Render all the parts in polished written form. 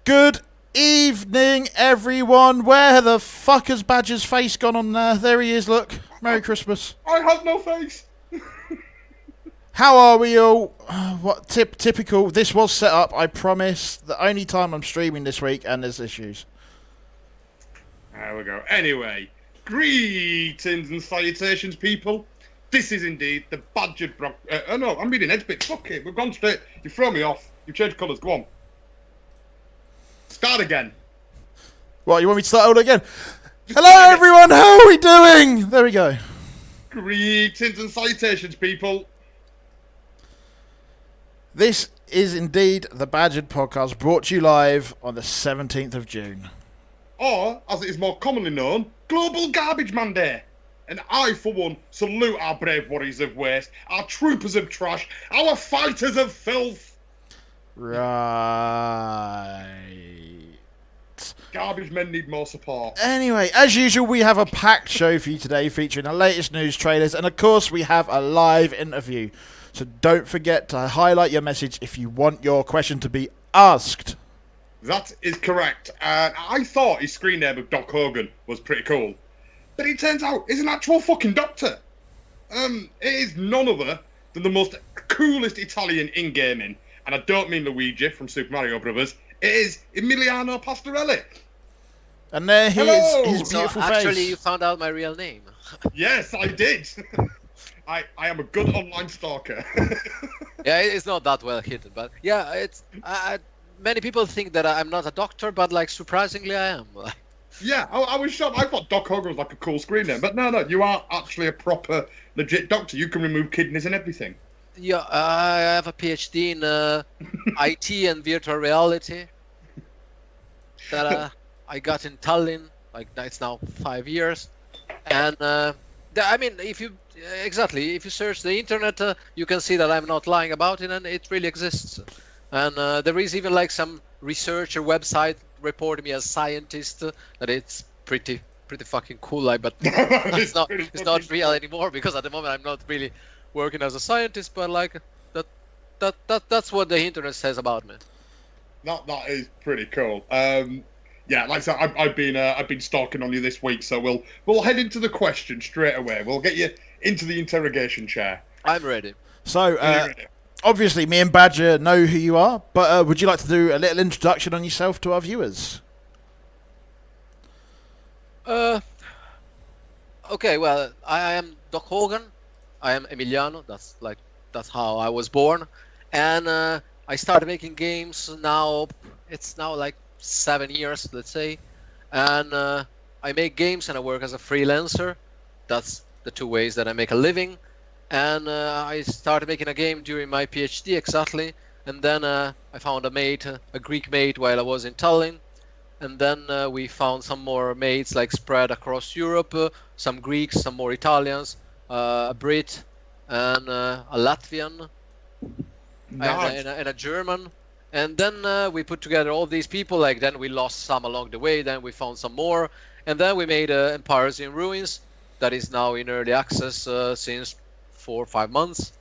Good evening, everyone. Where the fuck has Badger's face gone on there? There he is, look. Merry Christmas. I have no face. How are we all? What typical. This was set up, I promise. The only time I'm streaming this week, and there's issues. There we go. Anyway, greetings and salutations, people. This is indeed the Badger'ed oh no, I'm reading Ed's bit. Fuck it, we've gone straight. You throw me off. You changed colours. Go on. Start again. What, you want me to start all again? Hello, everyone. How are we doing? There we go. Greetings and salutations, people. This is indeed the Badger'ed podcast, brought to you live on the 17th of June. Or, as it is more commonly known, Global Garbage Man Day. And I, for one, salute our brave warriors of waste, our troopers of trash, our fighters of filth. Right. Garbage men need more support. Anyway, as usual, we have a packed show for you today featuring the latest news, trailers, and of course we have a live interview. So don't forget to highlight your message if you want your question to be asked. That is correct. I thought his screen name of Doc Hogan was pretty cool. But it turns out he's an actual fucking doctor. It is none other than the most coolest Italian in gaming. And I don't mean Luigi from Super Mario Brothers. It is Emiliano Pastorelli. And there he is, his beautiful face. Actually, you found out my real name. Yes, I did. I am a good online stalker. Yeah, it's not that well hidden, but yeah, it's. Many people think that I'm not a doctor, but like surprisingly, I am. Yeah, I was shocked. I thought Doc Hogan was like a cool screen name, but no, you are actually a proper, legit doctor. You can remove kidneys and everything. Yeah, I have a PhD in IT and virtual reality that I got in Tallinn. Like it's now 5 years, and I mean, if you search the internet, you can see that I'm not lying about it, and it really exists. And there is even like some researcher website reporting me as scientist. That it's pretty fucking cool. Like, but it's not real anymore because at the moment I'm not really working as a scientist. But like that's what the internet says about me. That is pretty cool. Yeah, like I said, I've been stalking on you this week, so we'll head into the question straight away. We'll get you into the interrogation chair. I'm ready. So, obviously, me and Badger know who you are, but would you like to do a little introduction on yourself to our viewers? Okay, well, I am Doc Hogan. I am Emiliano. That's how I was born, and I started making games now. It's now like 7 years, let's say, and I make games and I work as a freelancer. That's the two ways that I make a living. And I started making a game during my PhD exactly, and then I found a Greek mate while I was in Tallinn, and then we found some more mates like spread across Europe, some Greeks, some more Italians, a Brit, and a Latvian, Nice. and a German. And then we put together all these people. Like then we lost some along the way. Then we found some more, and then we made Piracy in Ruins, that is now in early access since 4 or 5 months.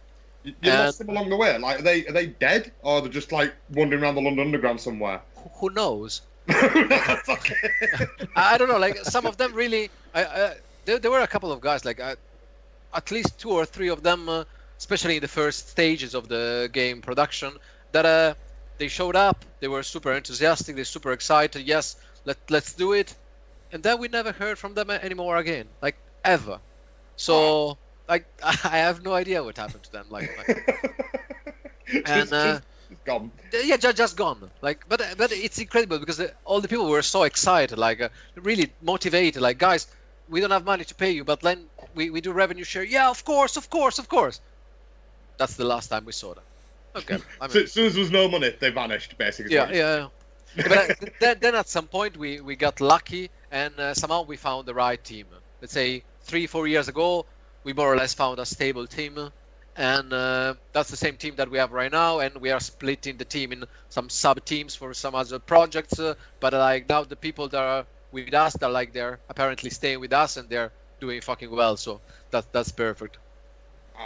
You lost them along the way. Like, are they dead, or they're just like wandering around the London Underground somewhere? Who knows? I don't know. Like some of them really. There were a couple of guys. Like at least 2 or 3 of them, especially in the first stages of the game production, that they showed up. They were super enthusiastic. They're super excited. Yes, let's do it. And then we never heard from them anymore again. Like ever. So like I have no idea what happened to them. Like and just gone. yeah, just gone. Like but it's incredible because all the people were so excited, like really motivated. Like guys, we don't have money to pay you, but then we do revenue share. Yeah, of course. That's the last time we saw them. Okay. I mean, So, as soon as there was no money, they vanished, basically. yeah. But then at some point we got lucky and somehow we found the right team. Let's say 3-4 years ago, we more or less found a stable team, and that's the same team that we have right now. And we are splitting the team in some sub teams for some other projects. But like now the people that are with us, they're apparently staying with us and they're doing fucking well. So that's perfect.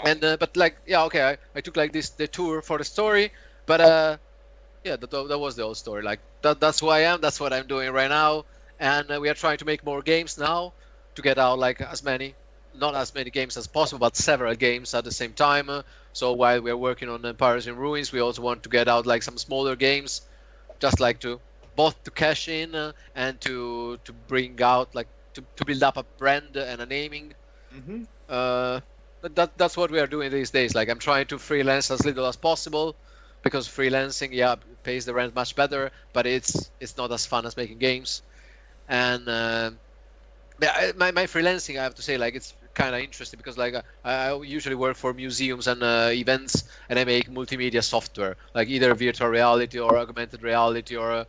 And but like okay, I took like the tour for the story, but yeah, that was the old story. Like that's who I am. That's what I'm doing right now, and we are trying to make more games now to get out like not as many games as possible, but several games at the same time. So while we are working on Piracy and Ruins, we also want to get out like some smaller games, just like to both to cash in and to bring out like to build up a brand and a naming. That's what we are doing these days. Like I'm trying to freelance as little as possible, because freelancing pays the rent much better, but it's not as fun as making games. And my freelancing, I have to say, like it's kind of interesting because like I usually work for museums and events, and I make multimedia software, like either virtual reality or augmented reality or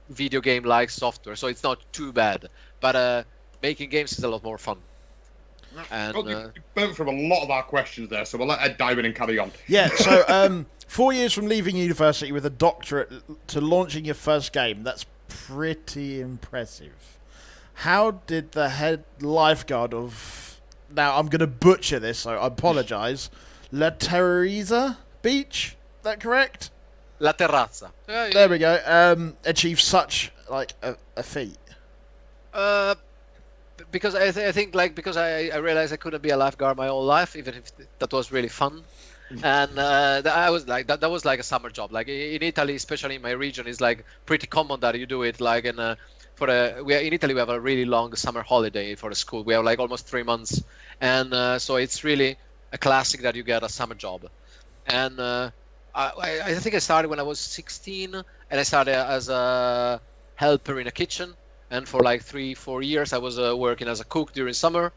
video game like software. So it's not too bad, but making games is a lot more fun. And Well, you burnt from a lot of our questions there, so we'll let Ed dive in and carry on. Yeah, so 4 years from leaving university with a doctorate to launching your first game, that's pretty impressive. How did the head lifeguard of... Now, I'm going to butcher this, so I apologise. La Teresa Beach? Is that correct? La Terrazza. There we go. Achieve such, like, a feat? Because I think like because I realized I couldn't be a lifeguard my whole life, even if that was really fun. And I was like that was like a summer job. Like in Italy, especially in my region, it's like pretty common that you do it. Like in in Italy we have a really long summer holiday for the school. We have like almost 3 months, and so it's really a classic that you get a summer job. And I think I started when I was 16, and I started as a helper in a kitchen. And for like 3-4 years, I was working as a cook during summer.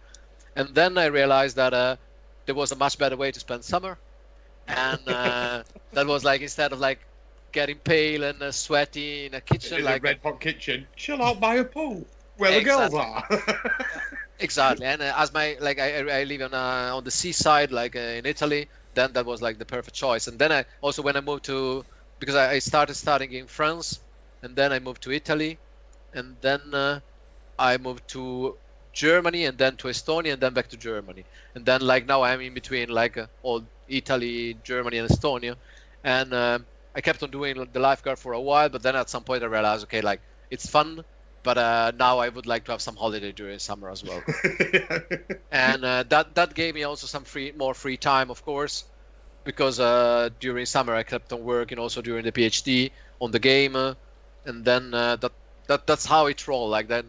And then I realized that there was a much better way to spend summer. And that was like, instead of like getting pale and sweaty in a kitchen, in like a red hot kitchen, chill out by a pool where the girls are. Exactly. And as I live on the seaside, like in Italy, then that was like the perfect choice. And then I also, when I moved to, because I started studying in France, and then I moved to Italy. And then I moved to Germany, and then to Estonia, and then back to Germany. And then like now I'm in between like all Italy, Germany, and Estonia. And I kept on doing the lifeguard for a while, but then at some point I realized, okay, like it's fun, but now I would like to have some holiday during summer as well. And that gave me also some more free time, of course, because during summer I kept on working also during the PhD on the game, and then that's how it rolled. Like then.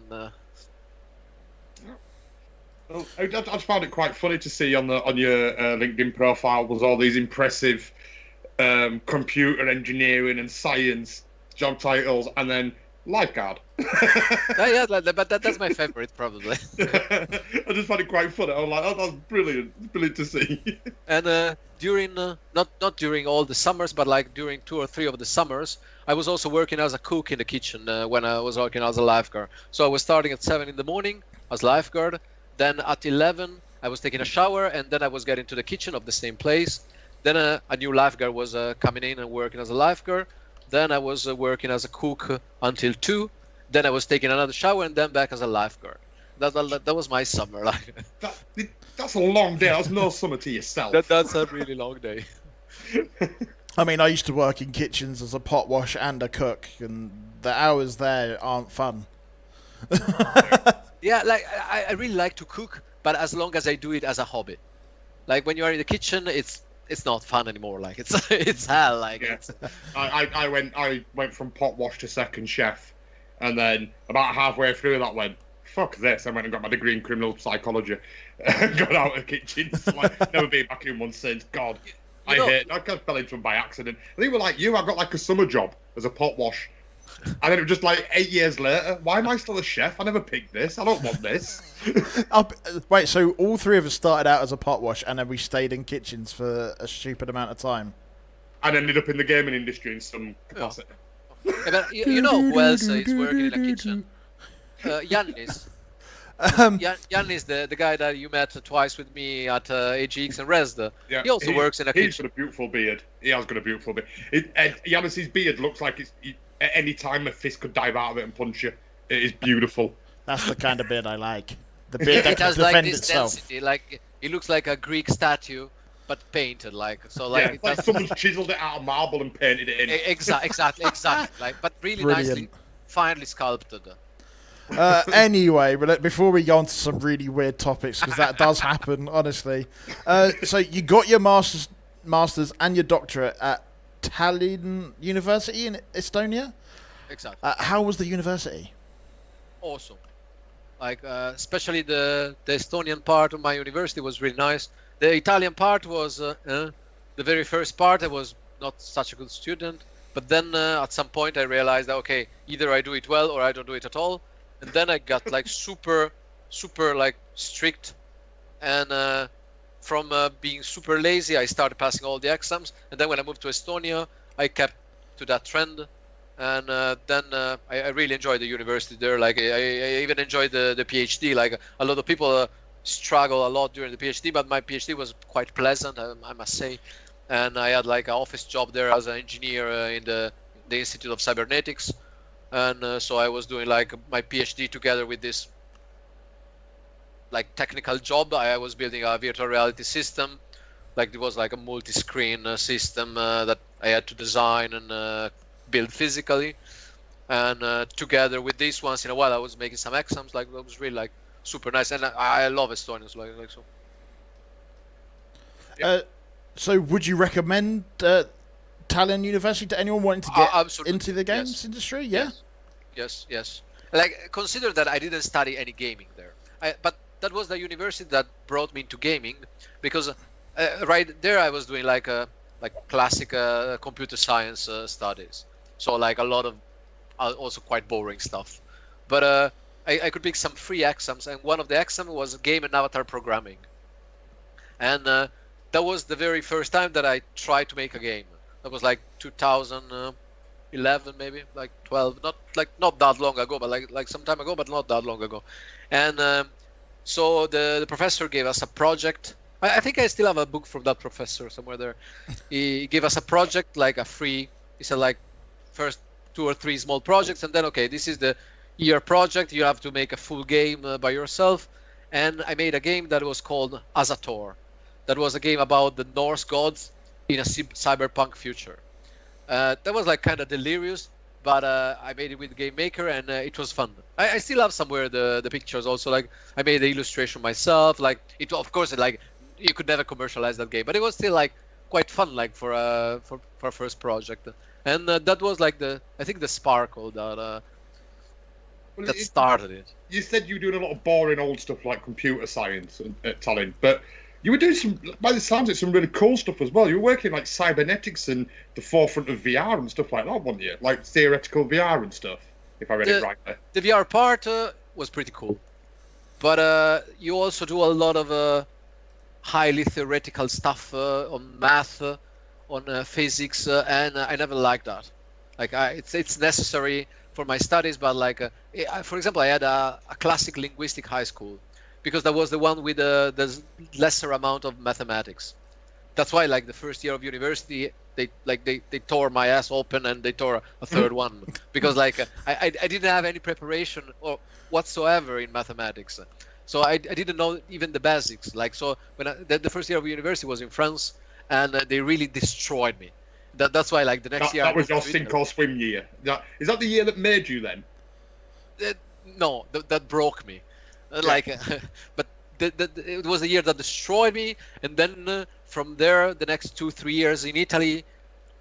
Well, I just found it quite funny to see on your LinkedIn profile was all these impressive computer engineering and science job titles, and then lifeguard. Yeah, but that's my favorite probably. I just found it quite funny. I was like, oh, that's brilliant to see. And during not during all the summers, but like during 2 or 3 of the summers, I was also working as a cook in the kitchen when I was working as a lifeguard. So I was starting at 7 in the morning as lifeguard. Then at 11, I was taking a shower, and then I was getting to the kitchen of the same place. Then a new lifeguard was coming in and working as a lifeguard. Then I was working as a cook until 2. Then I was taking another shower, and then back as a lifeguard. That was my summer. Like that's a long day. That's no summer to yourself. That's a really long day. I mean, I used to work in kitchens as a pot wash and a cook, and the hours there aren't fun. Yeah, like I really like to cook, but as long as I do it as a hobby. Like when you are in the kitchen, it's not fun anymore. Like it's hell. Like yeah. I went from pot wash to second chef, and then about halfway through that went, fuck this. I went and got my degree in criminal psychology, and got out of kitchens. Like never been back in one since. God, I fell into them by accident. I think we're like you. I got like a summer job as a pot wash And then it was just like 8 years later, why am I still a chef? I never picked this. I don't want this. Wait, so all three of us started out as a pot wash, and then we stayed in kitchens for a stupid amount of time. And ended up in the gaming industry in some capacity. Yeah, but you know who else is working in a kitchen? Yannis. Yannis, the guy that you met twice with me at AGX and Resda. Yeah, he also works in a He's kitchen. got a beautiful beard. He has got a beautiful beard. Yannis's beard looks like at any time a fist could dive out of it and punch you. It is beautiful. That's the kind of beard I like. The beard that It can has like defend this itself. density, like it looks like a Greek statue, but painted like so. Like, Yeah, it like does- someone's chiseled it out of marble and painted it in. exactly. Like, but really nicely, Brilliant. finely sculpted. Anyway, but before we go on to some really weird topics, because that does happen, honestly. So you got your masters and your doctorate at Tallinn University in Estonia. Exactly. How was the university? Awesome. Like especially the Estonian part of my university was really nice. The Italian part was the very first part. I was not such a good student, but then at some point I realized that okay, either I do it well or I don't do it at all. And then I got like super like strict, and from being super lazy, I started passing all the exams. And then when I moved to Estonia, I kept to that trend. And then I really enjoyed the university there. Like I even enjoyed the PhD. Like a lot of people struggle a lot during the PhD, but my PhD was quite pleasant, I must say. And I had like an office job there as an engineer in the Institute of Cybernetics. And so I was doing like my PhD together with this like technical job. I was building a virtual reality system. Like it was like a multi-screen system that I had to design and build physically. And together with this, once in a while, I was making some exams. Like it was really like super nice. And I love Estonians like so. So would you recommend Tallinn University to anyone wanting to get Absolutely, into the games yes. industry? Yeah. Yes. Like consider that I didn't study any gaming there, but that was the university that brought me into gaming, because right there I was doing like classic computer science studies. So like a lot of also quite boring stuff. But I could pick some free exams, and one of the exams was game and avatar programming. And that was the very first time that I tried to make a game. That was like 2011 maybe, like 12, not that long ago, but like some time ago, but not that long ago. And so the professor gave us a project. I think I still have a book from that professor somewhere there. He gave us a project, like a free. He said like first 2 or 3 small projects, and then okay, this is the year project. You have to make a full game by yourself. And I made a game that was called Azator. That was a game about the Norse gods in a cyberpunk future. That was like kind of delirious, but I made it with Game Maker, and it was fun. I still have somewhere the pictures also. Like I made the illustration myself. Like it, of course, like you could never commercialize that game, but it was still like quite fun, like for a first project. And that was like I think the sparkle that started it. You said you were doing a lot of boring old stuff like computer science at Tallinn, but you were doing some, by the sounds of it, some really cool stuff as well. You were working like cybernetics and the forefront of VR and stuff like that, weren't you? Like theoretical VR and stuff, if I read it right there. The VR part was pretty cool, but you also do a lot of highly theoretical stuff on math, on physics, and I never liked that. Like it's necessary for my studies, but like for example, I had a classic linguistic high school, because that was the one with the lesser amount of mathematics. That's why like the first year of university they tore my ass open, and they tore a third one, because like I didn't have any preparation or whatsoever in mathematics. So I didn't know even the basics. Like so when the first year of university was in France, and they really destroyed me. That's why like the next year that was your sink or swim year. Is that the year that made you then? No, that broke me. Like, but it was the year that destroyed me, and then from there, the next 2-3 years in Italy,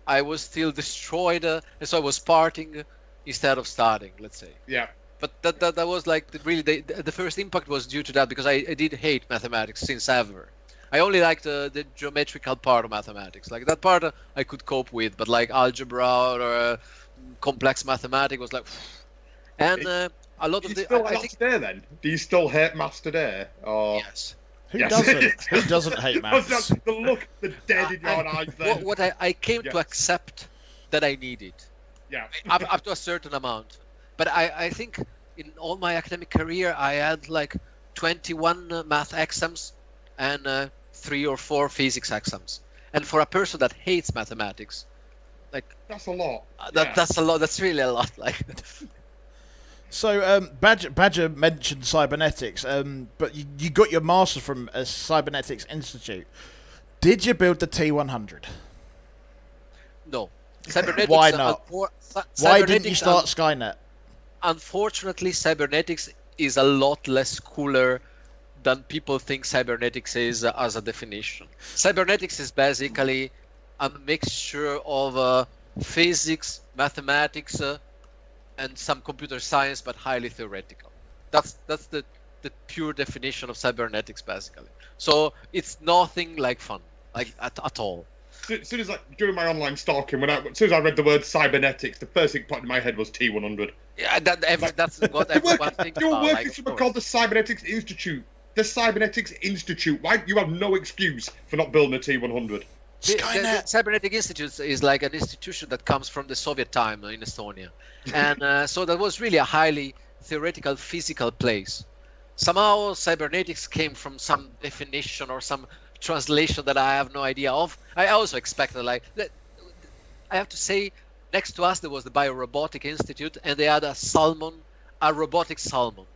I was still destroyed, and so I was partying instead of studying, let's say. Yeah. But that was like the first impact was due to that, because I did hate mathematics since ever. I only liked the geometrical part of mathematics. Like that part I could cope with, but like algebra or complex mathematics was like, and a lot Do of you the still I like think today then? Do you still hate maths today? Or... yes. Who Yes. doesn't? Who doesn't hate That's maths? the look, the dead in your eyes then. What I came to Yes. accept that I needed Yeah. up to a certain amount, but I think in all my academic career I had like 21 math exams and 3 or 4 physics exams, and for a person that hates mathematics, like That's a lot. that's a lot. That's really a lot. Like, So, Badger mentioned cybernetics, but you got your master's from a Cybernetics Institute. Did you build the T100? no, cybernetics. Why not? Why didn't you start Skynet? Unfortunately, cybernetics is a lot less cooler than people think cybernetics is as a definition. Cybernetics is basically a mixture of physics, mathematics, and some computer science, but highly theoretical. That's the pure definition of cybernetics, basically. So it's nothing like fun, like at all. As soon as during my online stalking, as soon as I read the word cybernetics, the first thing popped in my head was T100. Yeah, that's what everyone thinks You're about. working Like, something called the Cybernetics Institute. The Cybernetics Institute. Why? You have no excuse for not building a T100. The Cybernetic Institute is like an institution that comes from the Soviet time in Estonia, and so that was really a highly theoretical, physical place. Somehow, cybernetics came from some definition or some translation that I have no idea of. I also expected I have to say, next to us there was the Biorobotic Institute, and they had a robotic salmon.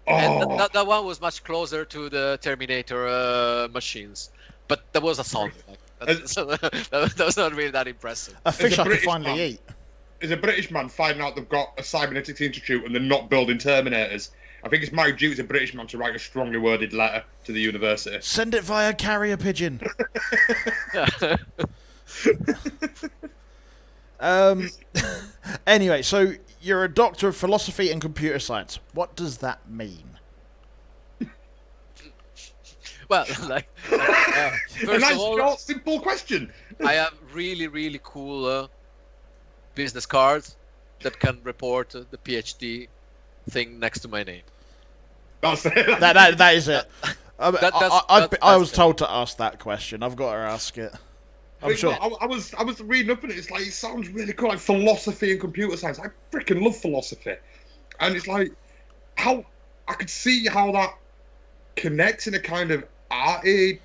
And that one was much closer to the Terminator machines, but there was a salmon. That was not really that impressive. A fish I could British finally man. eat. As a British man finding out they've got a Cybernetics Institute and they're not building Terminators, I think it's my duty as a British man to write a strongly worded letter to the university. Send it via carrier pigeon. Anyway, so you're a doctor of philosophy and computer science. What does that mean? Well, A first nice, of all, short, simple question. I have really, really cool business cards that can report the PhD thing next to my name. That's it. That is it. I that's was told to ask that question. I've got to ask it. I'm sure. I was reading up on it. It's like, it sounds really cool, like philosophy and computer science. I freaking love philosophy, and it's like how I could see how that connects in a kind of arty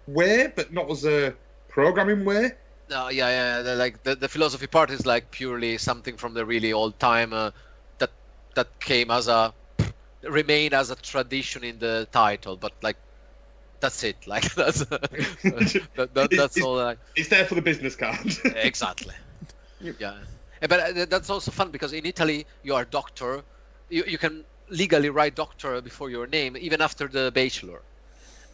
way, but not as a programming way. No, yeah. Like the philosophy part is like purely something from the really old time that came remained as a tradition in the title, but like that's it. Like that's that's all. It's there for the business card. Exactly. Yeah, but that's also fun because in Italy you are doctor. You can legally write doctor before your name, even after the bachelor.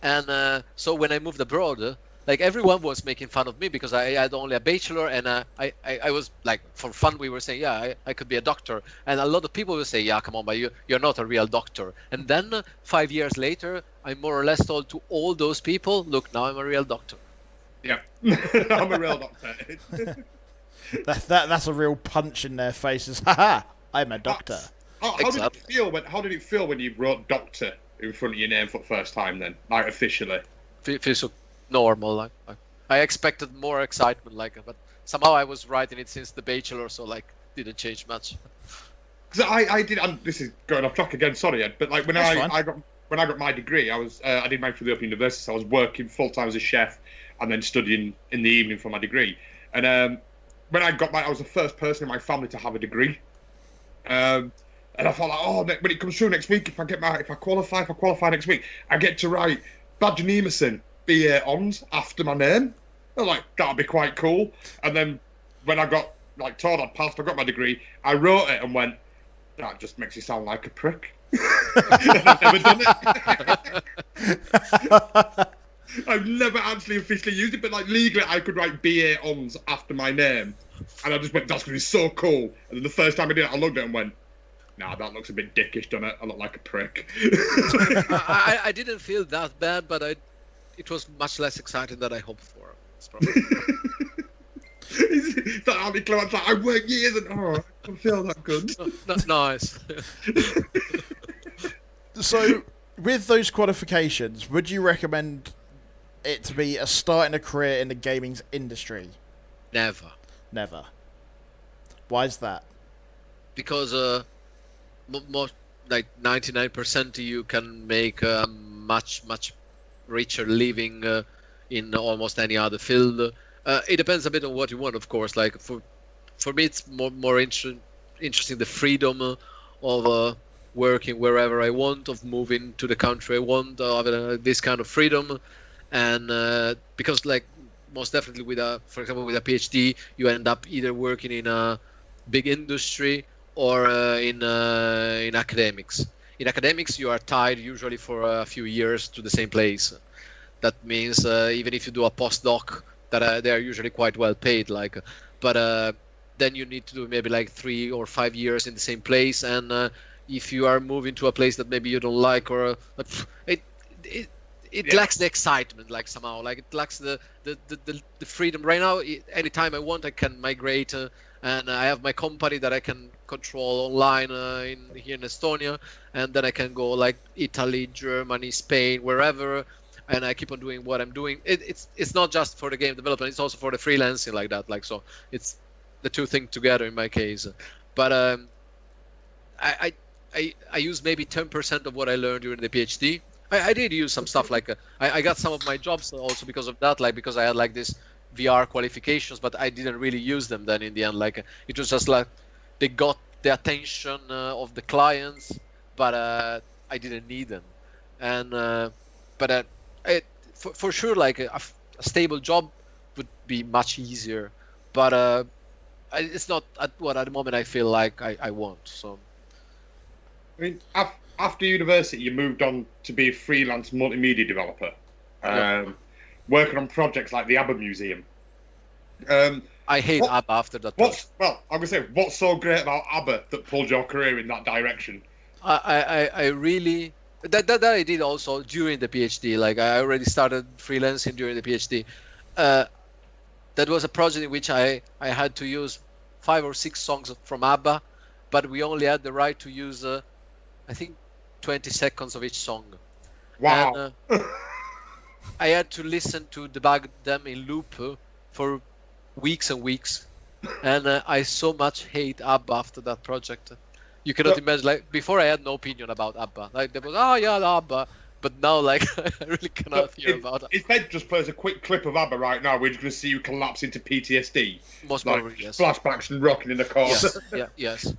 And so when I moved abroad, like everyone was making fun of me because I had only a bachelor, and I was like, for fun we were saying, yeah, I could be a doctor, and a lot of people would say, yeah, come on, but you're not a real doctor. And then 5 years later, I more or less told to all those people, look, now I'm a real doctor. Yeah, I'm a real doctor. That's a real punch in their faces. Haha, I'm a doctor. How did it feel when you wrote doctor in front of your name for the first time then, like officially? Feels so normal. Like I expected more excitement, but somehow I was writing it since the bachelor, so like didn't change much. Because I did. This is going off track again. Sorry, Ed. But like when I got my degree, I did mine through the Uppity University. So I was working full time as a chef and then studying in the evening for my degree. And when I got I was the first person in my family to have a degree. And I thought, like, oh, when it comes through next week, if I qualify next week, I get to write Badger'ed BA Ons after my name. I was like, that'll be quite cool. And then when I got told I'd passed, I got my degree, I wrote it and went, that just makes you sound like a prick. I've never done it. I've never actually officially used it, but like legally I could write BA Ons after my name. And I just went, that's going to be so cool. And then the first time I did it, I looked at it and went, nah, that looks a bit dickish, doesn't it? I look like a prick. I didn't feel that bad, but it was much less exciting than I hoped for. It's that anticlimax. Like, I work years and I don't feel that good. Nice. So, with those qualifications, would you recommend it to be a starting a career in the gaming industry? Never. Never. Why is that? Because most like 99% you can make a much richer living in almost any other field. It depends a bit on what you want, of course. Like for me, it's more interesting the freedom of working wherever I want, of moving to the country I want, of this kind of freedom, and because like most definitely for example, with a PhD, you end up either working in a big industry or in academics. In academics, you are tied usually for a few years to the same place. That means even if you do a postdoc, that they are usually quite well paid. But then you need to do maybe like 3 or 5 years in the same place, and if you are moving to a place that maybe you don't like, or it lacks the excitement, like somehow, like it lacks the freedom. Right now, anytime I want, I can migrate. And I have my company that I can control online here in Estonia, and then I can go like Italy, Germany, Spain, wherever, and I keep on doing what I'm doing. It's not just for the game development; it's also for the freelancing like that. Like so, it's the two things together in my case. But I use maybe 10% of what I learned during the PhD. I did use some stuff like I got some of my jobs also because of that, like because I had like this VR qualifications, but I didn't really use them then in the end. Like it was just like they got the attention of the clients, but I didn't need them. And but for sure, like a stable job would be much easier. But it's not at the moment I feel like I want. So I mean, after university, you moved on to be a freelance multimedia developer. Working on projects like the ABBA Museum. I hate ABBA after that. Well, I'm gonna say, what's so great about ABBA that pulled your career in that direction? I really that I did also during the PhD. Like I already started freelancing during the PhD. That was a project in which I had to use 5 or 6 songs from ABBA, but we only had the right to use I think 20 seconds of each song. Wow. And, I had to listen to debug them in loop for weeks and weeks, and I so much hate ABBA after that project. You cannot imagine. Like before, I had no opinion about ABBA. Like there was, oh yeah, ABBA, but now like I really cannot hear about it. If Ed just plays a quick clip of ABBA right now, we're just going to see you collapse into PTSD. Most like, probably, yes. Flashbacks and rocking in the car. Yes.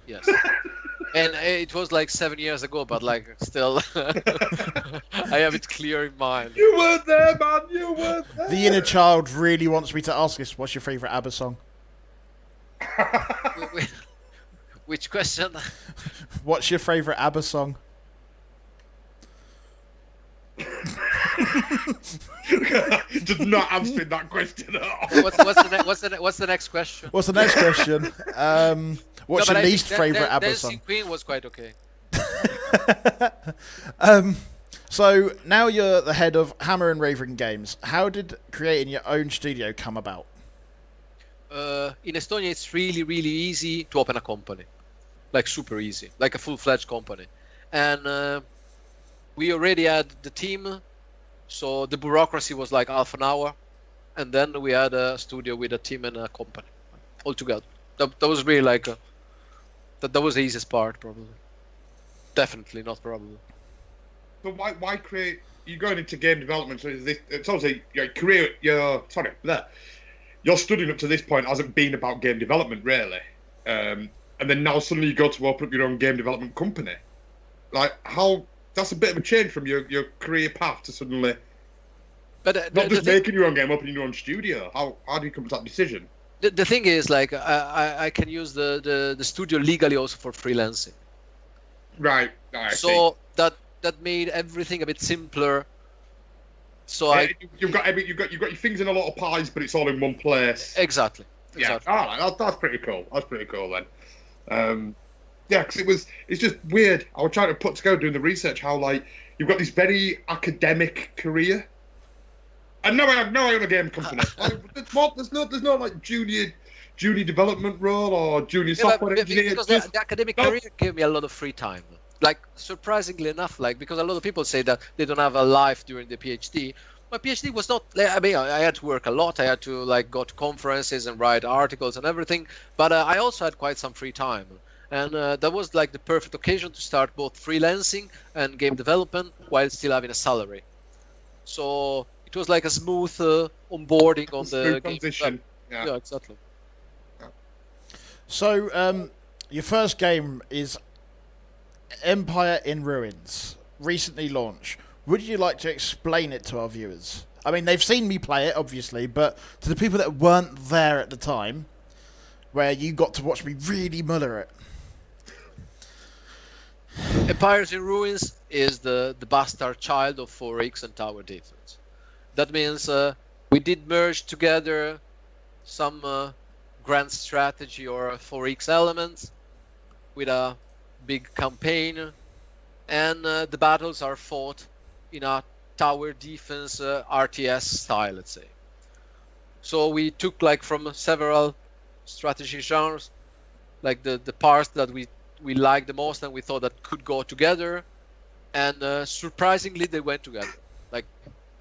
And it was like 7 years ago, but like still, I have it clear in mind. You weren't there, man. You weren't there. The inner child really wants me to ask this. What's your favourite ABBA song? Which question? What's your favourite ABBA song? Just not answering that question at all. What's the next question? What's the next question? What's your least favourite ABBA Dancing song? Queen was quite okay. So now you're the head of Hammer and Raven Games. How did creating your own studio come about? In Estonia, it's really easy to open a company, like super easy, like a full-fledged company, and we already had the team, so the bureaucracy was like half an hour, and then we had a studio with a team and a company all together. That was really like that was the easiest part, probably. Definitely not probably. But why create? You're going into game development, so it's obviously your career. Your studying up to this point hasn't been about game development really, and then now suddenly you go to open up your own game development company. Like how? That's a bit of a change from your career path to suddenly. But not just making your own game, opening your own studio. How do you come to that decision? The thing is, like, I can use the studio legally also for freelancing. Right. So that made everything a bit simpler. So you've got your things in a lot of pies, but it's all in one place. Exactly. Yeah. All right. That's pretty cool. That's pretty cool then. Yeah, because it's just weird. I was trying to put together doing the research how like you've got this very academic career. And now I own a game company. Like, there's no like junior junior development role or junior Yeah, software engineer? because Just- the academic no. career gave me a lot of free time. Like, surprisingly enough, like, because a lot of people say that they don't have a life during the PhD. My PhD was not, I mean, I had to work a lot. I had to, like, go to conferences and write articles and everything. But I also had quite some free time. And that was, like, the perfect occasion to start both freelancing and game development while still having a salary. So it was like a smooth onboarding on the Smooth game. transition. Yeah. Yeah, exactly. So, your first game is Empire in Ruins, recently launched. Would you like to explain it to our viewers? I mean, they've seen me play it, obviously, but to the people that weren't there at the time, where you got to watch me really muller it. Piracy in Ruins is the bastard child of 4X and Tower Defense. That means we did merge together some grand strategy or 4X elements with a big campaign, and the battles are fought in a tower defense RTS style, let's say. So we took like from several strategy genres, like the parts that we liked the most and we thought that could go together, and surprisingly they went together. Like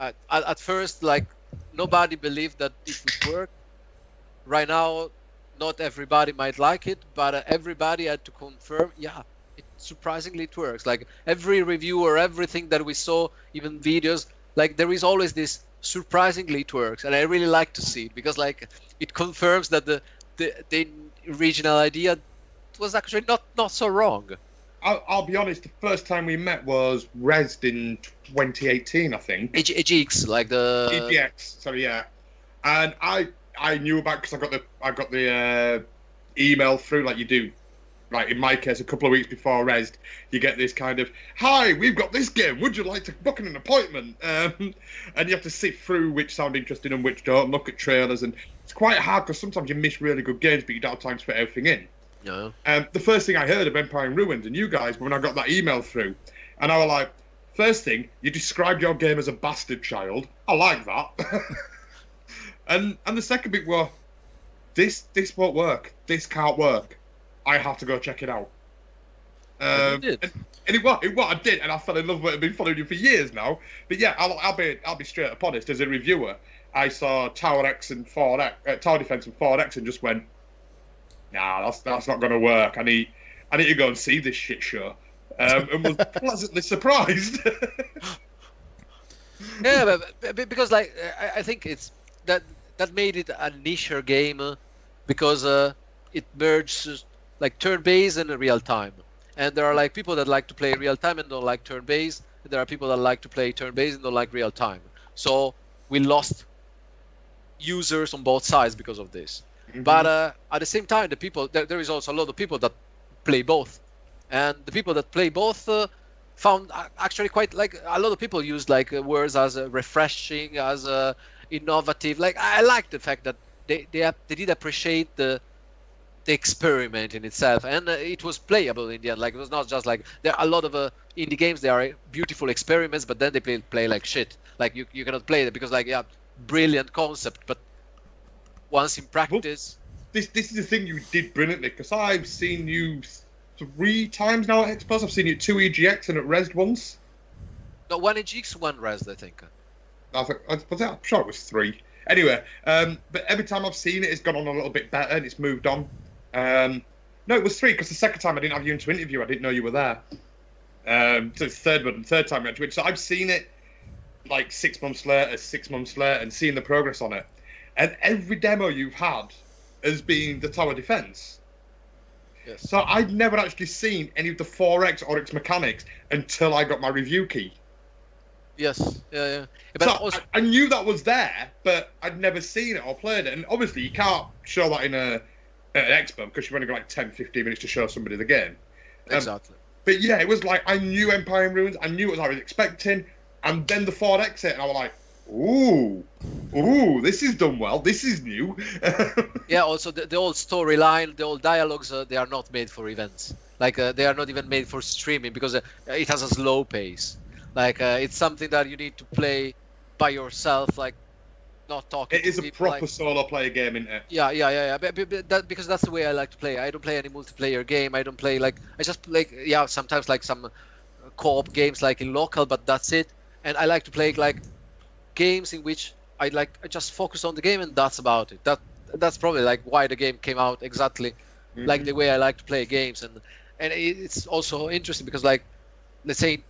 at first, like nobody believed that it would work. Right now, not everybody might like it, but everybody had to confirm, yeah, surprisingly it works. Like every review or everything that we saw, even videos, like there is always this surprisingly it works, and I really like to see it because like it confirms that the original idea was actually not so wrong. I'll be honest. The first time we met was Resd in 2018, I think. EGX, like the EGX. Sorry, yeah. And I knew about because I got the email through like you do. Like in my case, a couple of weeks before Resd, you get this kind of, "Hi, we've got this game. Would you like to book an appointment?" And you have to sift through which sound interesting and which don't. Look at trailers, and it's quite hard because sometimes you miss really good games, but you don't have time to put everything in. No. The first thing I heard of Empire in Ruins and you guys when I got that email through, and I was like, first thing, you described your game as a bastard child. I like that. and the second bit was, this won't work. This can't work. I have to go check it out. You did. And it was I did, and I fell in love with it. I've been following you for years now. But yeah, I'll be straight up honest. As a reviewer, I saw Tower X and Tower Defense and 4X, and just went, nah, that's not going to work. I need to go and see this shit show, and was pleasantly surprised. Yeah, but because like I think it's that made it a niche game because it merges like turn-based and real time, and there are like people that like to play real time and don't like turn-based, and there are people that like to play turn-based and don't like real time. So we lost users on both sides because of this. Mm-hmm. But at the same time, the people there is also a lot of people that play both, and the people that play both found actually quite like a lot of people use like words as refreshing, as innovative. Like I like the fact that they did appreciate the experiment in itself, and it was playable in the end. Like it was not just like there are a lot of indie games. They are beautiful experiments, but then they play like shit. Like you cannot play it because like yeah, brilliant concept, but once in practice. Well, this is the thing you did brilliantly, because I've seen you 3 times now at Expos. I've seen you at 2 EGX and at Resd once. No, 1 EGX, 1 Resd, I think. I'm sure it was 3. Anyway, but every time I've seen it, it's gone on a little bit better and it's moved on. No, it was 3 because the second time I didn't have you into interview. I didn't know you were there. So it's third time I went to it. So I've seen it like 6 months later, and seeing the progress on it. And every demo you've had has been the tower defense. Yes. So I'd never actually seen any of the 4X or its mechanics until I got my review key. Yes, yeah. But So also, I knew that was there, but I'd never seen it or played it. And obviously you can't show that in an expo because you've only got like 10, 15 minutes to show somebody the game. exactly. But yeah, it was like I knew Empire in Ruins. I knew what I was expecting. And then the 4X hit, and I was like, ooh, this is done well. This is new. Yeah, also the old storyline, the old dialogues, they are not made for events. Like they are not even made for streaming because it has a slow pace. Like it's something that you need to play by yourself, like not talking. It is to a people, proper solo player game, isn't it? Yeah. Because that's the way I like to play. I don't play any multiplayer game. I don't play like I just play sometimes like some co-op games like in local, but that's it. And I like to play like games in which I just focus on the game and that's about it. That's probably like why the game came out exactly like the way I like to play games. And it's also interesting because like let's say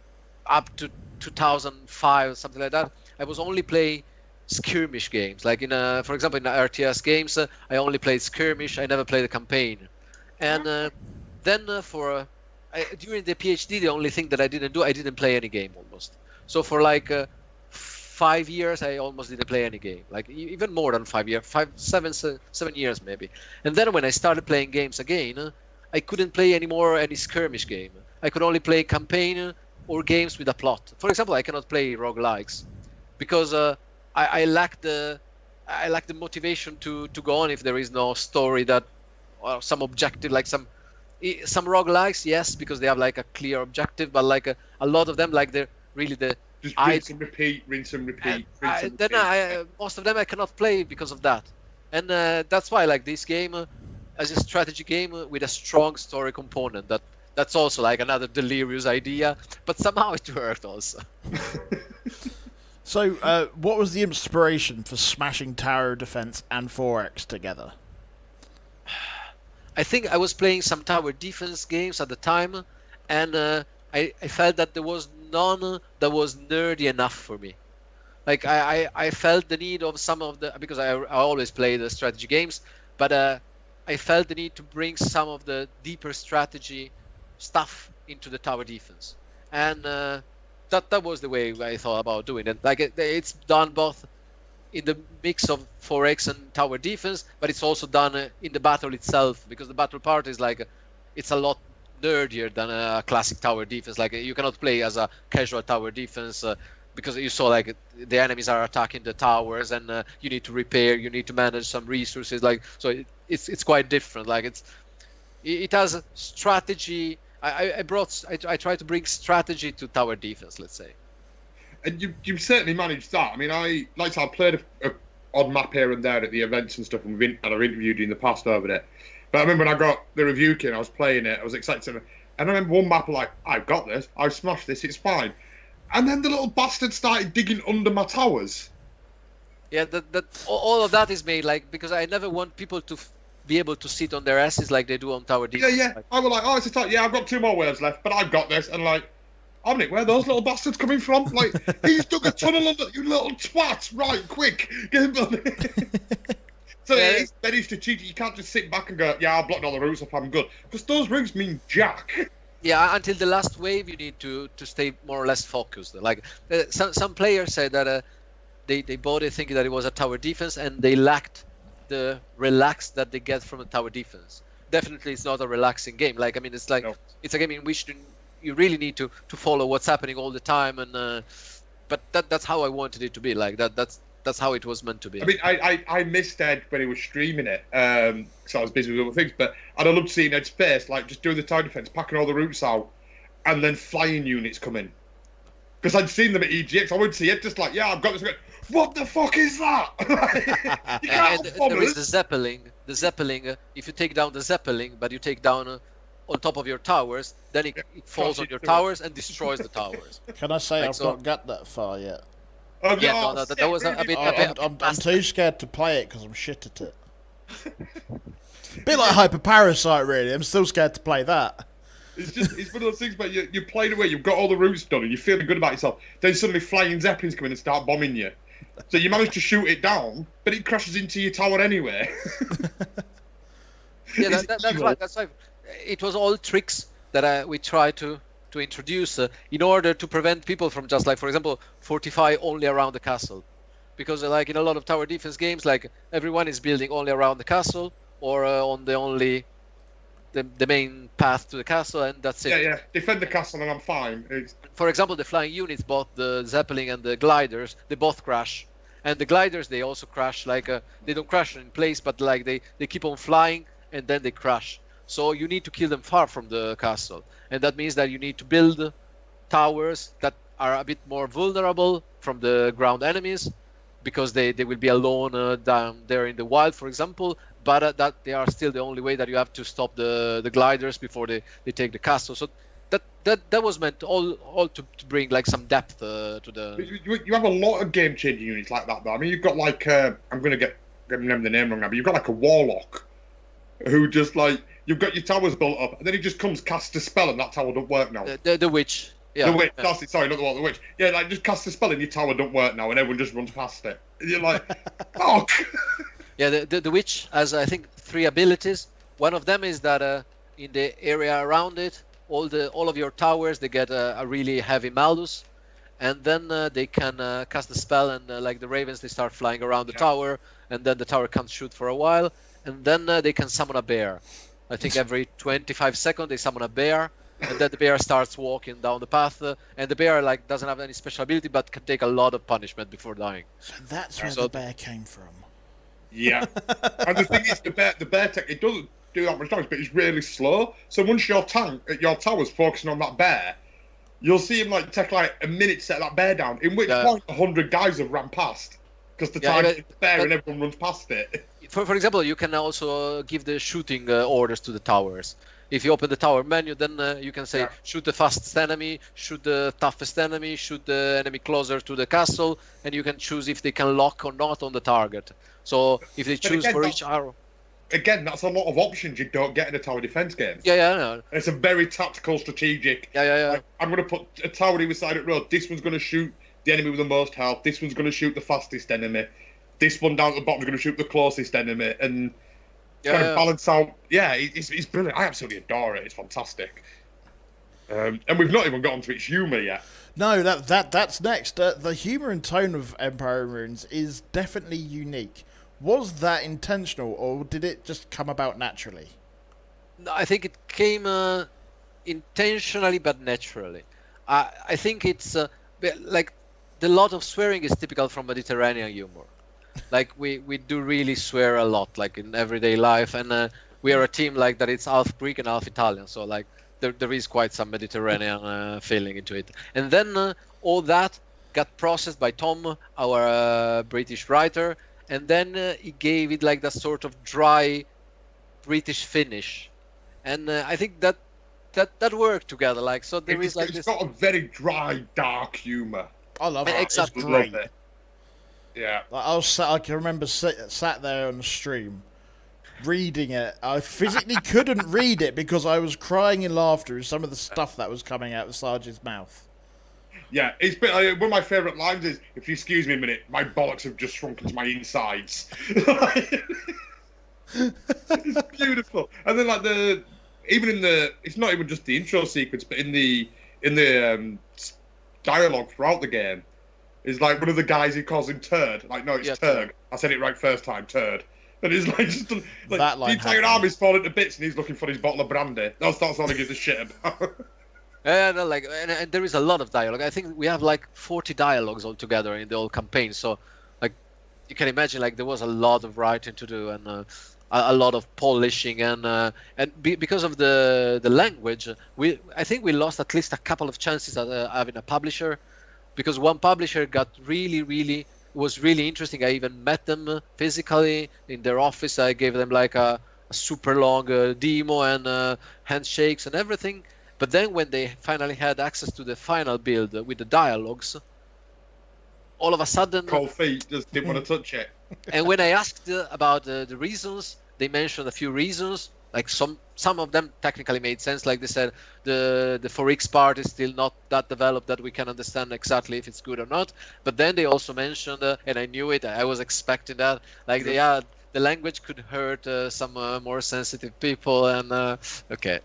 up to 2005 something like that, I was only play skirmish games. Like for example in the RTS games, I only played skirmish. I never played a campaign. And then during the PhD, the only thing that I didn't play any game almost. So for like 5 years, I almost didn't play any game. Like even more than 5 years, 7 years maybe. And then when I started playing games again, I couldn't play anymore any skirmish game. I could only play campaign or games with a plot. For example, I cannot play roguelikes because I lack the motivation to go on if there is no story that or some objective, like some roguelikes, yes, because they have like a clear objective, but like a lot of them, like they're really the just rinse and repeat, rinse and repeat. Most of them I cannot play because of that, and that's why I like this game as a strategy game with a strong story component. That's also like another delirious idea, but somehow it worked also. So, what was the inspiration for smashing Tower Defense and 4X together? I think I was playing some tower defense games at the time, and I felt that there was none that was nerdy enough for me. Like I felt the need of some of the, because I always play the strategy games, but I felt the need to bring some of the deeper strategy stuff into the tower defense, and that was the way I thought about doing it. Like it's done both in the mix of 4X and tower defense, but it's also done in the battle itself, because the battle part is like it's a lot nerdier than a classic tower defense. Like you cannot play as a casual tower defense because you saw like the enemies are attacking the towers, and you need to repair, you need to manage some resources. Like so, it's quite different. Like it has strategy. I try to bring strategy to tower defense, let's say. And you certainly managed that. I mean, I played a odd map here and there at the events and stuff, and I've interviewed you in the past over it. But I remember when I got the review kit, I was playing it, I was excited. And I remember one map, like, I've got this, I've smashed this, it's fine. And then the little bastard started digging under my towers. Yeah, all of that is made, like, because I never want people to be able to sit on their asses like they do on tower defense. Yeah. I was like, it's a tower. Yeah, I've got 2 more waves left, but I've got this. And like, Omnic, where are those little bastards coming from? Like, he's dug a tunnel under, you little twat! Right, quick, get him done. So yeah, it's very strategic. You can't just sit back and go, yeah, I've blocked all the routes up, I'm good. Because those routes mean jack. Yeah, until the last wave, you need to stay more or less focused. Like some players said that they bought it thinking that it was a tower defense, and they lacked the relax that they get from a tower defense. Definitely, it's not a relaxing game. Like, I mean, it's like it's a game in which you really need to follow what's happening all the time, and but that's how I wanted it to be. Like that's how it was meant to be. I mean, I missed Ed when he was streaming it, so I was busy with other things. But I'd have loved seeing Ed's face, like just doing the tower defense, packing all the routes out, and then flying units come in. Because I'd seen them at EGX, I would see it just like, yeah, I've got this. What the fuck is that? You can't there is the Zeppelin. The Zeppelin, if you take down the Zeppelin, but you take down on top of your towers, then it falls on your towers and destroys the towers. Can I say I've not got that far yet? Yeah, that was a bit. I'm too scared to play it because I'm shit at it. Bit like Hyper Parasite, really. I'm still scared to play that. It's one of those things, but you played away, you've got all the routes done, and you're feeling good about yourself. Then suddenly flying Zeppelins come in and start bombing you. So you manage to shoot it down, but it crashes into your tower anyway. Yeah, that's right. That's right. It was all tricks that we tried to introduce in order to prevent people from just, like, for example, fortify only around the castle. Because like in a lot of tower defense games, like everyone is building only around the castle or on the main path to the castle, and that's it. Yeah. Defend the castle and I'm fine. For example, the flying units, both the Zeppelin and the gliders, they both crash. And the gliders, they also crash. Like they don't crash in place, but like they keep on flying and then they crash. So you need to kill them far from the castle, and that means that you need to build towers that are a bit more vulnerable from the ground enemies, because they will be alone down there in the wild, for example. But that they are still the only way that you have to stop the gliders before they take the castle. So that was meant all to bring like some depth to the. You have a lot of game-changing units like that, though. I mean, you've got like I'm gonna get remember the name wrong now, but you've got like a warlock who just like you've got your towers built up, and then he just comes casts a spell, and that tower don't work now. The witch. Yeah. The witch. Yeah. That's it. Sorry, not the witch. Yeah, like just cast a spell, and your tower don't work now, and everyone just runs past it. And you're like, fuck. Yeah, the witch has I think 3 abilities. One of them is that in the area around it, all of your towers they get a really heavy malus, and then they can cast the spell, and like the ravens they start flying around the tower, and then the tower can't shoot for a while, and then they can summon a bear. I think every 25 seconds they summon a bear, and then the bear starts walking down the path, and the bear like doesn't have any special ability but can take a lot of punishment before dying. So that's where the bear came from. Yeah, and the thing is, the bear tech, it doesn't do that much damage, but it's really slow. So once your tower's focusing on that bear, you'll see him like take like a minute to set that bear down. In which point, 100 guys have ran past because the time it's there and everyone runs past it. For example, you can also give the shooting orders to the towers. If you open the tower menu, then you can say shoot the fastest enemy, shoot the toughest enemy, shoot the enemy closer to the castle, and you can choose if they can lock or not on the target. So if they choose for each arrow. Again, that's a lot of options you don't get in a tower defense game. Yeah. It's a very tactical, strategic. Yeah. Like, I'm going to put a tower either side of the road. This one's going to shoot the enemy with the most health. This one's going to shoot the fastest enemy. This one down at the bottom is going to shoot the closest enemy. And kind of balance out. Yeah, it's brilliant. I absolutely adore it. It's fantastic. And we've not even gotten to its humour yet. No, that's next. The humour and tone of Empire Runes is definitely unique. Was that intentional, or did it just come about naturally? No, I think it came intentionally but naturally. I think it's like the lot of swearing is typical from Mediterranean humor. Like we do really swear a lot, like in everyday life, and we are a team like that. It's half Greek and half Italian, so like there is quite some Mediterranean feeling into it. And then all that got processed by Tom, our British writer, and then he gave it like that sort of dry British finish, and I think that worked together. Like so, It's got a very dry, dark humour. I love it. Exactly. It's great. It. Yeah. I can remember sat there on the stream, reading it. I physically couldn't read it because I was crying in laughter at some of the stuff that was coming out of Sarge's mouth. Yeah, it's been, one of my favourite lines is, if you excuse me a minute, my bollocks have just shrunk into my insides. It's beautiful. And then like it's not even just the intro sequence, but in the dialogue throughout the game, is like one of the guys, he calls him Turd. Like, no, it's Turg. I said it right first time, Turd. And he's like, just like, that line the entire army's falling to bits and he's looking for his bottle of brandy. That's all he gives a shit about. And there is a lot of dialogue. I think we have like 40 dialogues altogether in the whole campaign. So, like, you can imagine, like, there was a lot of writing to do and a lot of polishing because of the language. I think we lost at least a couple of chances at having a publisher, because one publisher got was really interesting. I even met them physically in their office. I gave them like a super long demo and handshakes and everything. But then when they finally had access to the final build with the dialogues, all of a sudden... Cold feet, just didn't want to touch it. And when I asked about the reasons, they mentioned a few reasons. Like some of them technically made sense. Like they said, the 4X part is still not that developed that we can understand exactly if it's good or not. But then they also mentioned, and I knew it, I was expecting that, like the language could hurt some more sensitive people. And okay.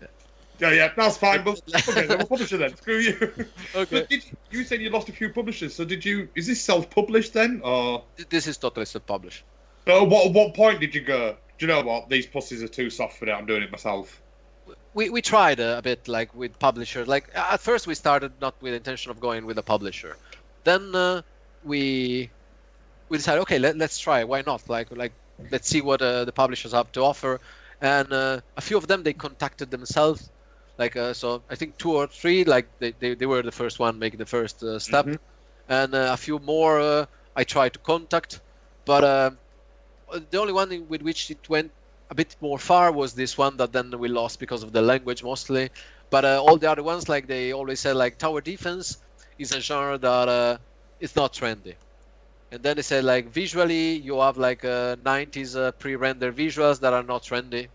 Yeah, that's fine. But okay, then we'll publish it then. Screw you. Okay. But you said you lost a few publishers, so is this self-published then, or? This is totally self-published. But at what point did you go, do you know what, these pussies are too soft for it, I'm doing it myself? We tried a bit, like, with publishers. Like, at first we started not with the intention of going with a publisher. Then we decided, okay, let's try. Why not? Like let's see what the publishers have to offer. And a few of them, they contacted themselves. Like, so I think 2 or 3, like, they were the first one making the first step. Mm-hmm. And a few more, I tried to contact, but the only one with which it went a bit more far was this one that then we lost because of the language mostly. But all the other ones, like they always said, like tower defense is a genre that it's not trendy. And then they said like visually you have like 90s pre-rendered visuals that are not trendy,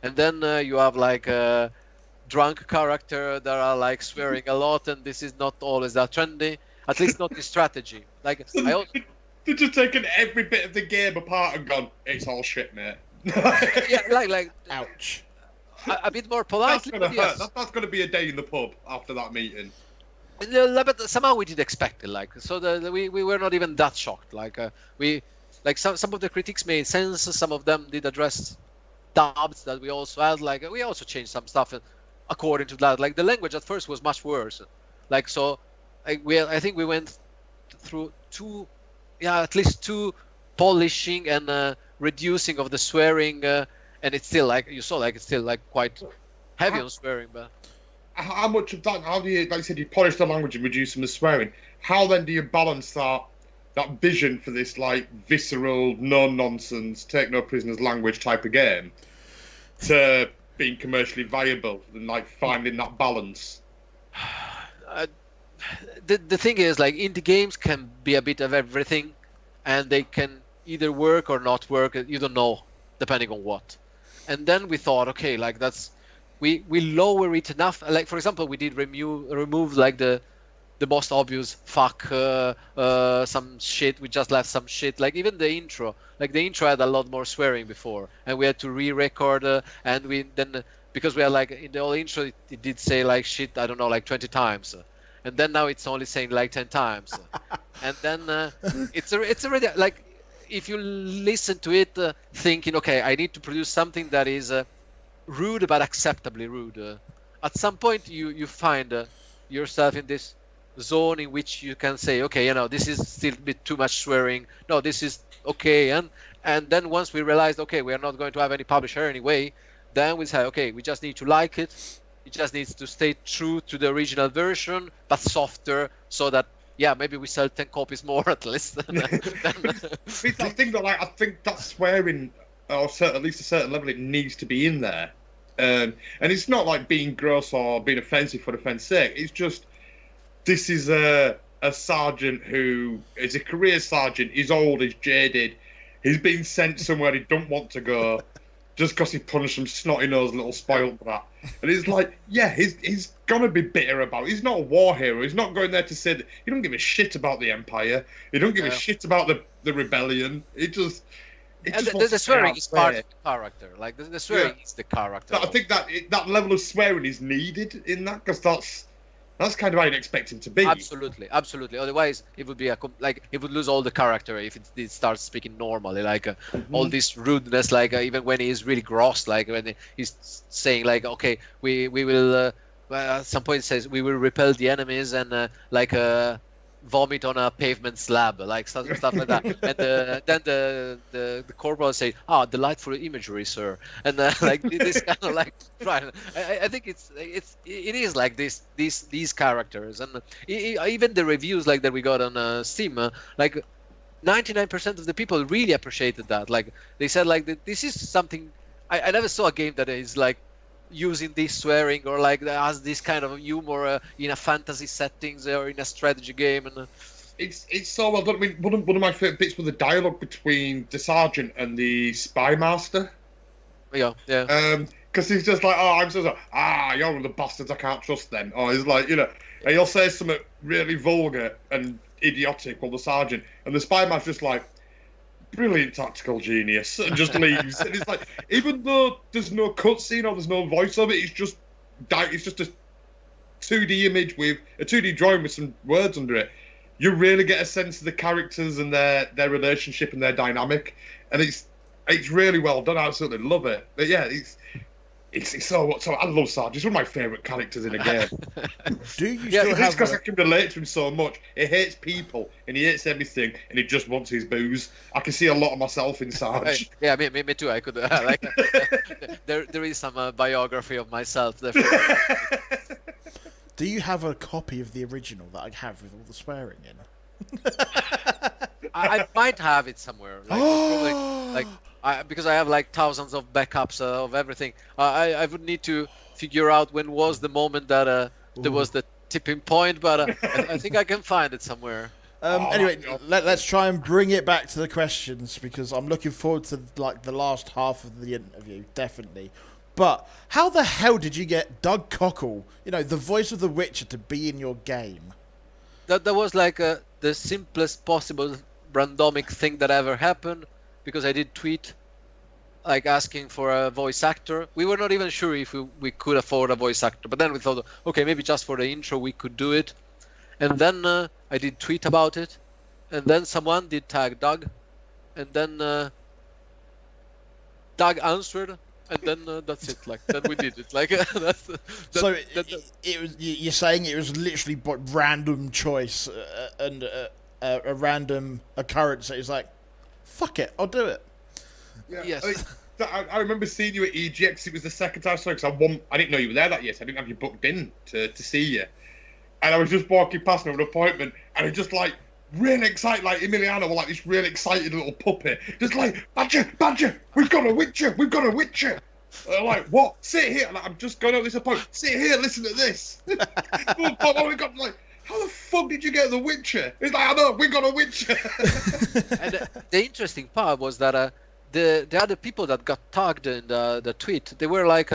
and then you have like drunk character that are like swearing a lot, and this is not always that trendy. At least not in strategy. Like They've just taken every bit of the game apart and gone, it's all shit, mate. yeah, like Ouch. a bit more That's politely. gonna But hurt. yes. That's gonna be a day in the pub after that meeting. But somehow we did expect it, like so. We were not even that shocked. Like we, like some of the critiques made sense. Some of them did address doubts that we also had. Like we also changed some stuff according to that. Like the language at first was much worse. Like so, I think we went through at least two polishing and reducing of the swearing, and it's still like you saw, like it's still like quite heavy on swearing, but. How much of that? How do you, like you said, you polish the language and reduce some of the swearing? How then do you balance that vision for this like visceral, no nonsense, take no prisoners language type of game to being commercially viable and like finding that balance? The thing is, like indie games can be a bit of everything, and they can either work or not work. You don't know, depending on what. And then we thought, okay, like that's. We lower it enough. Like for example, we did remove like the most obvious fuck some shit. We just left some shit. Like even the intro. Like the intro had a lot more swearing before, and we had to re-record. And we then because we had like in the old intro it did say like shit. I don't know, like 20 times, and then now it's only saying like 10 times. And then it's already like if you listen to it thinking, okay, I need to produce something that is. Rude but acceptably rude. At some point you find yourself in this zone in which you can say, okay, this is still a bit too much swearing. No, this is okay. And then once we realized, okay, we are not going to have any publisher anyway, then we say, okay, we just need to like it. It just needs to stay true to the original version, but softer, so that maybe we sell 10 copies more at least. It's that thing that like I think that swearing. Or at least a certain level, it needs to be in there, and it's not like being gross or being offensive for offence's sake. It's just this is a sergeant who is a career sergeant. He's old, he's jaded, he's been sent somewhere he don't want to go, just because he punched some snotty-nosed little spoiled brat. And he's like, he's gonna be bitter about it. He's not a war hero. He's not going there to say that he don't give a shit about the Empire. He don't give a shit about the rebellion. The swearing is part of the character. Like the swearing is the character. I think that level of swearing is needed in that because that's kind of how you'd expect him to be. Absolutely. Otherwise, it would be it would lose all the character if it starts speaking normally. Like all this rudeness, like even when he's really gross, like when he's saying like, okay, we will. At some point, it says we will repel the enemies and vomit on a pavement slab, like stuff like that. And then the corporal say, delightful imagery, sir. And like this kind of like right. I think it is like these characters, and even the reviews like that we got on Steam, like 99% of the people really appreciated that. Like they said like this is something I never saw a game that is like using this swearing or like has this kind of humor in a fantasy settings or in a strategy game, and it's so well done. I mean, one of my favorite bits was the dialogue between the sergeant and the spy master. Yeah. Because he's just like, I'm so sorry. You're one of the bastards I can't trust. Then, or he's like, and he'll say something really vulgar and idiotic, while the sergeant and the spy master's just like, brilliant tactical genius, and just leaves. And it's like, even though there's no cutscene or there's no voiceover, it's just a 2D image with a 2D drawing with some words under it. You really get a sense of the characters and their relationship and their dynamic, and it's really well done. I absolutely love it. But yeah, it's so I love Sarge. He's one of my favourite characters in a game. Do you still have? Because I can relate to him so much. He hates people and he hates everything, and he just wants his booze. I can see a lot of myself in Sarge. Yeah, me too. I could there is some biography of myself. Do you have a copy of the original that I have with all the swearing in? I might have it somewhere. Like, probably, like because I have like thousands of backups of everything. I would need to figure out when was the moment that there was the tipping point, but I think I can find it somewhere. Anyway, let's try and bring it back to the questions because I'm looking forward to like the last half of the interview, definitely. But how the hell did you get Doug Cockle, the voice of The Witcher, to be in your game? That was like the simplest possible randomic thing that ever happened, because I did tweet like asking for a voice actor. We were not even sure if we could afford a voice actor, but then we thought, okay, maybe just for the intro we could do it. And then I did tweet about it, and then someone did tag Doug, and then Doug answered, and then that's it. Like then we did it. Like so it was. You're saying it was literally random choice and a random occurrence. It was like, fuck it, I'll do it. Yeah. Yes. I remember seeing you at EGX. It was the second time I saw you, because I didn't know you were there that year, so I didn't have you booked in to see you. And I was just walking past an appointment, and it just like really excited, like Emiliano, was like this really excited little puppy, just like Badger, we've got a Witcher. And I'm like, what? Sit here. Like, I'm just going out this appointment. Sit here, listen to this. Oh my God, like, how the fuck did you get the Witcher? It's like, I know, we got a Witcher. And the interesting part was that the other people that got tagged in the tweet, they were like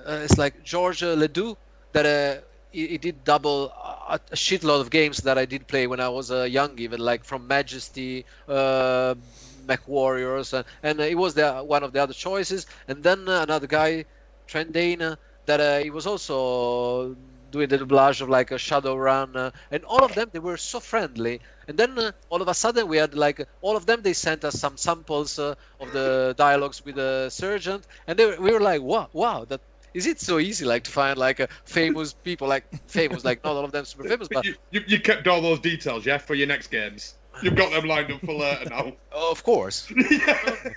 it's like George Ledoux that. He did double a shitload of games that I did play when I was young, even like from Majesty, Mech Warriors, and he was one of the other choices. And then another guy, Trendane, that he was also doing the doublage of like a Shadowrun, and all of them, they were so friendly. And then all of a sudden we had like all of them, they sent us some samples of the dialogues with the Sergeant, and we were like, wow, that. Is it so easy, like, to find like famous people, like not all of them super famous, but you kept all those details, yeah, for your next games. You've got them lined up for later now. Of course. Yeah.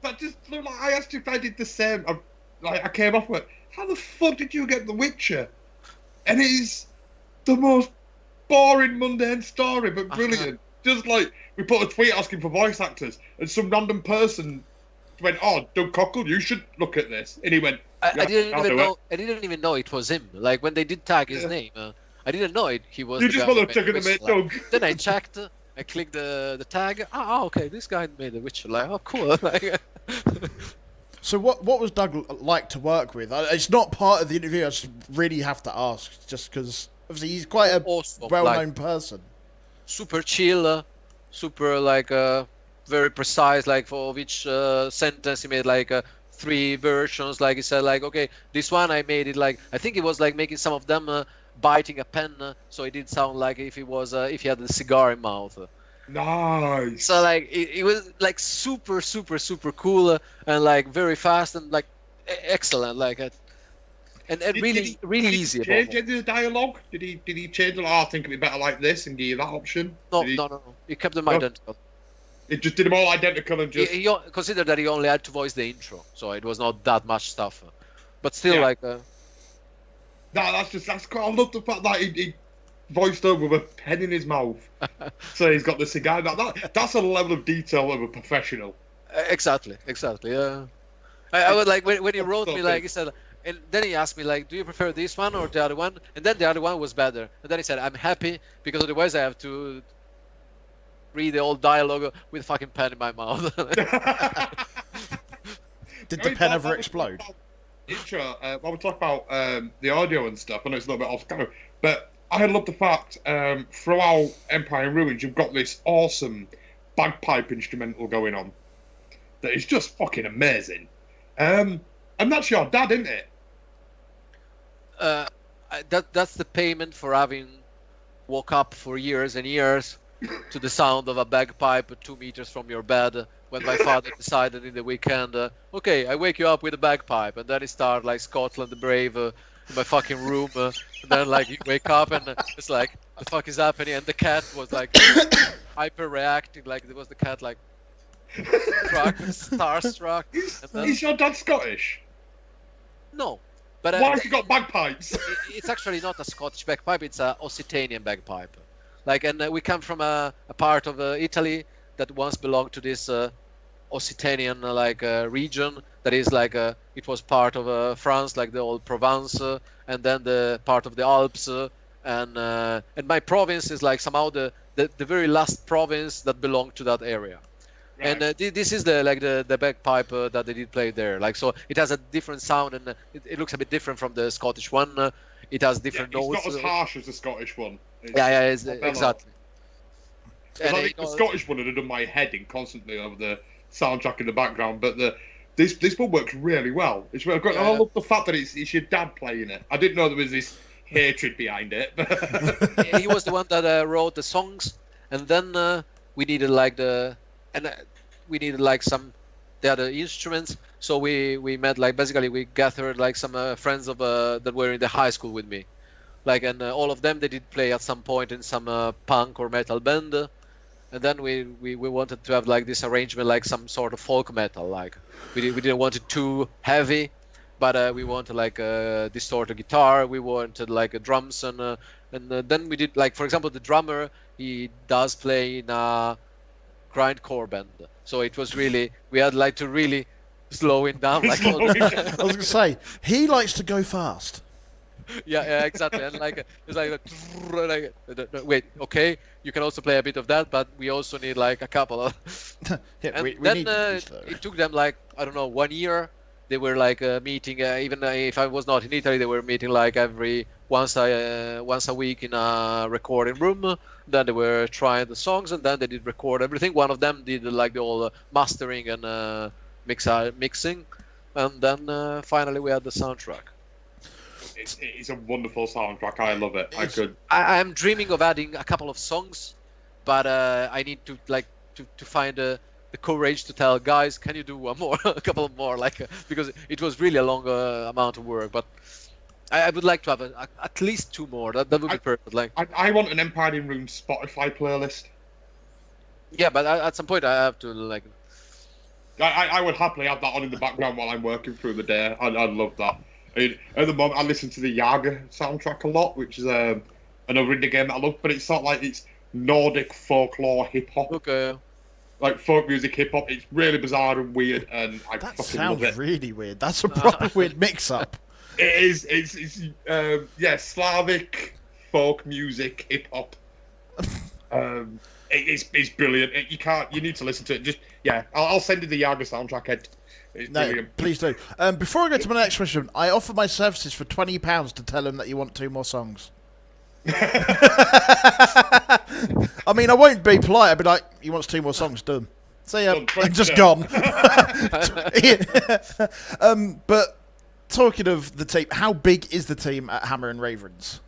But just like, I asked you if I did the same. I came off with, how the fuck did you get The Witcher? And it's the most boring, mundane story, but brilliant. Just like we put a tweet asking for voice actors, and some random person went, "Oh, Doug Cockle, you should look at this," and he went. I didn't even know it was him. Like when they did tag his name, I didn't know it. He was. You just want to check it, mate, Doug. Then I checked. I clicked the tag. Oh, okay, this guy made The Witcher. Like, oh, cool. Like, so what was Doug like to work with? It's not part of the interview. I just really have to ask, just because obviously he's quite a awesome, well-known person. Super chill, super like very precise. Like for each sentence, he made like 3 versions. Like he said, like, okay, this one I made it like, I think it was like making some of them biting a pen, so it did sound like if he had a cigar in mouth. Nice. So like it was like super cool and like very fast and like excellent, like and really easy. Did he change any of the dialogue? Did he change it? I think it'd be better like this and give you that option. No. He kept them identical. It just did them all identical and just. He considered that he only had to voice the intro, so it was not that much stuff. But still, like. That's cool. I love the fact that he voiced over with a pen in his mouth, so he's got the cigar. That's a level of detail of a professional. Exactly. Yeah. I was like when he wrote me, like he said, and then he asked me like, do you prefer this one or the other one? And then the other one was better. And then he said, I'm happy because otherwise I have to read the old dialogue with a fucking pen in my mouth. Did the pen ever explode? Intro, when we talk about the audio and stuff, I know it's a little bit off camera, but I love the fact throughout Empire in Ruins you've got this awesome bagpipe instrumental going on that is just fucking amazing. And that's your dad, isn't it? That's the payment for having woke up for years and years to the sound of a bagpipe 2 meters from your bed when my father decided in the weekend, okay, I wake you up with a bagpipe, and then he started like Scotland the Brave in my fucking room, and then like you wake up and it's like, the fuck is happening? And the cat was like hyper reacting, like there was the cat like starstruck. Is your dad Scottish? No. But why has he got bagpipes? It's actually not a Scottish bagpipe, it's a Occitanian bagpipe. Like, and we come from a part of Italy that once belonged to this Occitanian region that is it was part of France, like the old Provence, and then the part of the Alps, and my province is like somehow the very last province that belonged to that area. Right. And this is the bagpipe that they did play there. Like, so it has a different sound, and it looks a bit different from the Scottish one. It has different It's notes. not as harsh as the Scottish one. Exactly. I think the Scottish one had done my head in constantly over the soundtrack in the background, but this one works really well. It's really great. And I love the fact that it's your dad playing it. I didn't know there was this hatred behind it. He was the one that wrote the songs, and then we needed we needed some the other instruments. So we met basically we gathered some friends of that were in the high school with me, and all of them they did play at some point in some punk or metal band. And then we wanted to have this arrangement, like some sort of folk metal. We didn't want it too heavy, but we wanted a distorted guitar. We wanted a drums, and then we did for example, the drummer, he does play in a grindcore band. So it was really, we had to really slow it down. I was gonna say, he likes to go fast. Yeah, exactly. And it's wait, okay, you can also play a bit of that, but we also need a couple of. Yeah, and we then need it took them I don't know, 1 year. They were meeting, even if I was not in Italy, they were meeting every once a week in a recording room. Then they were trying the songs, and then they did record everything. One of them did the whole mastering and mixing, and then finally we had the soundtrack. It's a wonderful soundtrack. I love it. I'm dreaming of adding a couple of songs, but I need to to find the courage to tell guys, can you do one more, a couple more, because it was really a long amount of work. But I would like to have at least 2 more. That would be perfect. I want an Empire in Room Spotify playlist. Yeah, but at some point I have to I would happily have that on in the background while I'm working through the day. I'd love that. At the moment, I listen to the Yaga soundtrack a lot, which is another indie game that I love, but it's sort of it's Nordic folklore hip hop. Okay. Like folk music hip hop. It's really bizarre and weird, and I that fucking love it. Sounds really weird. That's a proper weird mix-up. It is. It's Slavic folk music hip hop. It's brilliant. You need to listen to it. I'll send you the Yaga soundtrack, Ed. It's brilliant. Please do. Before I go to my next question, I offer my services for £20 to tell him that you want 2 more songs. I mean, I won't be polite. I'll be like, he wants 2 more songs, done. So yeah, just gone. But talking of the team, how big is the team at Hammer and Ravens?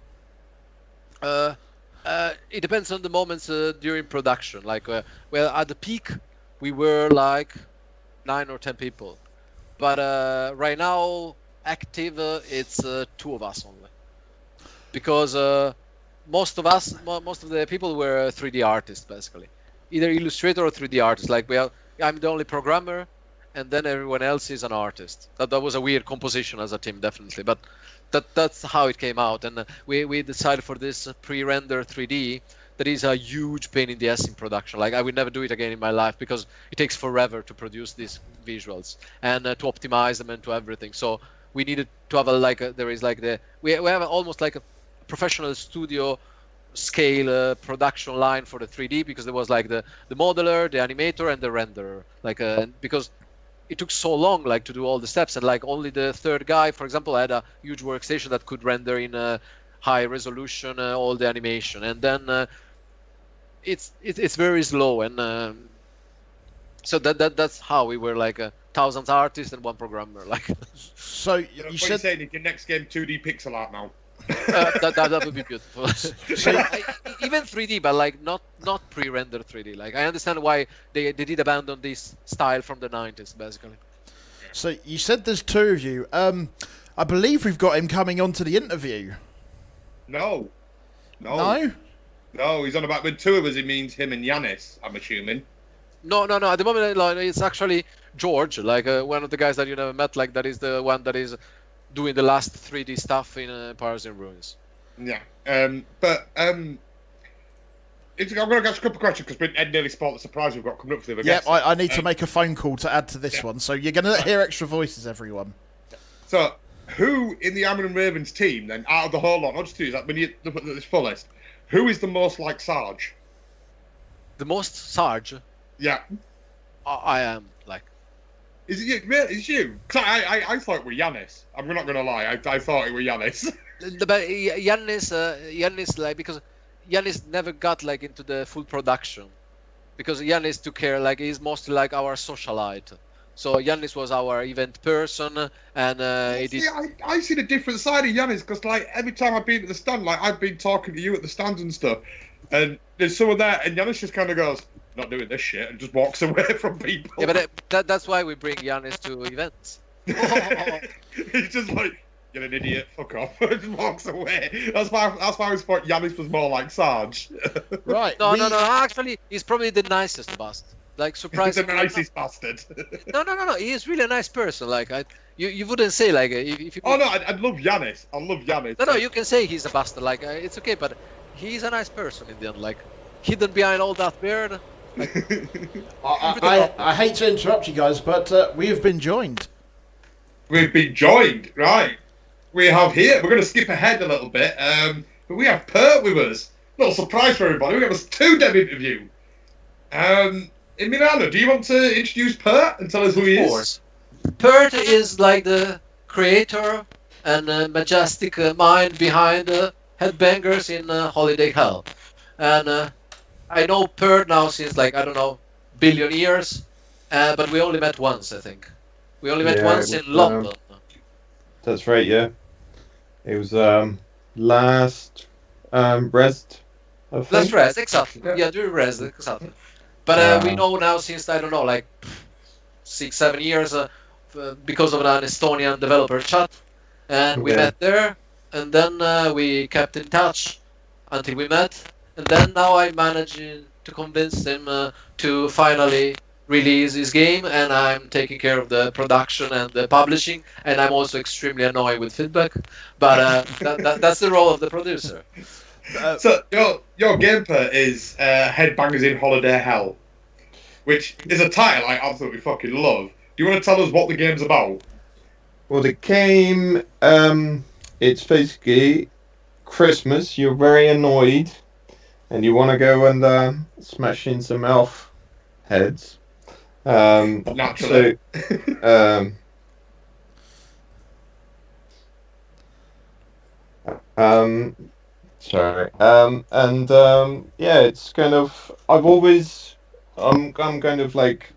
It depends on the moments during production. Well, at the peak, we were 9 or 10 people, but right now active it's 2 of us only, because most of the people were 3D artists, basically, either illustrator or 3D artist. I'm the only programmer, and then everyone else is an artist. That was a weird composition as a team, definitely, but that's how it came out. And we decided for this pre-render 3D. That is a huge pain in the ass in production. I would never do it again in my life, because it takes forever to produce these visuals and to optimize them and to everything. So we needed to have we have almost a professional studio scale production line for the 3D, because there was the modeler, the animator, and the renderer. Because it took so long to do all the steps, and only the third guy, for example, had a huge workstation that could render in high resolution all the animation, and then it's very slow, and so that's how we were 1,000 artists and 1 programmer. So you said saying is your next game 2D pixel art now. that would be beautiful. Even 3D, but not pre-rendered 3D. I understand why they did abandon this style from the 90s, basically. So you said there's 2 of you. I believe we've got him coming on to the interview. No. No? No, he's on about with 2 of us. He means him and Yanis, I'm assuming. No. At the moment, it's actually George, one of the guys that you never met. That is the one that is doing the last 3D stuff in Piracy and Ruins. Yeah. I'm going to ask a couple of questions because Ed nearly spoiled the surprise we've got coming up for the other Yep, guests. I need to make a phone call to add to this one, so you're going to hear extra voices, everyone. So, who in the Amon and Ravens team, then, out of the whole lot, not just two, that when you look at this full list, who is the most like Sarge? The most Sarge? Yeah. I am, like... Is it you? Really? It's you? Because I thought it were Giannis. I'm not going to lie. I thought it were Giannis. But Giannis, like, because Giannis never got, like, into the full production. Because Giannis took care, like, he's mostly like our socialite. So Giannis was our event person, and it is. I see the different side of Giannis because, like, every time I've been at the stand, like, I've been talking to you at the stands and stuff, and there's someone there, and Giannis just kind of goes, "Not doing this shit," and just walks away from people. Yeah, but that's why we bring Giannis to events. He's just like, "You're an idiot. Fuck off," and just walks away. That's why I always thought Giannis was more like Sarge. Right. No. Actually, he's probably the nicest bastard. Like, He's surprisingly. the nicest bastard. No. He is really a nice person. Like, you wouldn't say, like, if you. Oh no, I'd love Giannis. I love Giannis. No, you can say he's a bastard. Like, it's okay, but he's a nice person in the end. Like, hidden behind all that beard. Like, I hate to interrupt you guys, but we have been joined. We've been joined, right? We have here. We're going to skip ahead a little bit, but we have Pert with us. Little surprise for everybody. We have a 2-dev interview. Emiliano, do you want to introduce Pert and tell us who he is? Of course. Pert is like the creator and majestic mind behind headbangers in Holiday Hell. And I know Pert now since, like, I don't know, billion years, but we only met once, I think. We only met once in London. That's right, yeah. It was last rest, I think. Last rest, exactly. Yeah, during rest, exactly. But we know now since, I don't know, like 6-7 years because of an Estonian developer chat. And we met there, and then we kept in touch until we met. And then now I managed to convince him to finally release his game, and I'm taking care of the production and the publishing, and I'm also extremely annoyed with feedback. But that's the role of the producer. So your game Pert is Headbangers in Holiday Hell, which is a title I absolutely fucking love. Do you want to tell us what the game's about? Well, the game, it's basically Christmas. You're very annoyed, and you want to go and smash in some elf heads. Naturally. So, sorry. Yeah, it's kind of. I'm kind of like.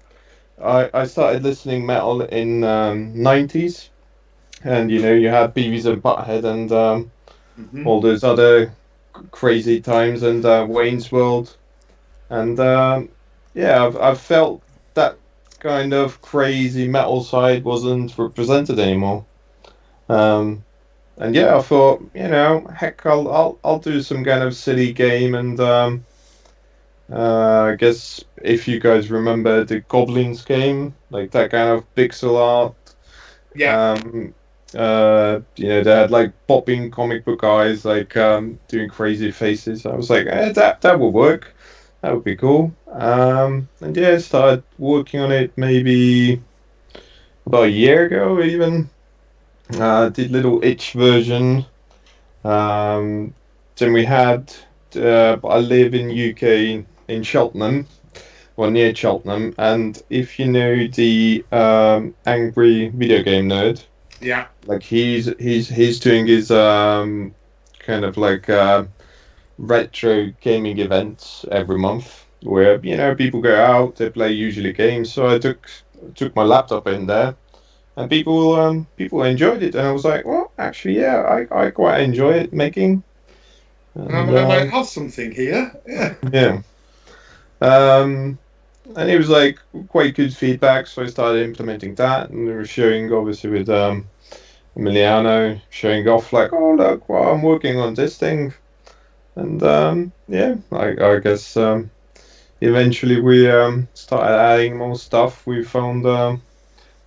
I started listening metal in 90s, and you had Beavis and Butthead and all those other crazy times and Wayne's World, and yeah, I've felt that kind of crazy metal side wasn't represented anymore. And yeah, I thought, heck, I'll do some kind of silly game, and I guess if you guys remember the Goblins game, like that kind of pixel art. Yeah. They had like popping comic book eyes, like doing crazy faces. I was like, that would work. That would be cool. And yeah, I started working on it maybe about a year ago, even. Did little itch version. Then we had. I live in UK in Cheltenham, well near Cheltenham, and if you know the Angry Video Game Nerd, yeah, like he's doing his kind of like retro gaming events every month where people go out, they play usually games. So I took my laptop in there, and people enjoyed it, and I was like, well, actually, yeah, I quite enjoy it making. And I might have something here. Yeah. Yeah. And it was like quite good feedback, so I started implementing that, and we were showing obviously with Emiliano, showing off like, oh look, well, I'm working on this thing, and yeah, I guess eventually we started adding more stuff. We found, well,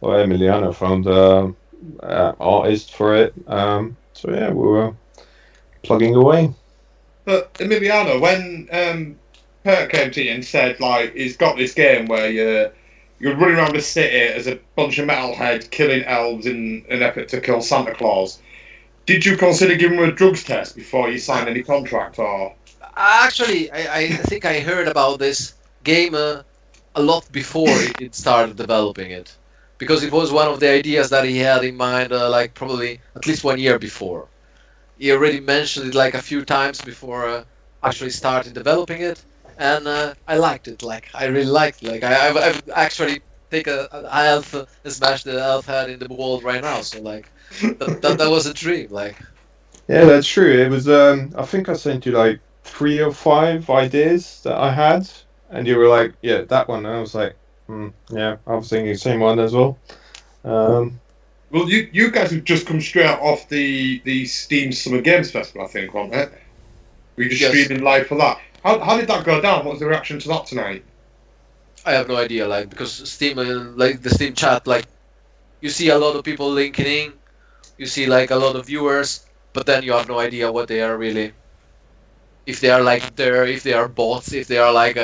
Emiliano found artist for it, so yeah, we were plugging away. But Emiliano, when Perk came to you and said, like, he's got this game where you're running around the city as a bunch of metalheads killing elves in an effort to kill Santa Claus. Did you consider giving him a drugs test before you signed any contract, or? Actually, I think I heard about this game a lot before it started developing it, because it was one of the ideas that he had in mind, like probably at least 1 year before. He already mentioned it like a few times before actually started developing it, and I liked it. Like I really liked it. Like I've actually take a elf and smash the elf head in the wall right now. So like that was a dream. Like Yeah, that's true. It was. I think I sent you like 3 or 5 ideas that I had, and you were like, "Yeah, that one." And I was like, "Yeah, I was thinking the same one as well." Um, Well, you guys have just come straight off the Steam Summer Games Festival, I think, weren't it? Were you just Yes. streaming live for that? How did that go down? What was the reaction to that tonight? I have no idea. Like because Steam, like the Steam chat, like you see a lot of people linking in, you see like a lot of viewers, but then you have no idea what they are really. If they are like there, if they are bots, if they are like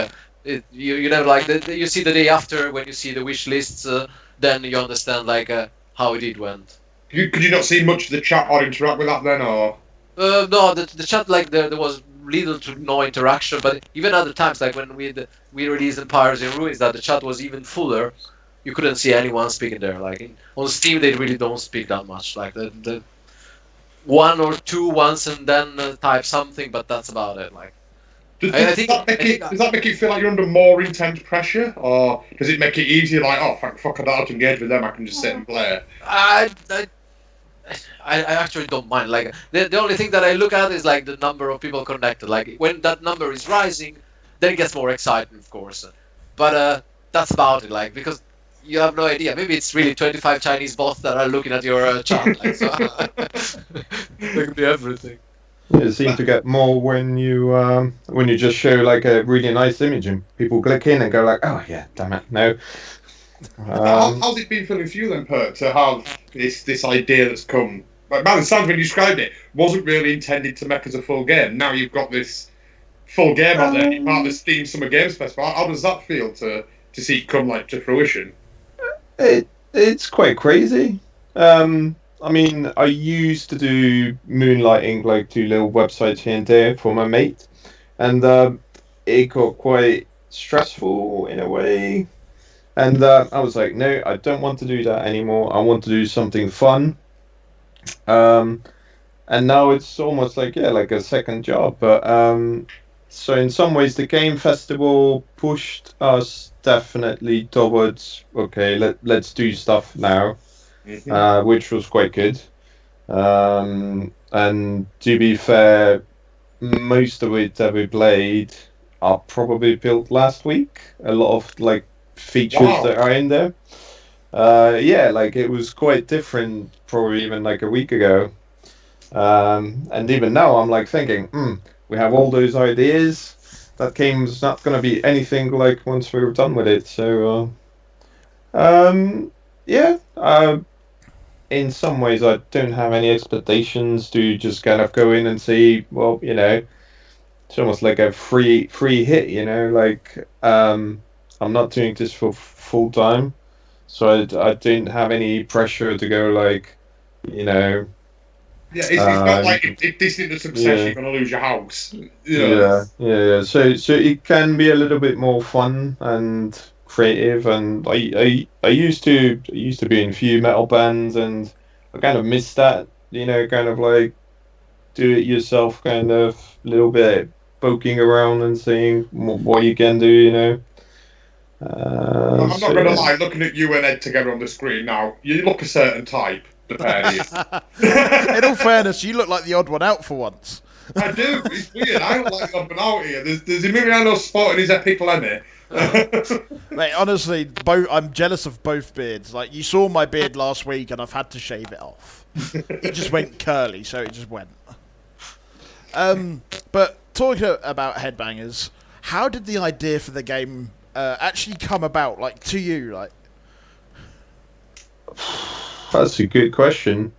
you never like you see the day after when you see the wish lists, then you understand like how it went. Could you not see much of the chat or interact with that then, or? No, the chat like there was little to no interaction, but even other times like when we released Piracy and Ruins, that the chat was even fuller. You couldn't see anyone speaking there. Like on Steam, they really don't speak that much. Like the one or two once and then type something, but that's about it. Like I think Does that make it feel like you're under more intense pressure, or does it make it easier? Like, oh, fuck, I don't have to engage with them. I can just sit and play. I actually don't mind. Like the only thing that I look at is like the number of people connected. Like when that number is rising, then it gets more exciting, of course. But that's about it. Like because you have no idea. Maybe it's really 25 Chinese bots that are looking at your chat. Like, so they can be everything. it seemed to get more when you just show like a really nice image and people click in and go like, "Oh yeah, damn it, no." How's it been feeling for you then, Perk, to have this idea that's come? Like, man, it sounds when you described it wasn't really intended to make as a full game. Now you've got this full game out there. You're part of the Steam Summer Games Festival. How does that feel to see it come like to fruition? It's quite crazy. I mean, I used to do moonlighting, like 2 little websites here and there for my mate, and it got quite stressful in a way. And I was like, no, I don't want to do that anymore. I want to do something fun. And now it's almost like, yeah, like a second job. But so in some ways, the game festival pushed us definitely towards, okay, let's do stuff now, which was quite good. And to be fair, most of it that we played are probably built last week. A lot of like features that are in there. Yeah, like it was quite different probably even like a week ago. And even now I'm like thinking, we have all those ideas. That game's not going to be anything like once we're done with it. So, yeah, in some ways I don't have any expectations to just kind of go in and see, well, it's almost like a free hit, like, I'm not doing this for full time, so I didn't have any pressure to go like, Yeah, it's not like if this isn't a success, you're gonna lose your house. Yeah. So it can be a little bit more fun and creative, and I used to be in a few metal bands, and I kind of missed that, kind of like do it yourself, kind of little bit poking around and seeing what you can do, I'm not going to lie, looking at you and Ed together on the screen now, you look a certain type, the pair of you. In all fairness, you look like the odd one out for once. I do, it's weird, I don't like the odd one out here. There's Emiliano sporting his epic Lemmy. Mate, honestly, I'm jealous of both beards. Like, you saw my beard last week and I've had to shave it off. It just went curly, so it just went. But talking about headbangers, how did the idea for the game actually come about, like, to you? Like, that's a good question.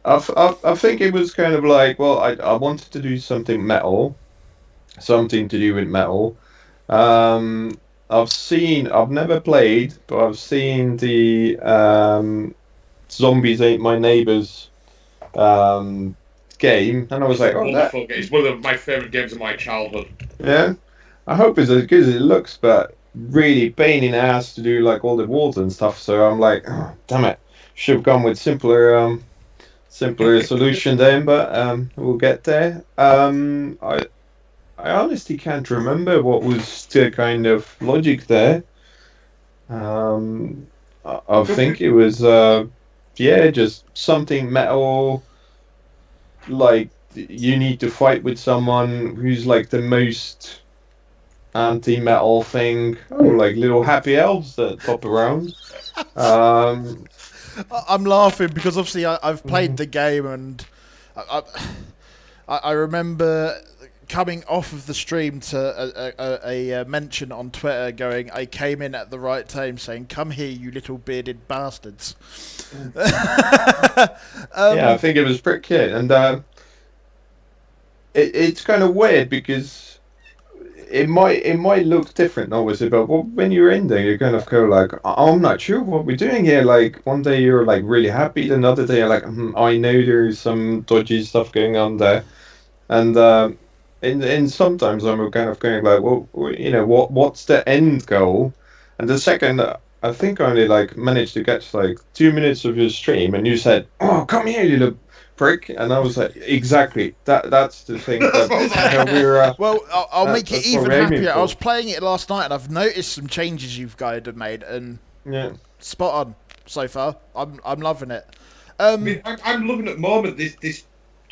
I think it was kind of like, well, I wanted to do something metal, something to do with metal. Um, I've never played, but I've seen the Zombies Ain't My Neighbors um, game, and I was It's a like, oh, wonderful game. It's one of my favourite games of my childhood. yeah. I hope it's as good as it looks, but really pain in the ass to do like all the walls and stuff. So I'm like, oh, damn it, should have gone with simpler solution then, but we'll get there. I honestly can't remember what was the kind of logic there. I think it was yeah, just something metal, like you need to fight with someone who's like the most anti-metal thing. Oh, like little happy elves that pop around. Um, I'm laughing because obviously I've played the game and I, I remember coming off of the stream to a mention on Twitter going, I came in at the right time saying, come here, you little bearded bastards. yeah, I think it was pretty cute, and it's kind of weird because it might look different, obviously, but when you're in there, you kind of go like, I'm not sure what we're doing here. Like one day you're like really happy, another day you're like, I know there's some dodgy stuff going on there, and in sometimes I'm kind of going like, well, what's the end goal? And the second, I think I only like managed to get like 2 minutes of your stream, and you said, "Oh, come here, you little prick," and I was like, exactly that's the thing That's what I was that like. we're. Well, I'll make it That's what even we're aiming happier. I for. was playing it last night and I've noticed some changes you've guys have made and Yeah. spot on so far. I'm loving it. I mean, I'm loving at the moment. There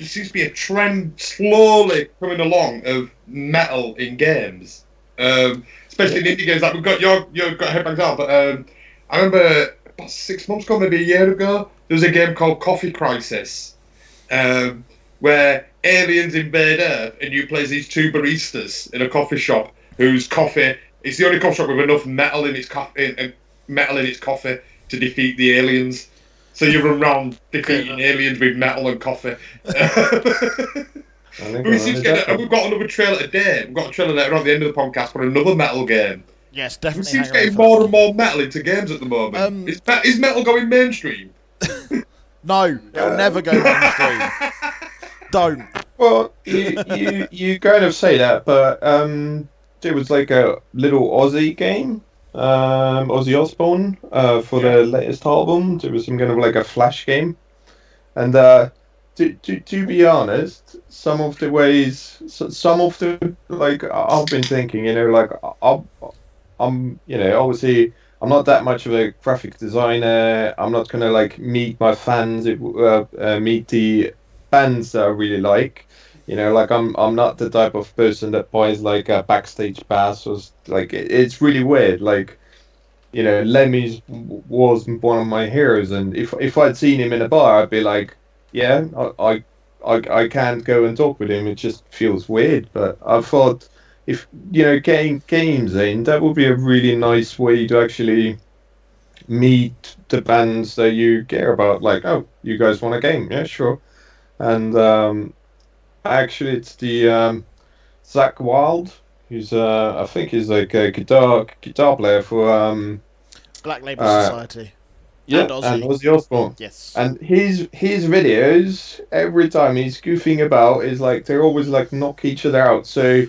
seems to be a trend slowly coming along of metal in games, especially in indie games. Like you've got headbangs out, but I remember about 6 months ago, maybe a year ago, there was a game called Coffee Crisis, where aliens invade Earth and you play as these two baristas in a coffee shop whose coffee is the only coffee shop with enough metal in its coffee to defeat the aliens. So you run around defeating aliens with metal and coffee. I think We seem to get, and that. we've got another trailer today. We've got a trailer later on at the end of the podcast for another metal game. Yes, We definitely. seem to hang getting around for more that. and more metal into games at the moment. Is metal going mainstream? No, it'll never go mainstream. Don't. Well, you kind of say that, but there was like a little Aussie game, Ozzy Osbourne, for Yeah. the latest album. There was some kind of like a flash game, and to be honest, some of the ways, some of the like I've been thinking, like obviously I'm not that much of a graphic designer. I'm not gonna like meet my fans, meet the bands that I really like. Like I'm not the type of person that buys like a backstage pass or like it's really weird. Like Lemmy's was one of my heroes, and if I'd seen him in a bar, I'd be like, yeah, I can't go and talk with him. It just feels weird. But I thought if getting games in, that would be a really nice way to actually meet the bands that you care about. Like, oh, you guys want a game? Yeah, sure. And actually, it's the Zach Wild, who's I think he's like a guitar player for Black Label uh, Society. yeah, And and Aussie. Ozzy Osbourne. Yes. And his videos, every time he's goofing about, is like they're always like knock each other out. So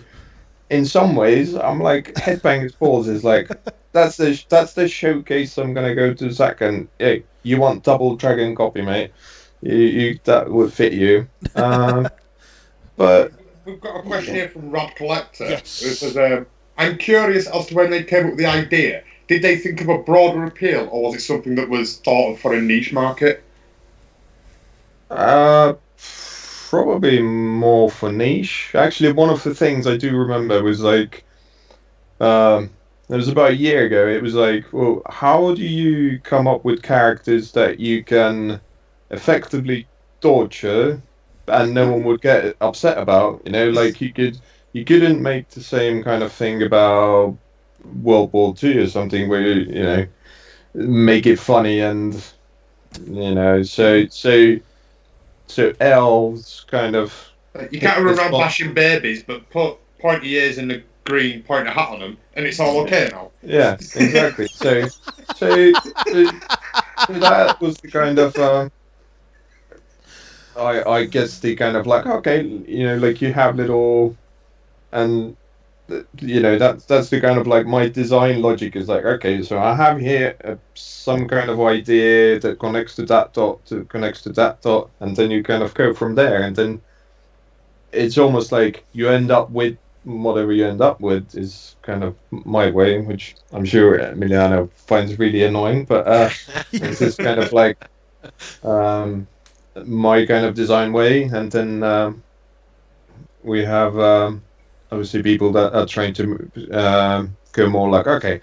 in some ways, I'm like headbangers balls is like that's the showcase. I'm gonna go to Zach and hey, you want double dragon copy, mate? You that would fit you. But We've got a question here from Rob Collector. Yes. Who says, I'm curious as to when they came up with the idea. Did they think of a broader appeal, or was it something that was thought of for a niche market? uh, probably more for niche. Actually, one of the things I do remember was like it was about a year ago. It was like, well, how do you come up with characters that you can effectively torture and no one would get upset about? Like you couldn't make the same kind of thing about World War Two or something where make it funny and so elves kind of You hit can't the run around spot. bashing babies, but put pointy ears and the green pointer hat on them, and it's all okay now. Yeah, exactly. So that was the kind of I guess the kind of like, okay, like you have little, and that's the kind of like my design logic is like, okay, so I have here some kind of idea that connects to that dot, and then you kind of go from there, and then it's almost like you end up with whatever you end up with is kind of my way, which I'm sure Emiliano finds really annoying, but it's just kind of like my kind of design way, and then we have obviously people that are trying to go more like, okay,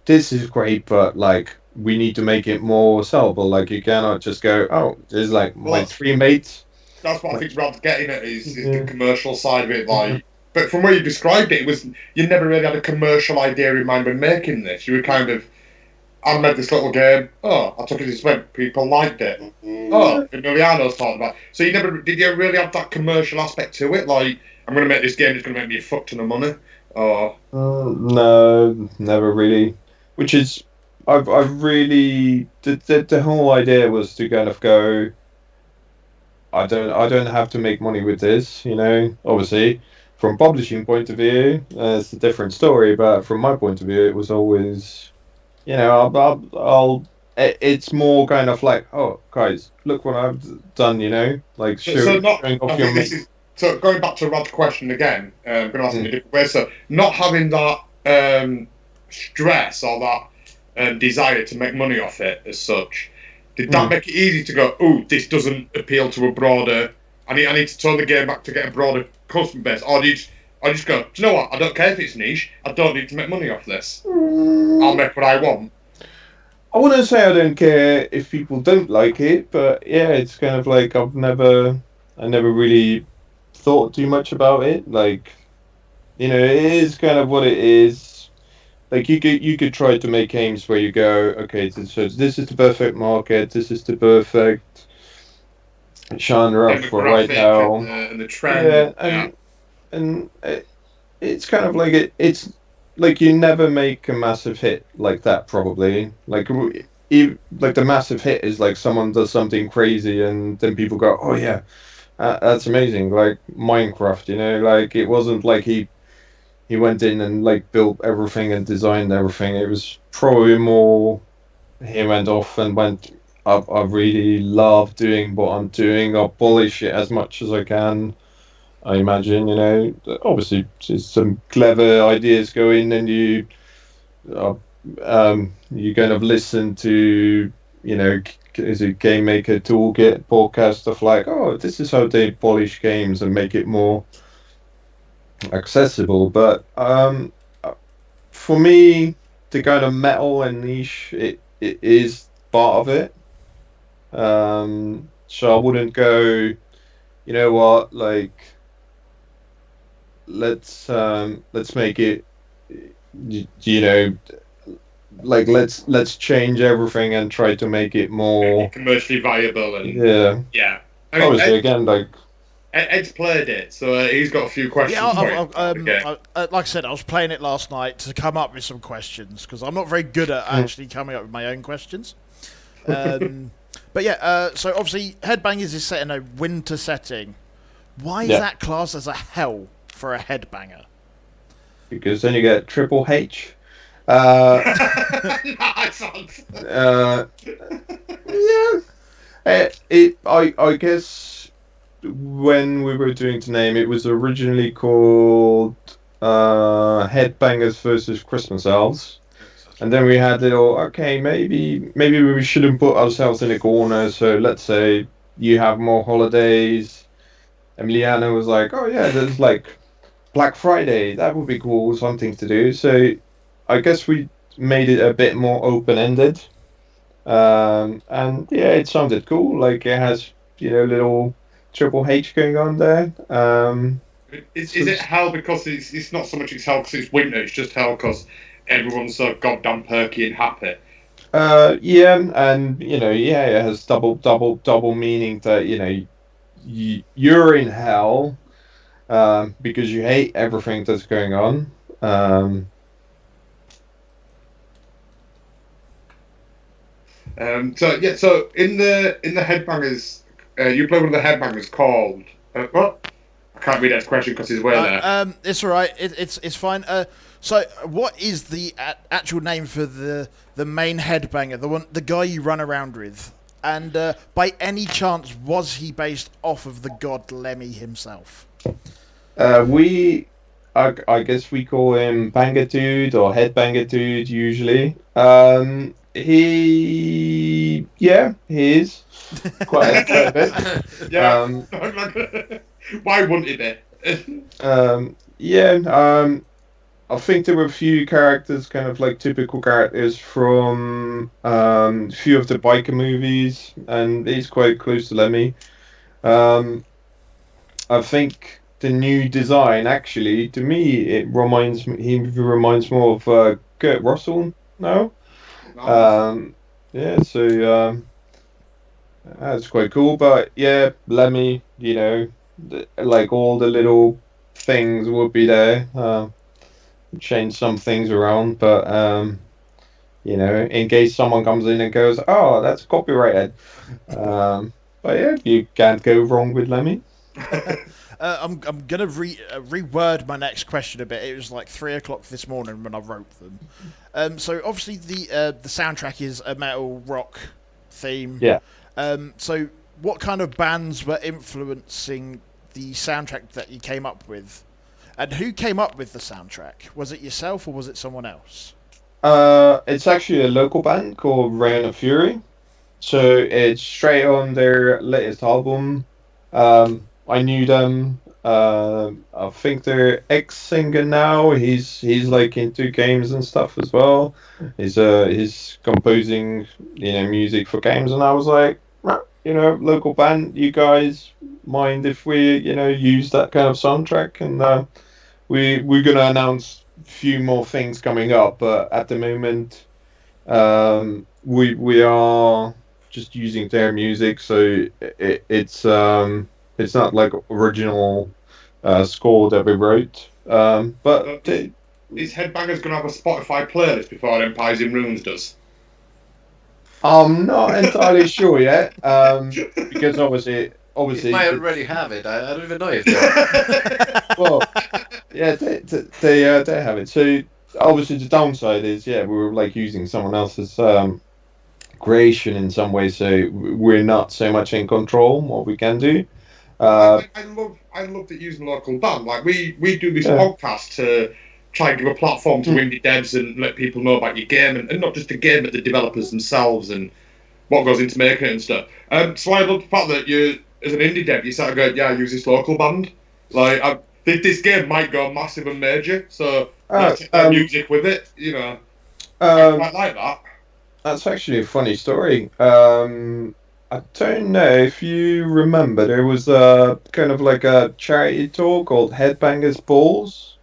this is great, but like we need to make it more sellable. Like you cannot just go, oh, there's like my three mates. That's what I think Rob's getting at is the commercial side of it. Like, but from where you described it, you never really had a commercial idea in mind when making this. You were kind of, I made this little game. Oh, I took it this way. People liked it. Oh, Emiliano's talked about. So did you really have that commercial aspect to it? Like, I'm going to make this game. It's going to make me a fuck ton of money. Or no, never really. Which is, I've really the whole idea was to kind of go. I don't have to make money with this, Obviously, from publishing point of view, it's a different story. But from my point of view, it was always, it's more kind of like, oh, guys, look what I've done, like showing off your. So going back to Rod's question again, I'm going to ask it in a different way. So not having that stress or that desire to make money off it as such. Did that make it easy to go, oh, this doesn't appeal to a broader... I need to turn the game back to get a broader customer base? Or do you just go, do you know what? I don't care if it's niche. I don't need to make money off this. I'll make what I want. I wouldn't say I don't care if people don't like it, but yeah, it's kind of like I never really thought too much about it. Like, it is kind of what it is. Like you could try to make games where you go, okay, so this is the perfect market, this is the perfect genre for right now, and the trend. Yeah, and it's kind of like it's like you never make a massive hit like that probably. Like the massive hit is like someone does something crazy and then people go, oh yeah, that's amazing. Like Minecraft, like it wasn't like he went in and like built everything and designed everything. It was probably more he went off and went, I really love doing what I'm doing. I'll polish it as much as I can. I imagine, obviously some clever ideas go in and you kind of listen to, is it Game Maker Toolkit podcast stuff like, oh, this is how they polish games and make it more accessible. But for me, the kind of metal and niche, it is part of it. So I wouldn't go, you know what, like let's make it, like let's change everything and try to make it more commercially viable. And yeah. I mean, obviously, again, like Ed's played it, so he's got a few questions. Yeah, like I said, I was playing it last night to come up with some questions because I'm not very good at actually coming up with my own questions. But yeah, so obviously, Headbangers is set in a winter setting. Why is that classed as a hell for a headbanger? Because then you get Triple H. Nice answer. I guess when we were doing the name, it was originally called Headbangers versus Christmas Elves. And then we had maybe we shouldn't put ourselves in a corner. So let's say you have more holidays. Emiliano was like, oh yeah, there's like Black Friday. That would be cool, something to do. So I guess we made it a bit more open-ended. And yeah, it sounded cool. Like it has, little Triple H going on there. Is it hell because it's not so much it's hell because it's winter, it's just hell because everyone's so goddamn perky and happy? Yeah, and it has double meaning that you're in hell, because you hate everything that's going on. So in the headbangers, you play one of the headbangers called what? I can't read that question because he's way there. It's all right. It's fine. So what is the actual name for the main headbanger, the guy you run around with? And by any chance, was he based off of the god Lemmy himself? I guess we call him Banger Dude or Headbanger Dude usually. He is quite a bit. Yeah. Why wouldn't he be? I think there were a few characters, kind of like typical characters from a few of the biker movies, and he's quite close to Lemmy. I think the new design, actually, to me, he reminds more of Kurt Russell now. Yeah, so that's quite cool. But yeah, Lemmy, like all the little things would be there. Change some things around, but in case someone comes in and goes, "Oh, that's copyrighted." But yeah, you can't go wrong with Lemmy. I'm gonna reword my next question a bit. It was like 3:00 this morning when I wrote them. So obviously the soundtrack is a metal rock theme. Yeah. So what kind of bands were influencing the soundtrack that you came up with, and who came up with the soundtrack? Was it yourself or was it someone else? It's actually a local band called Rain of Fury. So it's straight on their latest album. I knew them. I think their ex-singer now. He's like into games and stuff as well. He's composing music for games, and I was like, local band. You guys mind if we use that kind of soundtrack? And we're gonna announce a few more things coming up, but at the moment, we are just using their music, so it's not like original score that we wrote. But Is Headbangers gonna have a Spotify playlist before Empires in Ruins does? I'm not entirely sure yet, because obviously It might already have it. I don't even know if they well, yeah, they have it. So obviously the downside is, we were like using someone else's creation in some way, so we're not so much in control what we can do. I love that using local band. Like we do this podcast to try and give a platform to indie devs and let people know about your game, and not just the game, but the developers themselves and what goes into making it and stuff. So I love the fact that you, as an indie dev, you sort of go, yeah, use this local band. Like this game might go massive and major, so take that music with it. I quite like that. That's actually a funny story. I don't know if you remember, there was a kind of like a charity tour called Headbangers Balls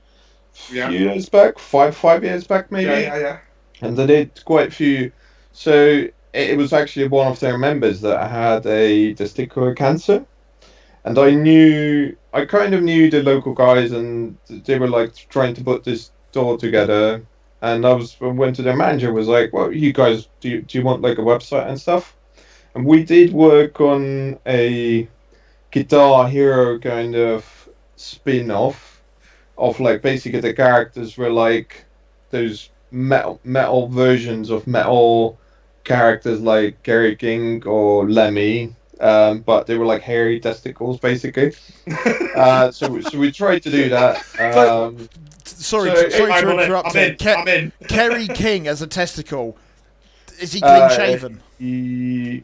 a few years back, 5 years back maybe. Yeah. And they did quite a few. So it was actually one of their members that had a testicular cancer. And I kind of knew the local guys, and they were like trying to put this tour together. And I went to their manager, was like, "Well, you guys, do you want like a website and stuff?" And we did work on a Guitar Hero kind of spin-off of like basically the characters were like those metal versions of metal characters like Gary King or Lemmy, but they were like hairy testicles basically. So we tried to do that. Sorry to interrupt. I'm in. Kerry King as a testicle. Is he clean shaven? He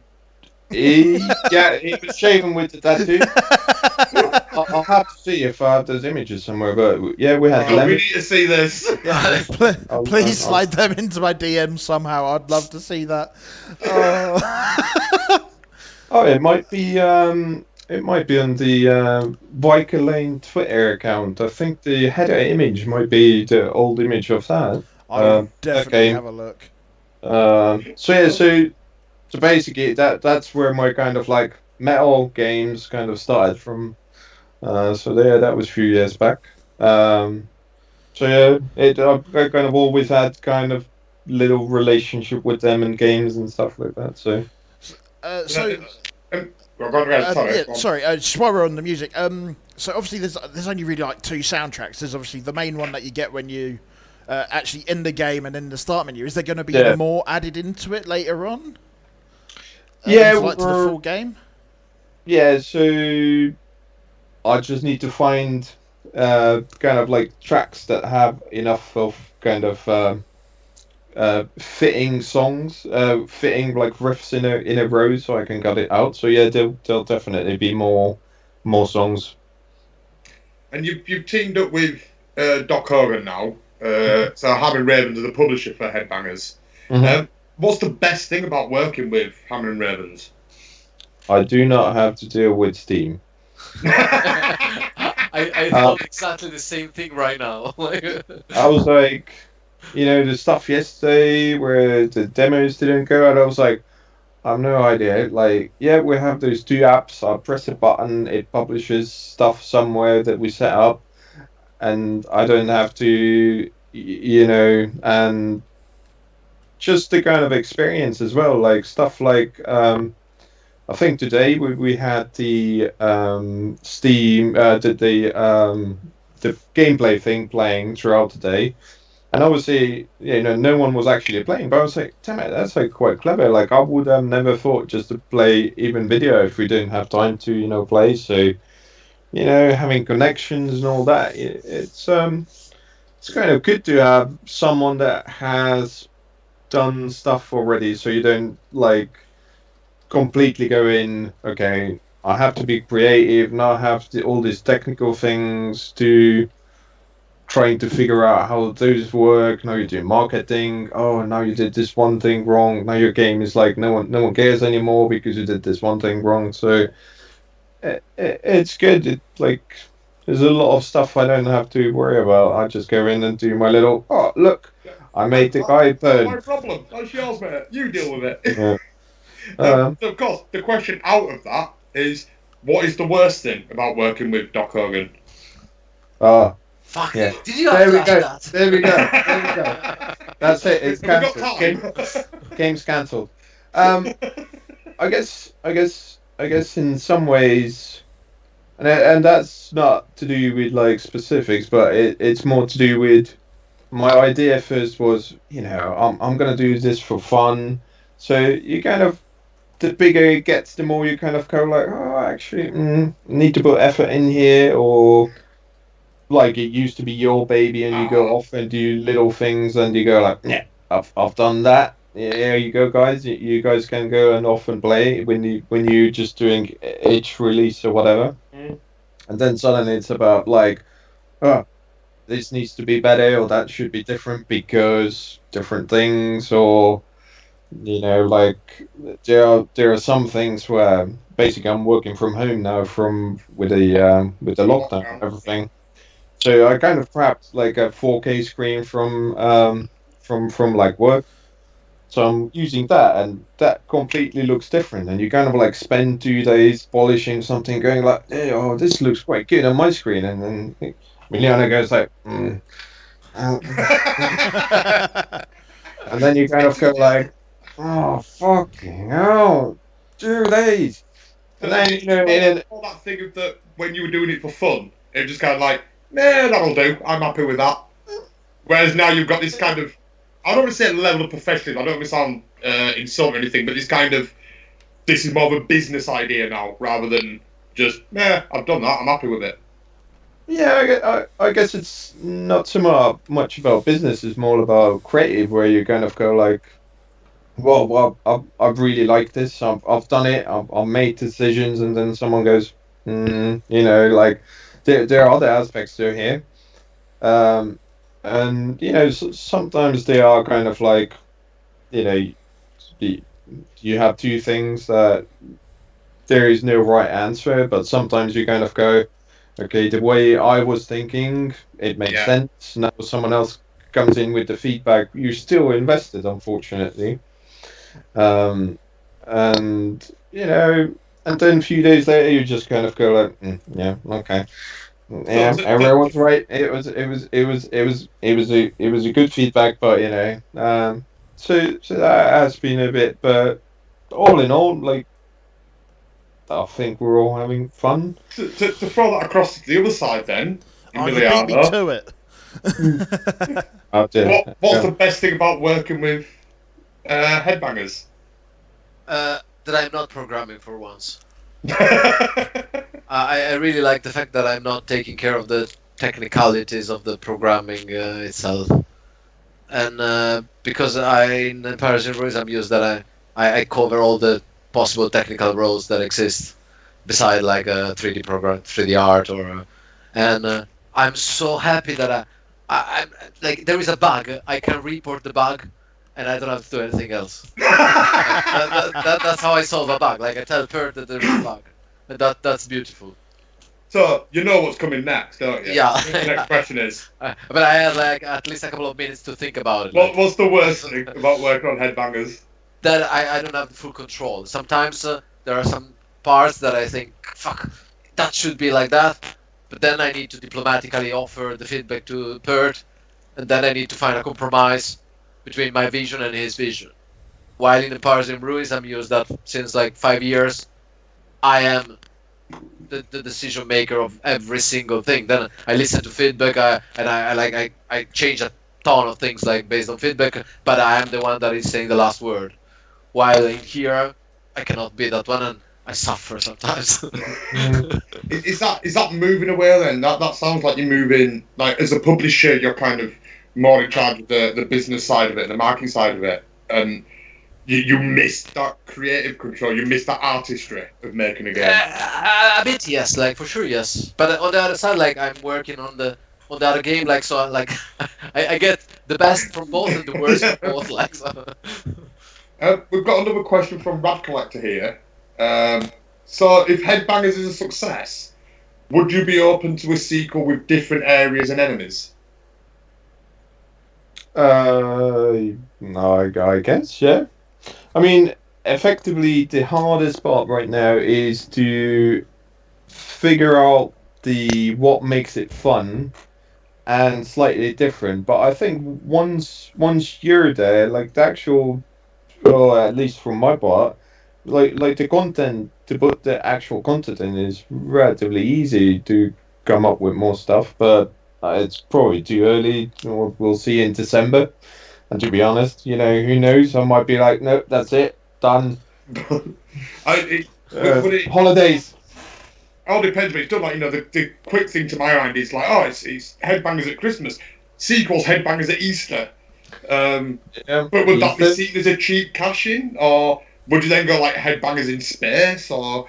was shaven with the tattoo. I'll have to see if I have those images somewhere. But yeah, we had. We need to see this. Please slide them into my DMs somehow. I'd love to see that. It might be. It might be on the Biker Lane Twitter account. I think the header image might be the old image of that. I'll definitely have a look. So basically that's where my kind of like metal games kind of started from. So yeah, that was a few years back. So yeah, I kind of always had kind of little relationship with them in games and stuff like that. So So Go on, sorry. yeah, Go on. sorry. Just while we're on the music, so obviously there's only really like two soundtracks. There's obviously the main one that you get when you actually in the game and in the start menu. Is there going to be Yeah. more added into it later on? Yeah, like to the full game. yeah. So I just need to find kind of like tracks that have enough of kind of fitting songs, fitting like riffs in a row, so I can cut it out. So yeah, there'll definitely be more songs. And you've teamed up with Doc Hogan now. So Hammond Ravens are the publisher for Headbangers. Mhm. What's the best thing about working with Hammond Ravens? I do not have to deal with Steam. I thought exactly the same thing right now. I was like, the stuff yesterday where the demos didn't go out. I was like, I have no idea. Like, yeah, we have those two apps. I press a button, it publishes stuff somewhere that we set up, and I don't have to, and just the kind of experience as well. Like stuff like, I think today we had the Steam, the gameplay thing playing throughout the day. And obviously, no one was actually playing, but I was like, damn it, that's like quite clever. Like, I would have never thought just to play even video if we didn't have time to, play. So, having connections and all that, it's kind of good to have someone that has done stuff already, so you don't like completely go in. Okay, I have to be creative, now have all these technical things to trying to figure out how those work. Now you're doing marketing. Oh, now you did this one thing wrong. Now your game is like no one cares anymore because you did this one thing wrong. So it's good. It like there's a lot of stuff I don't have to worry about. I just go in and do my little. Oh, look, I made the guy burn. Not my problem. That's yours, mate. You deal with it. Yeah. So of course, the question out of that is, what is the worst thing about working with Doc Hogan? Fuck. Yeah. Did you have to ask that? There we go. There we go. That's it. It's We've got cancelled. time. Game's cancelled. I guess in some ways, and that's not to do with like specifics, but it's more to do with my idea first was, I'm gonna do this for fun. So you kind of the bigger it gets, the more you kind of go like, oh, actually, need to put effort in here, or like it used to be your baby, and you go off and do little things, and you go like, yeah, I've done that. Yeah, here you go, guys. You guys can go and off and play when you just doing each release or whatever. And then suddenly it's about like, oh, this needs to be better, or that should be different because different things, or like there are some things where basically I'm working from home now with the lockdown and everything. So I kind of grabbed like a 4K screen from like work. So I'm using that, and that completely looks different. And you kind of like spend 2 days polishing something, going like, hey, oh, this looks quite good on my screen, and then Emiliano goes like, and then you kind of go like, oh fucking hell, 2 days. And then all that thing of that when you were doing it for fun, it was just kind of like, nah, that'll do. I'm happy with that. Whereas now you've got this kind of, I don't want to say level of professionalism. I don't want to sound insult or anything, but this is more of a business idea now rather than just, nah, I've done that. I'm happy with it. Yeah, I guess it's not so much about business. It's more about creative, where you kind of go like, well, I really like this. I've done it. I've made decisions, and then someone goes, like there are other aspects to here, and sometimes they are kind of like, you you have two things that there is no right answer, but sometimes you kind of go, okay, the way I was thinking, it makes sense. Now someone else comes in with the feedback. You're still invested, unfortunately. And and then a few days later, you just kind of go like, yeah, okay, yeah, So, everyone's right. It was a good feedback, but so that has been a bit, but all in all, like I think we're all having fun. to throw that across to the other side, then, Oh, you beat me Emiliano, to it. what's the best thing about working with headbangers? That I'm not programming for once. I really like the fact that I'm not taking care of the technicalities of the programming itself. And because in Piracy I'm used that I cover all the possible technical roles that exist beside like a 3D program, 3D art, and I'm so happy that I'm like there is a bug, I can report the bug, and I don't have to do anything else. That's how I solve a bug. Like I tell Pert that there is a bug, and that's beautiful. So you know what's coming next, don't you? Yeah. The next question is, But I had like at least a couple of minutes to think about it. what's the worst thing about working on headbangers? That I don't have full control. Sometimes there are some parts that I think, fuck, that should be like that. But then I need to diplomatically offer the feedback to Pert, and then I need to find a compromise between my vision and his vision. While in the Pirates and Ruins, I'm used that since like 5 years, I am the decision maker of every single thing. Then I listen to feedback, I change a ton of things like based on feedback, but I am the one that is saying the last word. While in here, I cannot be that one, and I suffer sometimes. Is that moving away then? That sounds like you're moving, like as a publisher, you're kind of more in charge of the business side of it, the marketing side of it, and you miss that creative control, you miss that artistry of making a game. A bit, yes, like for sure, yes. But on the other side, like I'm working on the other game, like so, like I get the best from both and the worst from both, like so. We've got another question from Rad Collector here. So, if Headbangers is a success, would you be open to a sequel with different areas and enemies? No, I guess, yeah. I mean, effectively, the hardest part right now is to figure out the what makes it fun and slightly different. But I think once you're there, like the actual, well, at least from my part, like the content to put the actual content in is relatively easy to come up with more stuff. But it's probably too early. We'll see in December. And to be honest, who knows? I might be like, nope, that's it, done. Holidays. All depends, but it's done like, the quick thing to my mind is like, oh, it's Headbangers at Christmas. Sequels, Headbangers at Easter. But would that be seen as a cheap cash-in? Or would you then go like Headbangers in Space? Or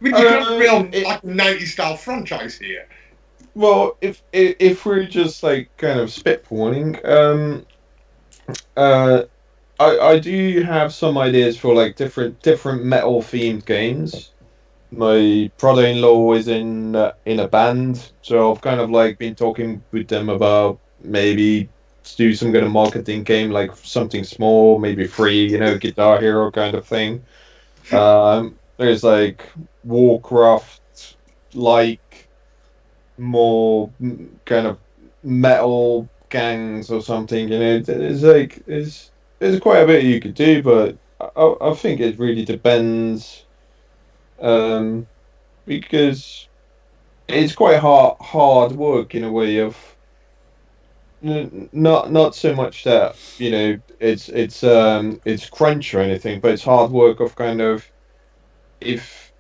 would you go real like 90s style franchise here? Well, if we're just like kind of spitballing, I do have some ideas for like different metal themed games. My brother-in-law is in a band, so I've kind of like been talking with them about maybe do some kind of marketing game, like something small, maybe free, Guitar Hero kind of thing. There's like Warcraft, like more kind of metal gangs or something. There's quite a bit you could do, but I think it really depends. Because it's quite hard work in a way of not so much that it's crunch or anything, but it's hard work of kind of if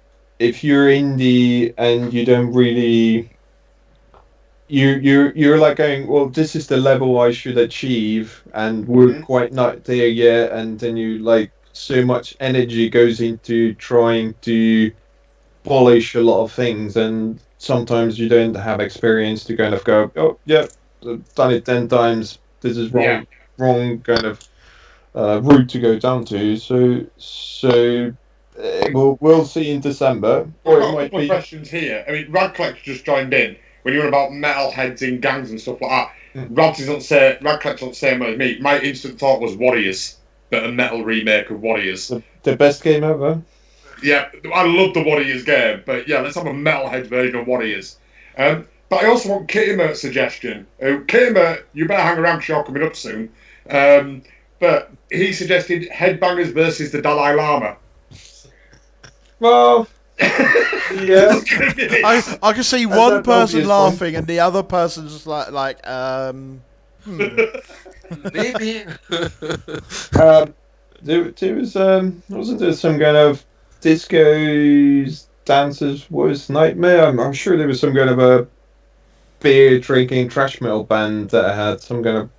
you're indie and you don't really you're like going, well, this is the level I should achieve, and we're quite not there yet, and then you like so much energy goes into trying to polish a lot of things, and sometimes you don't have experience to kind of go, oh yeah, I've done it 10 times, this is wrong kind of route to go down to, so we'll see in December. Or it might be questions here. I mean, Radcliffe just joined in when you're on about metalheads in gangs and stuff like that. Radcliffe's not the same as me. My instant thought was Warriors, but a metal remake of Warriors. The best game ever. Yeah, I love the Warriors game, but yeah, let's have a metalhead version of Warriors. But I also want Kittimer's suggestion. Kittimer, you better hang around because you're coming up soon. But he suggested headbangers versus the Dalai Lama. Well, yeah. I can see one person laughing and the other person just Maybe. There was wasn't there some kind of disco's dancer's worst nightmare? I'm sure there was some kind of a beer drinking thrash metal band that had some kind of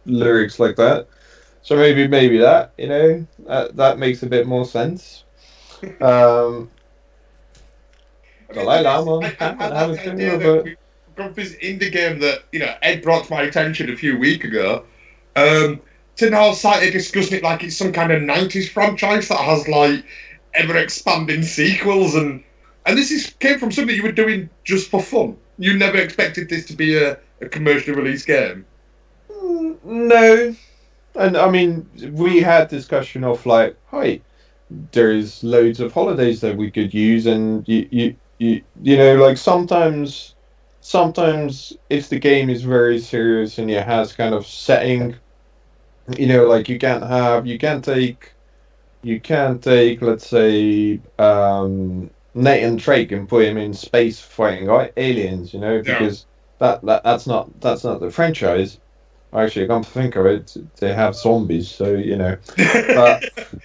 lyrics like that. So maybe that, that makes a bit more sense. Dalai Lama, I like the idea that we've got this indie game that Ed brought to my attention a few weeks ago. To now slightly discussing it like it's some kind of 90s franchise that has like ever expanding sequels and this came from something you were doing just for fun. You never expected this to be a commercially released game. No, and I mean we had discussion of like, hi, there's loads of holidays that we could use, and like sometimes if the game is very serious and it has kind of setting. Like you can't take, let's say, Nathan Drake and put him in space fighting aliens, because that's not the franchise. Actually, come to think of it, they have zombies, so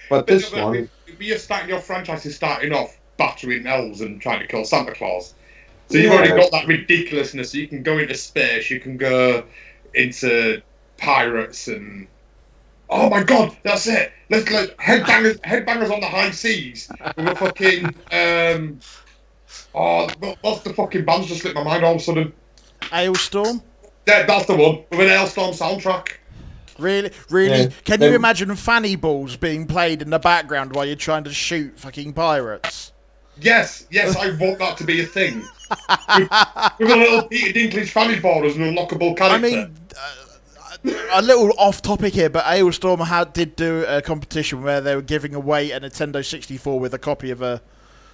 but this one, your franchise is starting off battering elves and trying to kill Santa Claus. So you've already got that ridiculousness. So you can go into space, you can go into pirates and. Oh my God, that's it. Let's headbangers on the high seas with a fucking what's the fucking band's just slipped my mind all of a sudden? Hailstorm? Yeah, that's the one with an Hailstorm soundtrack. Really? Yeah. Can you imagine fanny balls being played in the background while you're trying to shoot fucking pirates? Yes, I want that to be a thing. with a little Peter Dinklage fanny ball as an unlockable character. I mean, a little off topic here, but Hailstorm did do a competition where they were giving away a Nintendo 64 with a copy of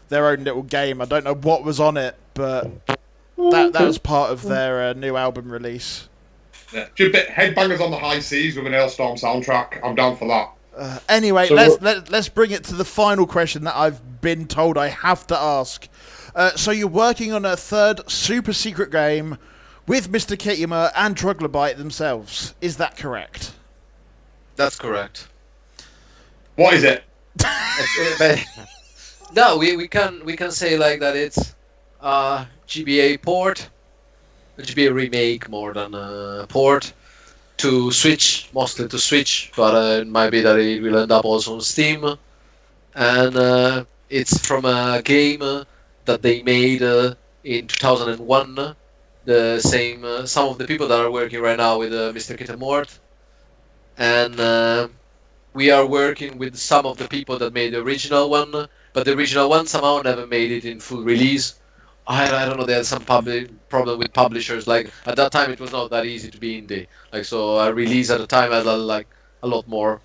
their own little game. I don't know what was on it, but that was part of their new album release. Yeah. Headbangers on the high seas with an Hailstorm soundtrack. I'm down for that. Anyway, so let's bring it to the final question that I've been told I have to ask. So you're working on a third super secret game with Mr. Kittimer and Troglodyte themselves. Is that correct? That's correct. What is it? No, we can say like that it's a GBA port, a GBA remake more than a port to Switch, mostly to Switch, but it might be that it will end up also on Steam. And it's from a game that they made in 2001. The same, some of the people that are working right now with Mr. Kittemort, and we are working with some of the people that made the original one, but the original one somehow never made it in full release. I don't know, they had some problem with publishers. Like at that time, it was not that easy to be indie. Like so, a release at the time had a lot more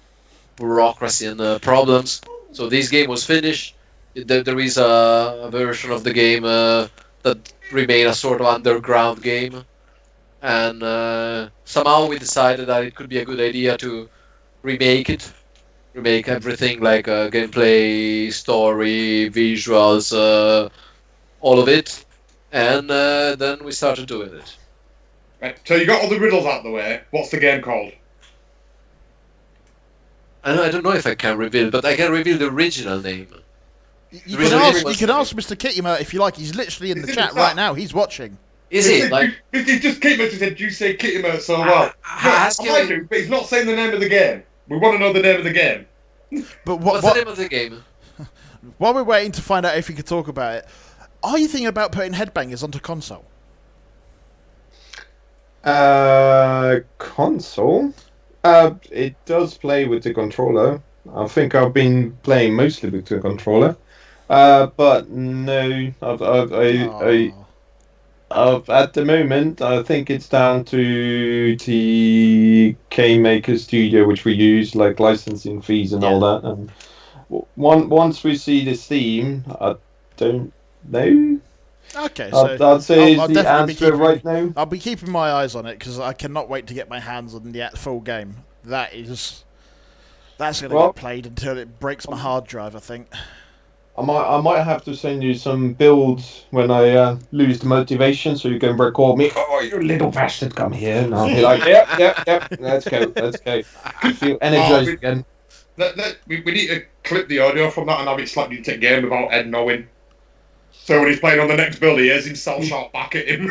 bureaucracy and problems. So this game was finished. There is a version of the game that remain a sort of underground game, and somehow we decided that it could be a good idea to remake everything, like gameplay, story, visuals, all of it, and then we started doing it. Right, so you got all the riddles out of the way. What's the game called? I don't know if I can reveal, but I can reveal the original name. You can ask Mr. Kittimer if you like. He's literally in the chat right now. He's watching. Is he? It's just Kittimer said, you say Kittimer so well. I do, but he's not saying the name of the game. We want to know the name of the game. But what's the name of the game? While we're waiting to find out if we can talk about it, are you thinking about putting headbangers onto console? Console? It does play with the controller. I think I've been playing mostly with the controller. But no, at the moment, I think it's down to the K Maker Studio, which we use, like licensing fees and all that. Once we see the Steam, I don't know. Okay, so I'd say I'll is the definitely be answer right keeping. now. I'll be keeping my eyes on it because I cannot wait to get my hands on the full game. That's going to Well, get played until it breaks my hard drive, I think. I might have to send you some builds when I lose the motivation, so you can record me. Oh, you little bastard, come here, and I'll be like, yep. Let's go. Feel energized we, again. we need to clip the audio from that and have it slapped into the game without Ed knowing. So when he's playing on the next build, he hears himself shout back at him.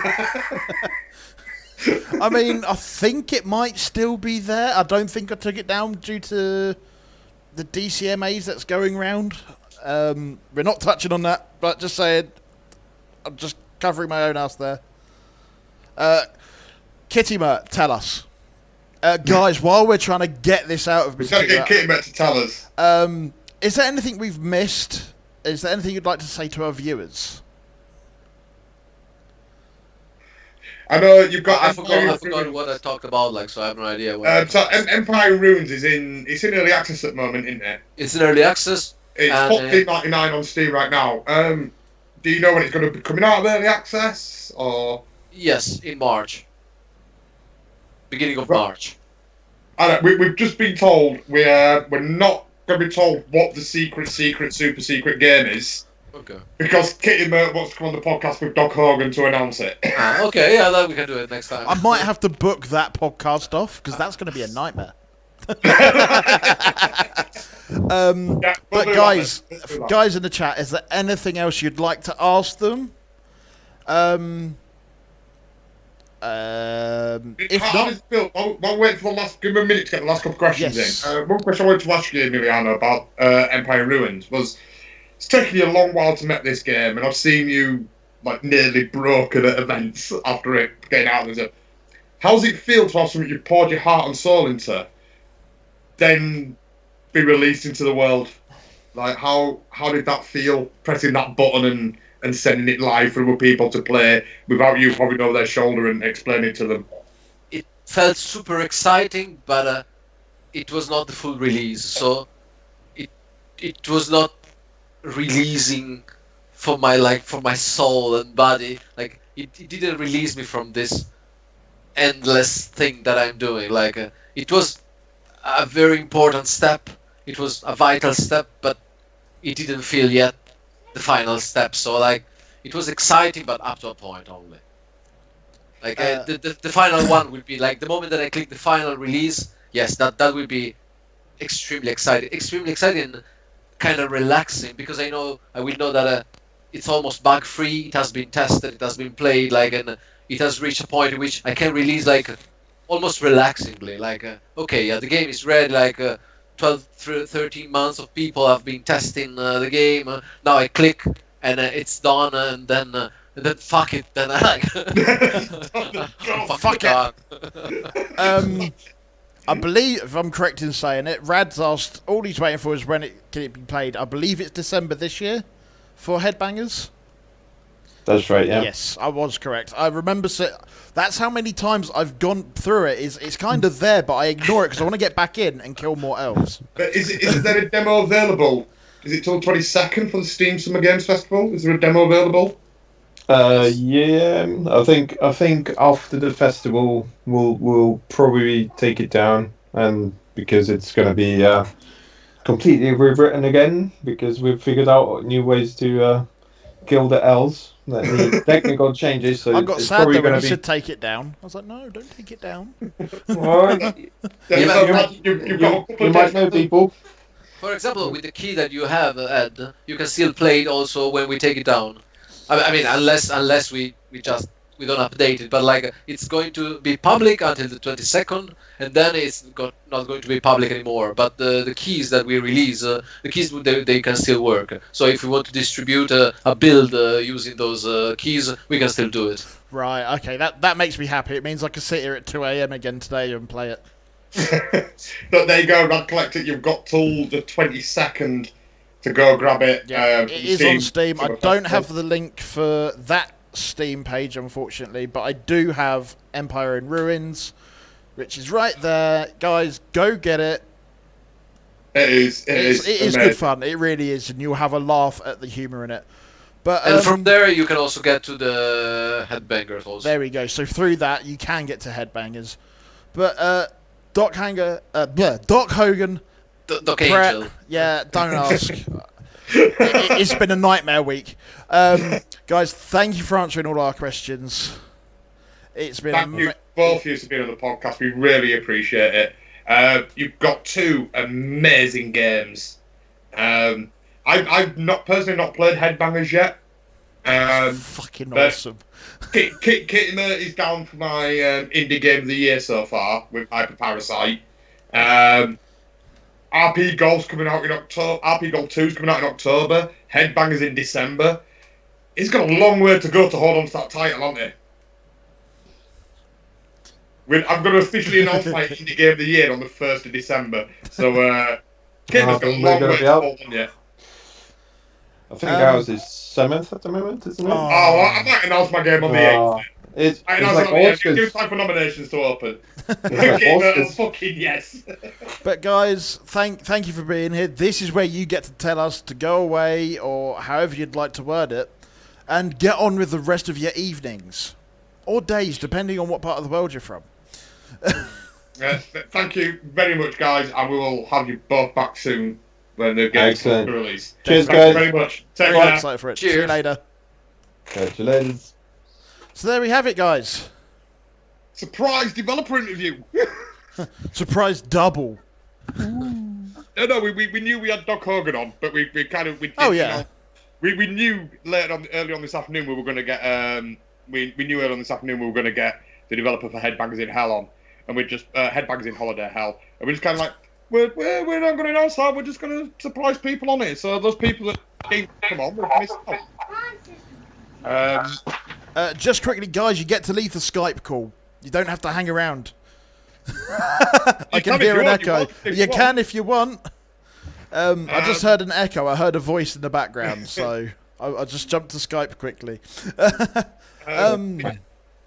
I mean, I think it might still be there. I don't think I took it down due to the DCMAs that's going round. We're not touching on that, but just saying, I'm just covering my own ass there. Kitty Mert, tell us. Guys, while we're trying to get this out of We've got to get Kitty Mert to tell us. Is there anything we've missed? Is there anything you'd like to say to our viewers? I know you've got. I forgot what I talked about, like, so I have no idea. Empire Ruins it's in early access at the moment, isn't it? It's in early access. It's $14.99 on Steam right now. Do you know when it's going to be coming out of early access, or? Yes, in March. Beginning of March. We've just been told we're not going to be told what the super secret game is. Okay. Because Kitty Mert wants to come on the podcast with Doc Hogan to announce it. Okay, yeah, then we can do it next time. I might have to book that podcast off because that's going to be a nightmare. But guys in the chat, is there anything else you'd like to ask them? If not, I'll wait for the last. Give me a minute to get the last couple of questions in. One question I wanted to ask you, Emiliano, about Empire Ruins was it's taken you a long while to make this game, and I've seen you like nearly broken at events after it getting out there. How does it feel to have something you poured your heart and soul into, then be released into the world? Like how did that feel, pressing that button and sending it live for other people to play without you hovering over their shoulder and explaining it to them? It felt super exciting, but it was not the full release, so it was not releasing for my soul and body. Like it didn't release me from this endless thing that I'm doing. Like it was a very important step. It was a vital step, but it didn't feel yet the final step. So like it was exciting, but up to a point only. Like the final one will be like the moment that I click the final release. Yes, that will be extremely exciting and kind of relaxing, because I will know that it's almost bug free. It has been tested, it has been played, like, and it has reached a point in which I can release like almost relaxingly. Like okay, yeah, the game is ready. Like 13 months of people have been testing the game. Now I click and it's done, and then fuck it. Then I like fuck it. I believe, if I'm correct in saying it, Rad's asked, all he's waiting for is when can it be played. I believe it's December this year for Headbangers. That's right, yeah. Yes, I was correct. I remember that's how many times I've gone through it. It's kind of there, but I ignore it because I want to get back in and kill more elves. But is there a demo available? Is it till 22nd for the Steam Summer Games Festival? Is there a demo available? Yeah, I think after the festival we'll probably take it down, and because it's going to be completely rewritten again, because we've figured out new ways to kill the elves that need technical changes. So I got sad though when you said take it down. I was like, no, don't take it down. Well, you might know people. For example, with the key that you have, Ed, you can still play it also when we take it down. I mean, unless we don't update it, but like it's going to be public until the 22nd, and then it's not going to be public anymore. But the keys that we release, the keys they can still work. So if we want to distribute a build using those keys, we can still do it. Right. Okay. That makes me happy. It means I can sit here at 2 a.m. again today and play it. But there you go, Rad Collect It. You've got till the 22nd to go grab it. Yeah, it is on Steam. I don't have the link for that Steam page, unfortunately, but I do have Empire in Ruins, which is right there. Guys, go get it. It is. It is amazing. good fun. It really is, and you'll have a laugh at the humour in it. But And from there, you can also get to the headbangers also. there we go. So through that, you can get to headbangers. But Doc Hogan, Doc Angel. yeah, don't ask. It's been a nightmare week. Guys, thank you for answering all our questions. It's been Thank you both of you for being on the podcast. We really appreciate it. You've got 2 amazing games. I've not personally not played Headbangers yet. fucking but awesome. Kitty is down for my indie game of the year so far with Piracy. RP Golf's coming out in October. RP Golf 2's coming out in October. Headbangers in December. He's got a long way to go to hold on to that title, hasn't he? I'm going to officially announce my indie game of the year on the 1st of December. So, Kitty's got a long way to hold on yet. I think ours is 7th at the moment, isn't it? Oh, I might announce my game on the 8th. It's I like give time for nominations to open. Fucking yes. But guys, thank you for being here. This is where you get to tell us to go away, or however you'd like to word it, and get on with the rest of your evenings or days, depending on what part of the world you're from. Thank you very much, guys, and we will have you both back soon when the game's released. Cheers, Thank guys. you very much. Take Very care. excited for it. Cheers. See you later. Catch you later. So there we have it, guys. Surprise developer interview. Surprise double. No, we knew we had Doc Hogan on, but we Oh yeah. We knew early on this afternoon we were going to get we knew early on this afternoon we were going to get the developer for Headbangers in Hell on, and we just Headbangers in Holiday Hell, and we just kind of like we're not going to announce that, we're just going to surprise people on it. So those people that didn't come on, we've missed out. Just quickly, guys, you get to leave the Skype call. You don't have to hang around. I can hear an echo. You can if you want. I just heard an echo. I heard a voice in the background, so I just jumped to Skype quickly.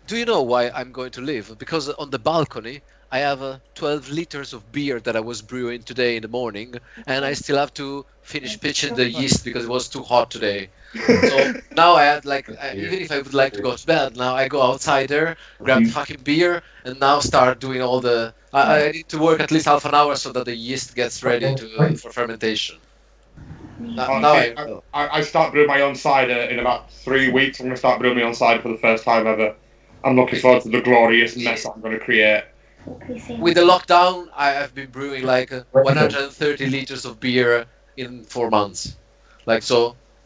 Do you know why I'm going to leave? Because on the balcony, I have 12 liters of beer that I was brewing today in the morning, and I still have to finish pitching the yeast because it was too hot today. So now I had even if I would like to go to bed, now I go outside there, grab fucking beer, and now start doing all the. I need to work at least half an hour so that the yeast gets ready for fermentation. I start brewing my own cider in about 3 weeks. I'm going to start brewing my own cider for the first time ever. I'm looking forward to the glorious mess I'm going to create. With the lockdown, I have been brewing 130 liters of beer in 4 months.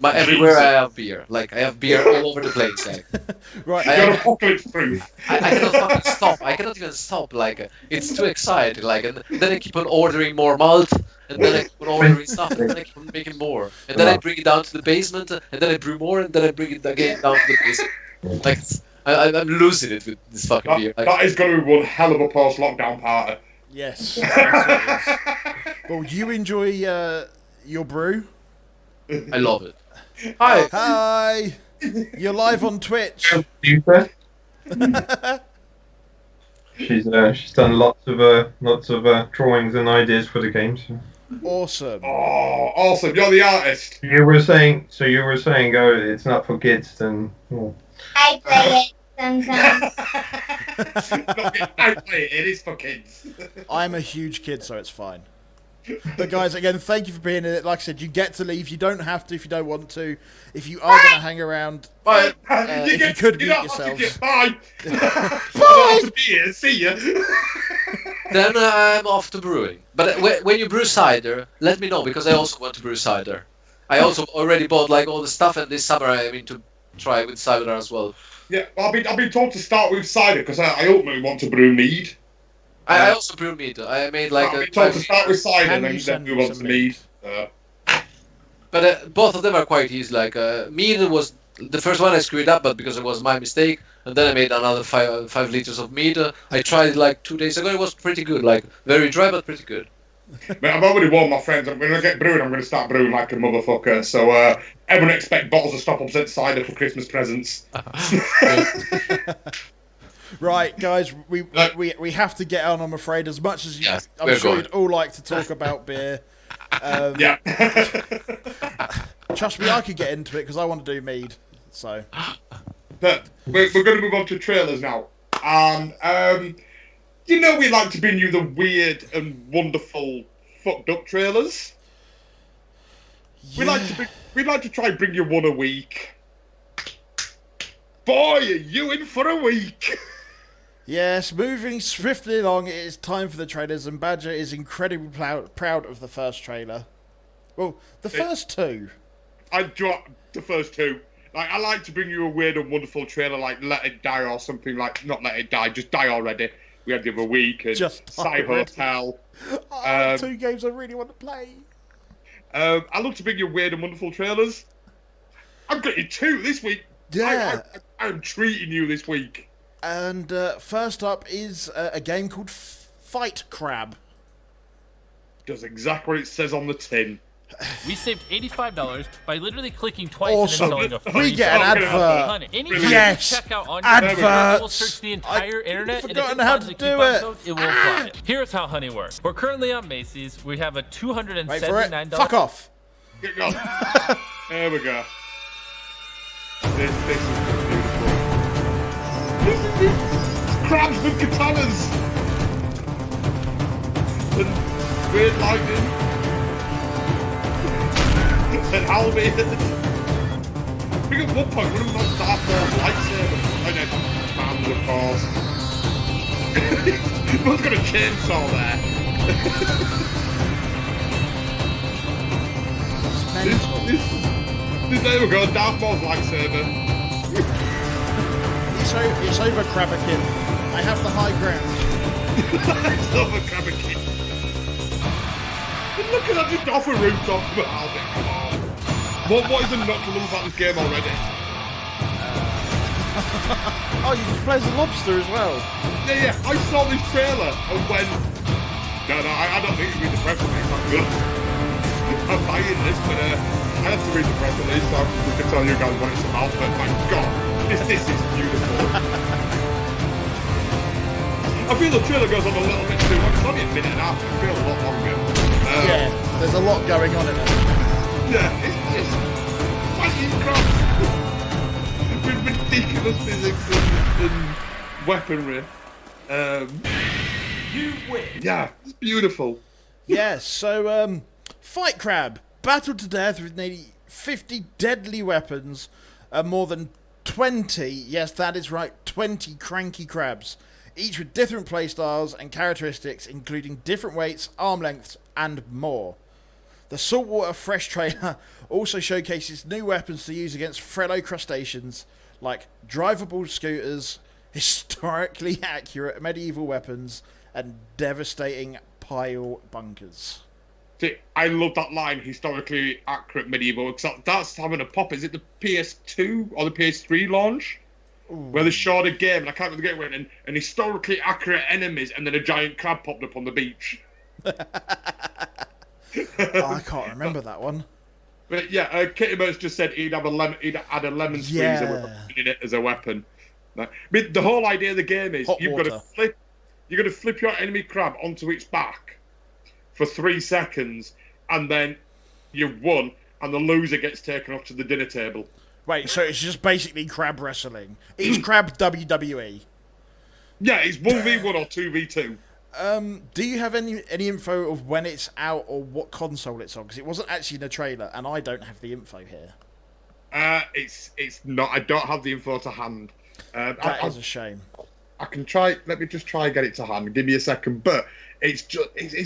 Everywhere I have beer. I have beer all over the place. Right. You're apocalypse proof. I cannot fucking stop. I cannot even stop. It's too exciting. And then I keep on ordering more malt, and then I keep on ordering stuff, and then I keep on making more, and then I bring it down to the basement, and then I brew more, and then I bring it again down to the basement. I'm losing it with this fucking beer. That is going to be one hell of a post-lockdown party. Yes. Yes, it is. Well, you enjoy your brew. I love it. Hi. Hi. You're live on Twitch. She's done lots of drawings and ideas for the games. Awesome. Oh, awesome! You're the artist. You were saying, oh, it's not for kids, then. Oh. I play it sometimes. I play it. It is for kids. I'm a huge kid, so it's fine. But guys, again, thank you for being in it. Like I said, you get to leave. You don't have to if you don't want to. If you are going to hang around, Bye. if you could mute yourselves. Bye. Bye. See ya. Then I'm off to brewing. But when you brew cider, let me know, because I also want to brew cider. I also already bought all the stuff, and this summer I mean to try with cider as well. Yeah, I've been told to start with cider because I ultimately want to brew mead. I also brew mead. I made I've been told to start with cider Can and you then send move me on to some mead. But both of them are quite easy. Mead was the first one I screwed up, but because it was my mistake, and then I made another 5 liters of mead. I tried it 2 days ago. It was pretty good. Very dry, but pretty good. But I've already warned my friends. I'm going to get brewing. I'm going to start brewing like a motherfucker. So everyone expect bottles of Stop Upset cider for Christmas presents. Right, guys, we have to get on. I'm afraid, as much as I'm we're sure going. you'd all like to talk about beer. Yeah. Trust me, I could get into it because I want to do Mead. So, But we're going to move on to trailers now. And, we like to bring you the weird and wonderful fucked up trailers. yeah. We'd like to try and bring you one a week. Boy, are you in for a week. Yes, moving swiftly along, it is time for the trailers, and Badger is incredibly proud of the first trailer. Well, the first two. I dropped the first two. Like, I like to bring you a weird and wonderful trailer like Let It Die or something like, not Let It Die, just Die Already. We had the other week, and Just Die Side Already. Hotel. Oh, two games I really want to play. I love to bring you weird and wonderful trailers. I've got you two this week. Yeah. I'm treating you this week. And first up is a game called Fight Crab. Does exactly what it says on the tin. We saved $85 by literally clicking twice Awesome. and installing a free We get an Okay. advert. Anytime Yes. you check out on your Adverts. computer, it will search the entire internet, I've and if forgotten it how finds to a do coupon it. code, it will apply it. Here's how Honey works. We're currently on Macy's. We have a Wait for it. $279. Fuck off. Get going. There we go. This is beautiful. This is crabs with katanas. And weird lightning. And halberd. I think at one point one of them had Darth Maul's lightsaber. I know, fans of course. One's got a chainsaw there. There we go, Darth Maul's lightsaber. It's over, Crabberkin. I have the high ground. It's over Krabakin. But look at that, just off a rooftop from a halberd. Come on. What is there not to love about this game already? Oh, you can play as a lobster as well. Yeah, I saw this trailer and went, no, I don't think you read the press release, I'm good. I'm buying this, but I have to read the press release so we can tell you guys what it's about, but my god, this is beautiful. I feel the trailer goes on a little bit too long, it's only a minute and a half, it feels a lot longer. Yeah, there's a lot going on in it. Yeah, it's just fighting crabs with ridiculous physics and weaponry. You win. Yeah, it's beautiful. Yes, so, Fight Crab. Battled to death with nearly 50 deadly weapons and more than 20, yes, that is right, 20 cranky crabs. Each with different playstyles and characteristics, including different weights, arm lengths, and more. The Saltwater Fresh trailer also showcases new weapons to use against fellow crustaceans, like drivable scooters, historically accurate medieval weapons, and devastating pile bunkers. See, I love that line, historically accurate medieval, except that's having a pop. Is it the PS2 or the PS3 launch? Ooh. Where they showed a game, and I can't remember the game went, and historically accurate enemies, and then a giant crab popped up on the beach. Oh, I can't remember that one. But yeah, Kitty Mertz just said he'd add a lemon squeezer in it as a weapon. I mean, the whole idea of the game is you've got to flip your enemy crab onto its back for 3 seconds, and then you've won, and the loser gets taken off to the dinner table. Wait, so it's just basically crab wrestling. It's crab WWE. Yeah, it's 1v1 or 2v2. Do you have any info of when it's out or what console it's on? Because it wasn't actually in the trailer, and I don't have the info here. It's not. I don't have the info to hand. That is a shame. I can try. Let me just try and get it to hand. Give me a second. But it's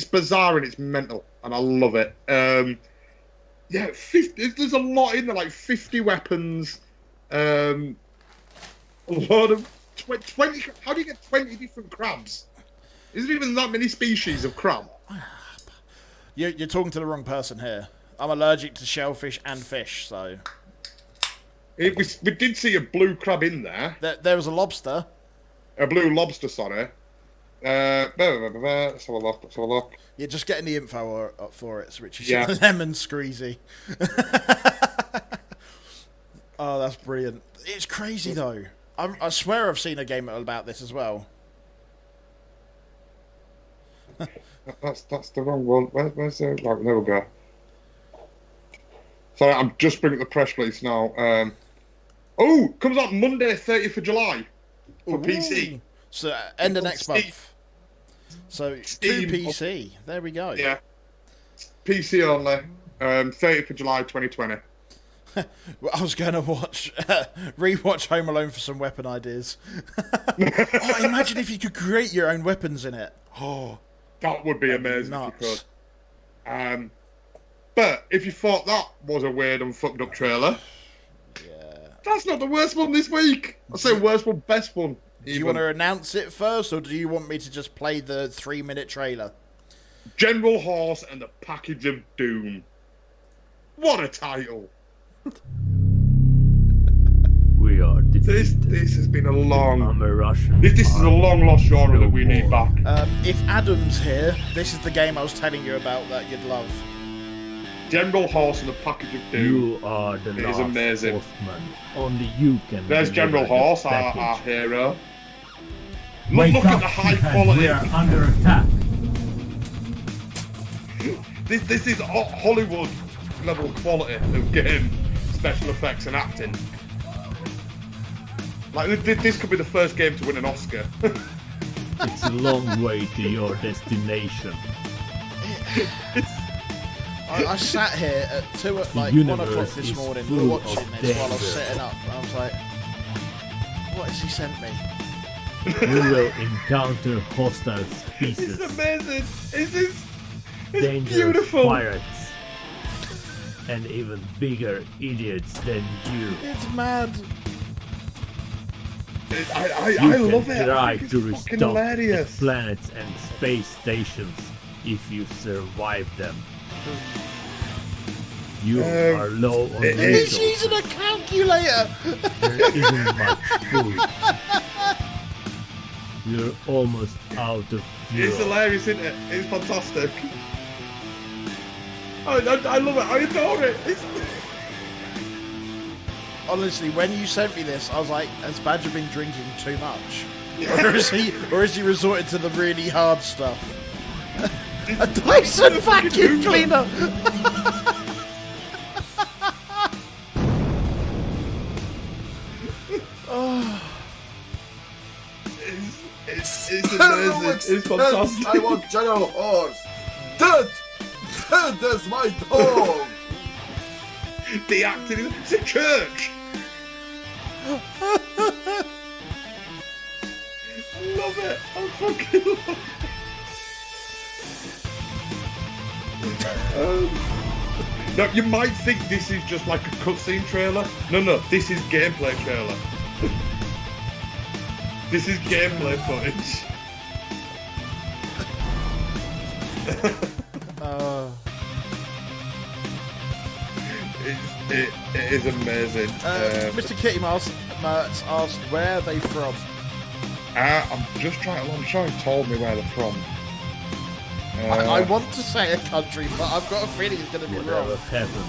bizarre and it's mental, and I love it. Yeah, 50. There's a lot in there, like 50 weapons. A lot of 20. How do you get 20 different crabs? Isn't even that many species of crab. You're talking to the wrong person here. I'm allergic to shellfish and fish, so... We did see a blue crab in there. There was a lobster. A blue lobster, sorry. Let's have a look. You're just getting the info for it, which is Yeah. lemon squeezy. Oh, that's brilliant. It's crazy, though. I swear I've seen a game about this as well. That's the wrong one. Where's the right? There we go. Sorry, I'm just bringing up the press release now. Comes out Monday, 30th of July for PC. So end of next Steam. month. So Steam. to PC. There we go. Yeah, PC only. 30th of July, 2020. Well, I was going to rewatch Home Alone for some weapon ideas. Oh, imagine if you could create your own weapons in it. Oh, That would be that'd be amazing nuts. if you could. But if you thought that was a weird and fucked up trailer, Yeah. that's not the worst one this week. I'll say worst one, best one. Do you want to announce it first, or do you want me to just play the 3-minute trailer? General Horse and the Package of Doom. What a title! We are This defeated. has been a long. I'm a Russian. This is a long lost genre that we need back. If Adam's here, this is the game I was telling you about that you'd love. General Horse and the Package of Doom. You are the It is last amazing. horseman. Only you can. There's deliver General the Horse, our package. hero. Wake Look up, at the high shithead. quality. We are under attack. This is Hollywood level quality of game, special effects and acting. Like this could be the first game to win an Oscar. It's a long way to your destination. I sat here at 1 o'clock universe this is morning full watching of this while I was danger. sitting up, and I was like, what has he sent me? You will encounter hostile It's species, amazing. It's dangerous beautiful. pirates, and even bigger idiots than you. It's mad. I You love can it. try I think to it's fucking restock the hilarious. planets and space stations if you survive them. You are low on it He's is. using resources. a calculator. There isn't much food. You're almost out of It's fuel. hilarious, isn't it? It's fantastic. I love it. I adore it. Honestly, when you sent me this, I was like, has Badger been drinking too much? or is he resorted to the really hard stuff? A Dyson vacuum cleaner! It's amazing. It's fantastic. I want General Horse. Dead! That's my dog! The acting. It's a church. Love it. I fucking love it. No, you might think this is just like a cutscene trailer. No, this is gameplay trailer. This is gameplay footage. It is amazing. Mr. Kitty Mouse asked, where are they from? I'm just trying. I'm sure he told me where they're from. I want to say a country, but I've got a feeling it's going to be Whatever wrong. happens,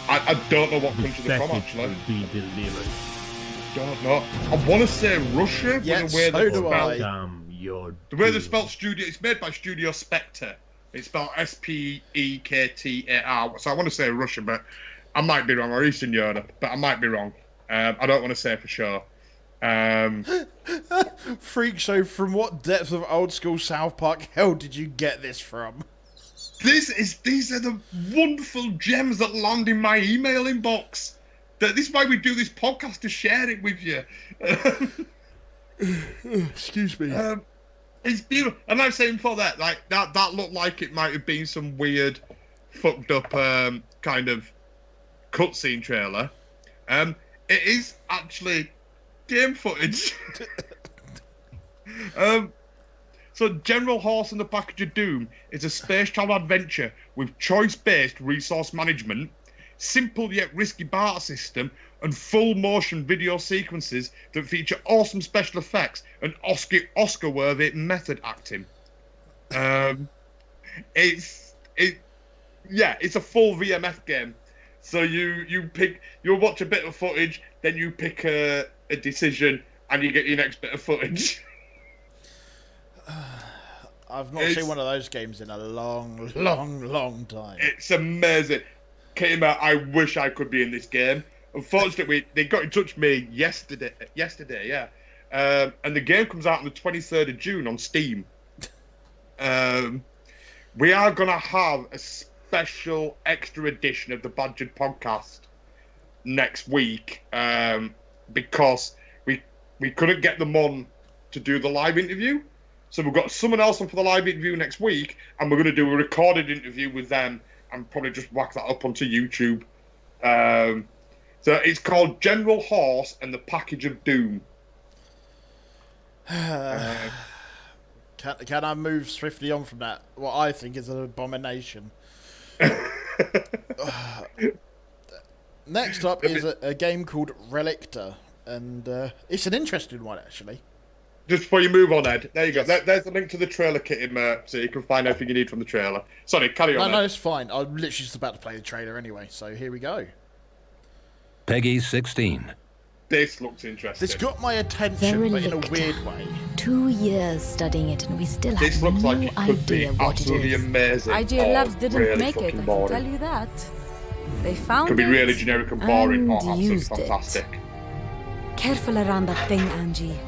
I don't know what the country they're from package actually. will be delivered. Don't know. I want to say Russia. With Yeah, the way so they're do spelled. I. Damn your The way they're doom. spelled Studio. It's made by Studio Spectre. It's spelled Spektar. So I want to say Russia, but I might be wrong. Or Eastern Europe, but I might be wrong. I don't want to say for sure. Freak show, from what depth of old school South Park hell did you get this from? These are the wonderful gems that land in my email inbox. This is why we do this podcast, to share it with you. Excuse me. It's beautiful, and I'm saying for that, like that looked like it might have been some weird, fucked up kind of cutscene trailer. It is actually game footage. So General Horse and the Package of Doom is a space travel adventure with choice-based resource management, simple yet risky barter system, and full motion video sequences that feature awesome special effects and Oscar-worthy method acting. It's a full VMF game. So you'll watch a bit of footage, then you pick a decision, and you get your next bit of footage. I've not seen one of those games in a long, long time. It's amazing. Came out, I wish I could be in this game. Unfortunately, they got in touch with me yesterday, yeah. And the game comes out on the 23rd of June on Steam. We are going to have a special extra edition of the Badger'ed podcast next week because we couldn't get them on to do the live interview. So we've got someone else on for the live interview next week, and we're going to do a recorded interview with them and probably just whack that up onto YouTube. So it's called General Horse and the Package of Doom. Can I move swiftly on from that? What I think is an abomination. Next up is a game called Relicta, and it's an interesting one, actually. Just before you move on, Ed, there you Yes. go. There's a link to the trailer kit so you can find everything you need from the trailer. Sorry, carry on. No, Ed. it's fine. I'm literally just about to play the trailer anyway, so here we go. Peggy 16. This looks interesting. This got my attention, but in a weird way. 2 years studying it, and we still This have looks no like it could be idea what it absolutely is. amazing. IGL or Labs didn't really make it, I fucking can boring. tell you that. They found Could be it really generic and boring, or and absolutely used it. fantastic. Careful around that thing, Angie.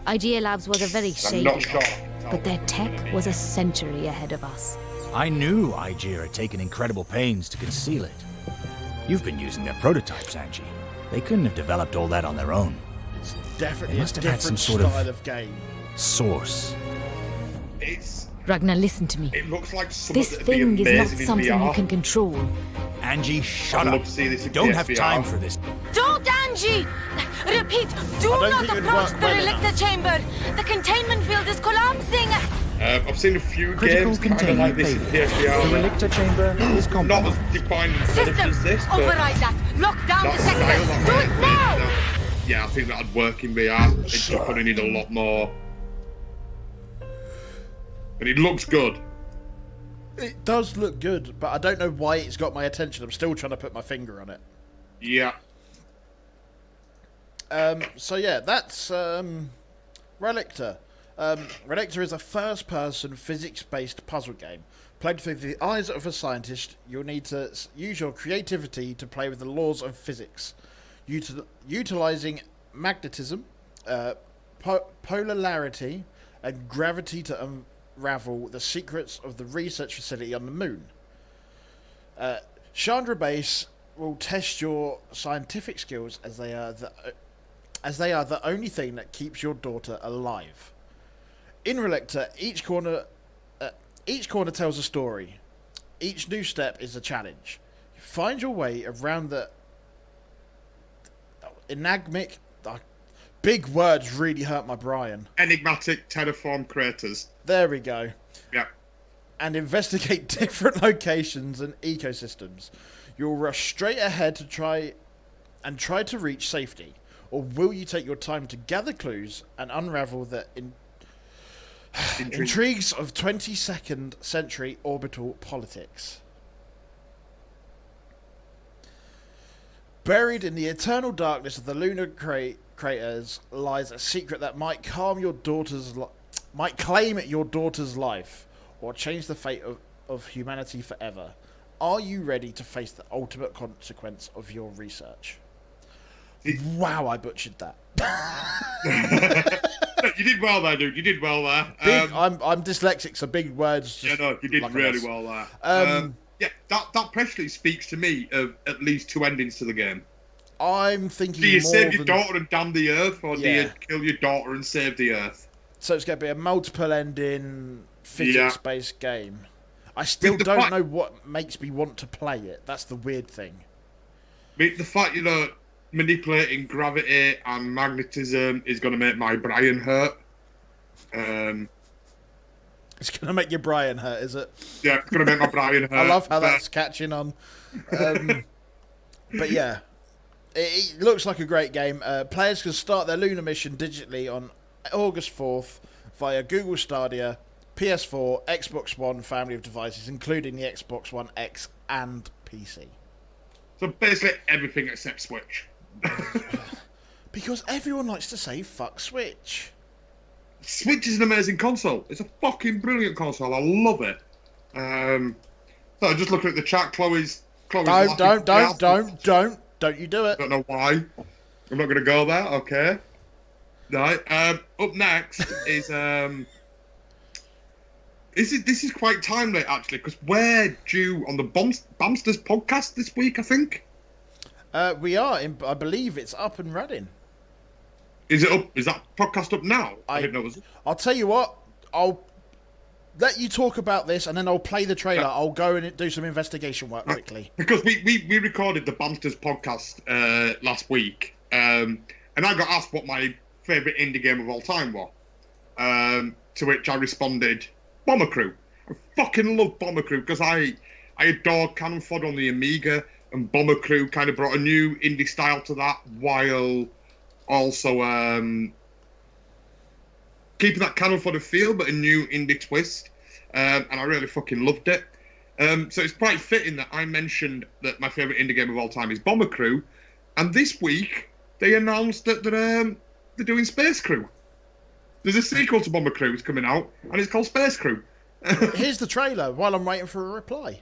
IGA Labs was a very I'm shady not sure. lot, but their tech was a century ahead of us. I knew IGA had taken incredible pains to conceal it. You've been using their prototypes, Angie. They couldn't have developed all that on their own. It's definitely They a must have had some different sort style of of game. source. Ragnar, listen to me. It looks like This thing is not something you can control. Angie, shut I'd up. love to see this in Don't have PSVR. time for this. Don't, Angie! Repeat, do don't not think it'd approach work the well Relicta chamber. The containment field is collapsing. I've seen a few Critical games kind of containment like this in failure. PSVR. The Relicta chamber is Not compromised. as defined and polished Systems, as this, but override that. Lock down the that style, sector. that Do way it of now! playing, yeah, I think that'd work in VR. It's just gonna need a lot more. But it looks good. It does look good, but I don't know why it's got my attention. I'm still trying to put my finger on it. Yeah. So yeah, that's Relicta. Relicta is a first-person physics-based puzzle game. Played through the eyes of a scientist, you'll need to use your creativity to play with the laws of physics, utilizing magnetism, polarity, and gravity to unravel the secrets of the research facility on the moon. Chandra Base will test your scientific skills as they are the only thing that keeps your daughter alive. In Relicta, each corner tells a story. Each new step is a challenge. Find your way around the enigmatic. Big words really hurt my Brian. Enigmatic terraform craters. There we go. Yeah. And investigate different locations and ecosystems. You'll rush straight ahead to try to reach safety, or will you take your time to gather clues and unravel the intrigues of 22nd century orbital politics? Buried in the eternal darkness of the lunar craters lies a secret that might claim your daughter's life, or change the fate of humanity forever. Are you ready to face the ultimate consequence of your research? Wow, I butchered that. You did well there, dude. You did well there. I'm dyslexic, so big words. Yeah, no, you did like really this. well there. Yeah, that press release speaks to me of at least two endings to the game. I'm thinking. Do you more save your than... daughter and damn the earth, or do you kill your daughter and save the earth? So it's going to be a multiple ending physics-based game. I still don't know what makes me want to play it. That's the weird thing. I mean, the fact manipulating gravity and magnetism is going to make my Brian hurt. It's going to make your Brian hurt, is it? Yeah, it's going to make my Brian hurt. I love how that's catching on. But yeah, it looks like a great game. Players can start their lunar mission digitally on August 4th via Google Stadia, PS4, Xbox One family of devices, including the Xbox One X and PC. So basically everything except Switch. Because everyone likes to say fuck Switch. Switch is an amazing console. It's a fucking brilliant console. I love it. So just looking at the chat, Chloe's Don't you do it. I don't know why. I'm not going to go there. Okay. Right. Up next is this is quite timely actually, because we're due on the Bamsters podcast this week, I think. We are. I believe it's up and running. Is it up? Is that podcast up now? I didn't know it was. I'll tell you what. I'll let you talk about this, and then I'll play the trailer. Yeah. I'll go and do some investigation work quickly. Because we recorded the Bamsters podcast last week, and I got asked what my favourite indie game of all time was. To which I responded, Bomber Crew. I fucking love Bomber Crew because I adore Cannon Fodder on the Amiga, and Bomber Crew kind of brought a new indie style to that, while also keeping that Cannon Fodder feel, but a new indie twist. And I really fucking loved it. So it's quite fitting that I mentioned that my favourite indie game of all time is Bomber Crew, and this week they announced that they're doing Space Crew. There's a sequel to Bomber Crew that's coming out, and it's called Space Crew. Here's the trailer while I'm waiting for a reply.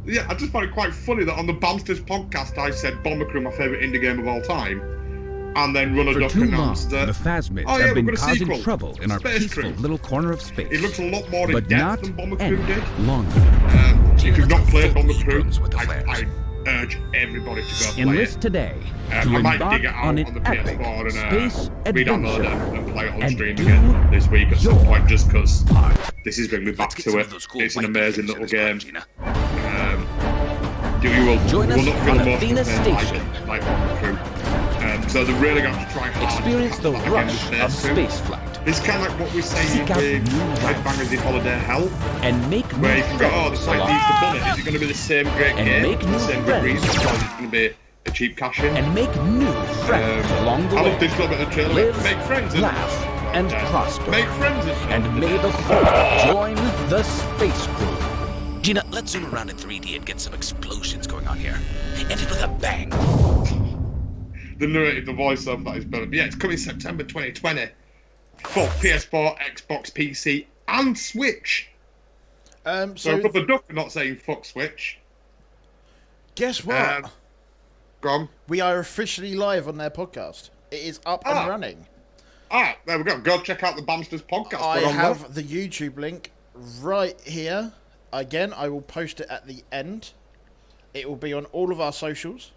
Yeah, I just found it quite funny that on the Bamsters podcast I said Bomber Crew my favourite indie game of all time, and then Runner Duck announced that the Phasmids oh, yeah, have been we've got a causing sequel, trouble in our Space peaceful Crew. little corner of space. It looks a lot more in but depth not than Bomber Crew any did. longer. If you've not played Bomber Crew, I urge everybody to go play Enlist it. today to I might dig embark it out on on an the epic PS4 space and re-download it adventure and play it on and stream do again this week at some point, just because part. this is bringing me back Let's to get it. some of those cool It's an white amazing pictures little in this game. part, You will Join not us feel on emotional Athena playing Station. like Bomber Crew. So they're really going to try hard. Experience the again rush with of Space Crew. spaceflight It's kind of like what we're saying Seek out with new Headbangers in Holiday Hell, and make where you new can go, oh, the friends site along needs the bullet. Is it going to be the same great And game, make the new same good friends. reason, or is it going to be a cheap cash-in? and make new friends along the I way. love this little bit of the trailer. Live, Make friends and laugh, and prosper. Make friends And may the fourth join the space crew. Gina, let's zoom around in 3D and get some explosions going on here. End it with a bang. the narrative, the voiceover that is brilliant. Yeah, it's coming September 2020 for PS4, Xbox, PC, and Switch. So Rubber Duck are not saying fuck Switch. Guess what? Go on. We are officially live on their podcast. It is up and running. Ah, there we go. Go check out the Bamsters podcast. I have the YouTube link right here. Again, I will post it at the end. It will be on all of our socials.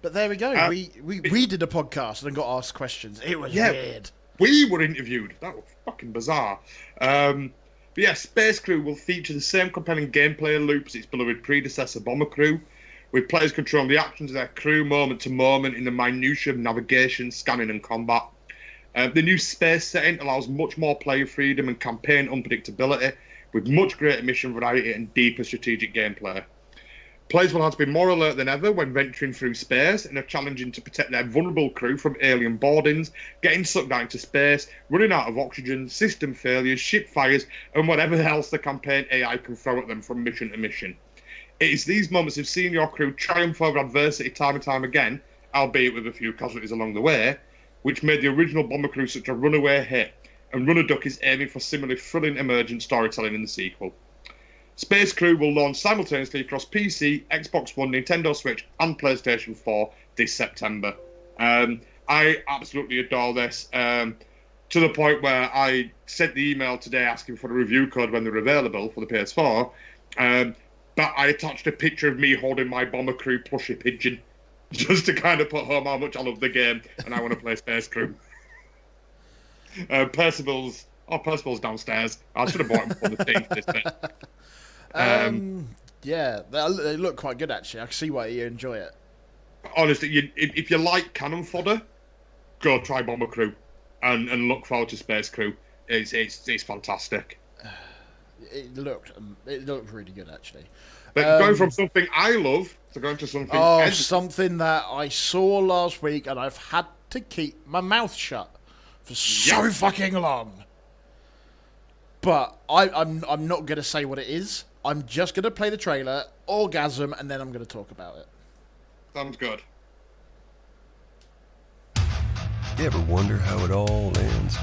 But there we go. We did a podcast and got asked questions. It was weird. We were interviewed. That was fucking bizarre. But yeah, Space Crew will feature the same compelling gameplay loop as its beloved predecessor, Bomber Crew, with players controlling the actions of their crew moment to moment in the minutiae of navigation, scanning, and combat. The new space setting allows much more player freedom and campaign unpredictability, with much greater mission variety and deeper strategic gameplay. Players will have to be more alert than ever when venturing through space and are challenging to protect their vulnerable crew from alien boardings, getting sucked out into space, running out of oxygen, system failures, ship fires, and whatever else the campaign AI can throw at them from mission to mission. It is these moments of seeing your crew triumph over adversity time and time again, albeit with a few casualties along the way, which made the original Bomber Crew such a runaway hit, and Runner Duck is aiming for similarly thrilling emergent storytelling in the sequel. Space Crew will launch simultaneously across PC, Xbox One, Nintendo Switch, and PlayStation 4 this September. I absolutely adore this, to the point where I sent the email today asking for the review code when they're available for the PS4, but I attached a picture of me holding my Bomber Crew plushie pigeon, just to kind of put home how much I love the game and I want to play Space Crew. Percival's downstairs. I should have bought him before the thing for this bit. Yeah, they look quite good actually. I can see why you enjoy it. Honestly, if you like cannon fodder, go try Bomber Crew, and look forward to Space Crew. It's fantastic. It looked really good actually. But going from something I love to going to something something that I saw last week and I've had to keep my mouth shut for so fucking long. But I'm not gonna say what it is. I'm just gonna play the trailer, orgasm, and then I'm gonna talk about it. Sounds good. You ever wonder how it all ends?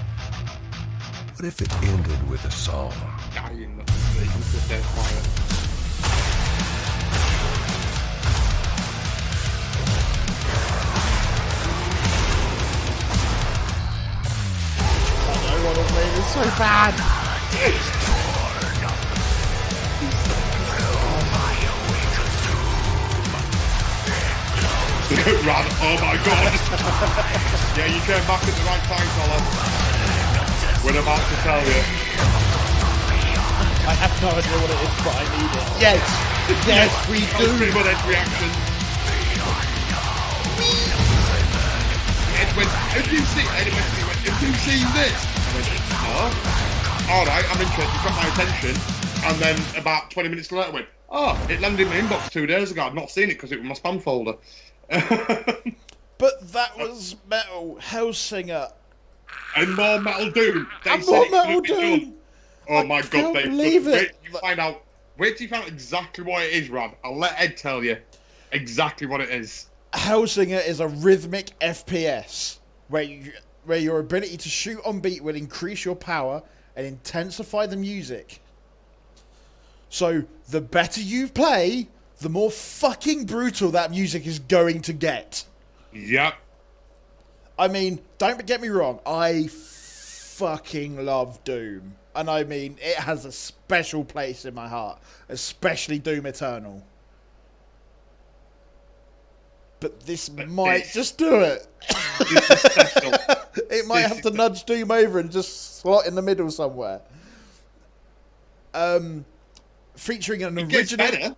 What if it ended with a song? Dying. Just dead quiet. It's so bad. Run! Oh my god! Yeah, you came back at the right time, fella. We're about to tell you. I have no idea what it is, but I need it. Yes! Yes, we do! Pretty much Ed's reaction. Ed went, have you seen this? I went, no. Alright, I'm interested, you got my attention. And then about 20 minutes later I went, oh, it landed in my inbox 2 days ago. I've not seen it because it was my spam folder. But that was Metal Hellsinger. And more Metal Doom. And more Metal Doom. Oh my god, can't believe it. Wait till you find out exactly what it is, Rad. I'll let Ed tell you exactly what it is. Hellsinger is a rhythmic FPS where your ability to shoot on beat will increase your power and intensify the music. So the better you play, the more fucking brutal that music is going to get. Yep. I mean, don't get me wrong, I fucking love Doom. And I mean, it has a special place in my heart, especially Doom Eternal. But this might just do it. It might have to nudge Doom over and just slot in the middle somewhere. Featuring an original...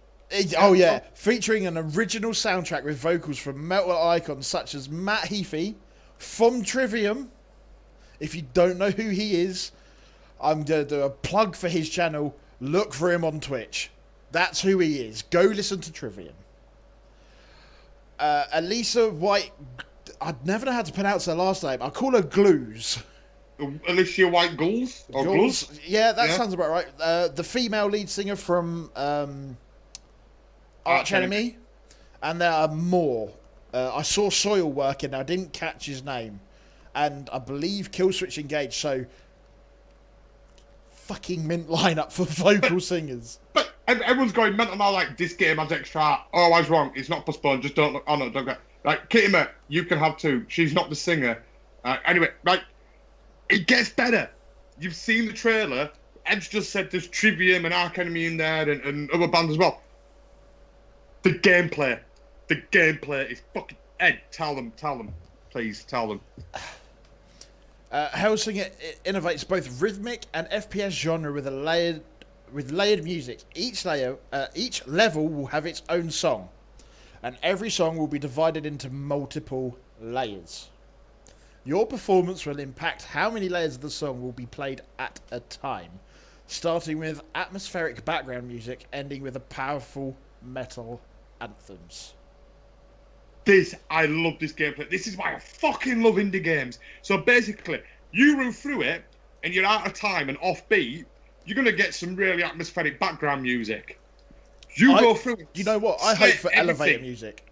Oh yeah, featuring an original soundtrack with vocals from metal icons such as Matt Heafy from Trivium. If you don't know who he is, I'm going to do a plug for his channel. Look for him on Twitch. That's who he is. Go listen to Trivium. Elisa White... I'd never know how to pronounce her last name. I'll call her Glues. Alicia White Gulls? Or Gulls? Yeah, that sounds about right. The female lead singer from Arch Enemy. And there are more. I saw Soil working. I didn't catch his name. And I believe Killswitch Engage. So, fucking mint lineup for vocal singers. But everyone's going mental now, like, this game has extra. Oh, I was wrong. It's not postponed. Just don't look. Oh, no, don't go. Like, Kittimer, you can have two. She's not the singer. Anyway, like, it gets better. You've seen the trailer. Ed's just said there's Trivium and Arch Enemy in there and other bands as well. The gameplay is fucking... Ed, tell them. Please, tell them. Hellsinger innovates both rhythmic and FPS genre with layered music. Each level will have its own song, and every song will be divided into multiple layers. Your performance will impact how many layers of the song will be played at a time, starting with atmospheric background music, ending with a powerful metal anthems. I love this gameplay. This is why I fucking love indie games. So basically, you run through it and you're out of time and off beat, you're going to get some really atmospheric background music. Go through it. You know what? I hope for elevator music.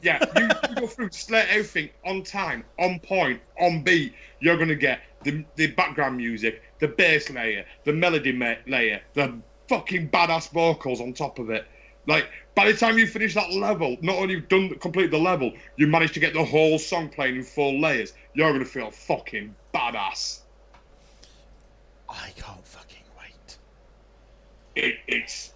Yeah, you go through, slate everything on time, on point, on beat. You're going to get the background music, the bass layer, the melody layer, the fucking badass vocals on top of it. Like, by the time you finish that level, not only you've completed the level, you managed to get the whole song playing in 4 layers. You're going to feel fucking badass. I can't fucking wait.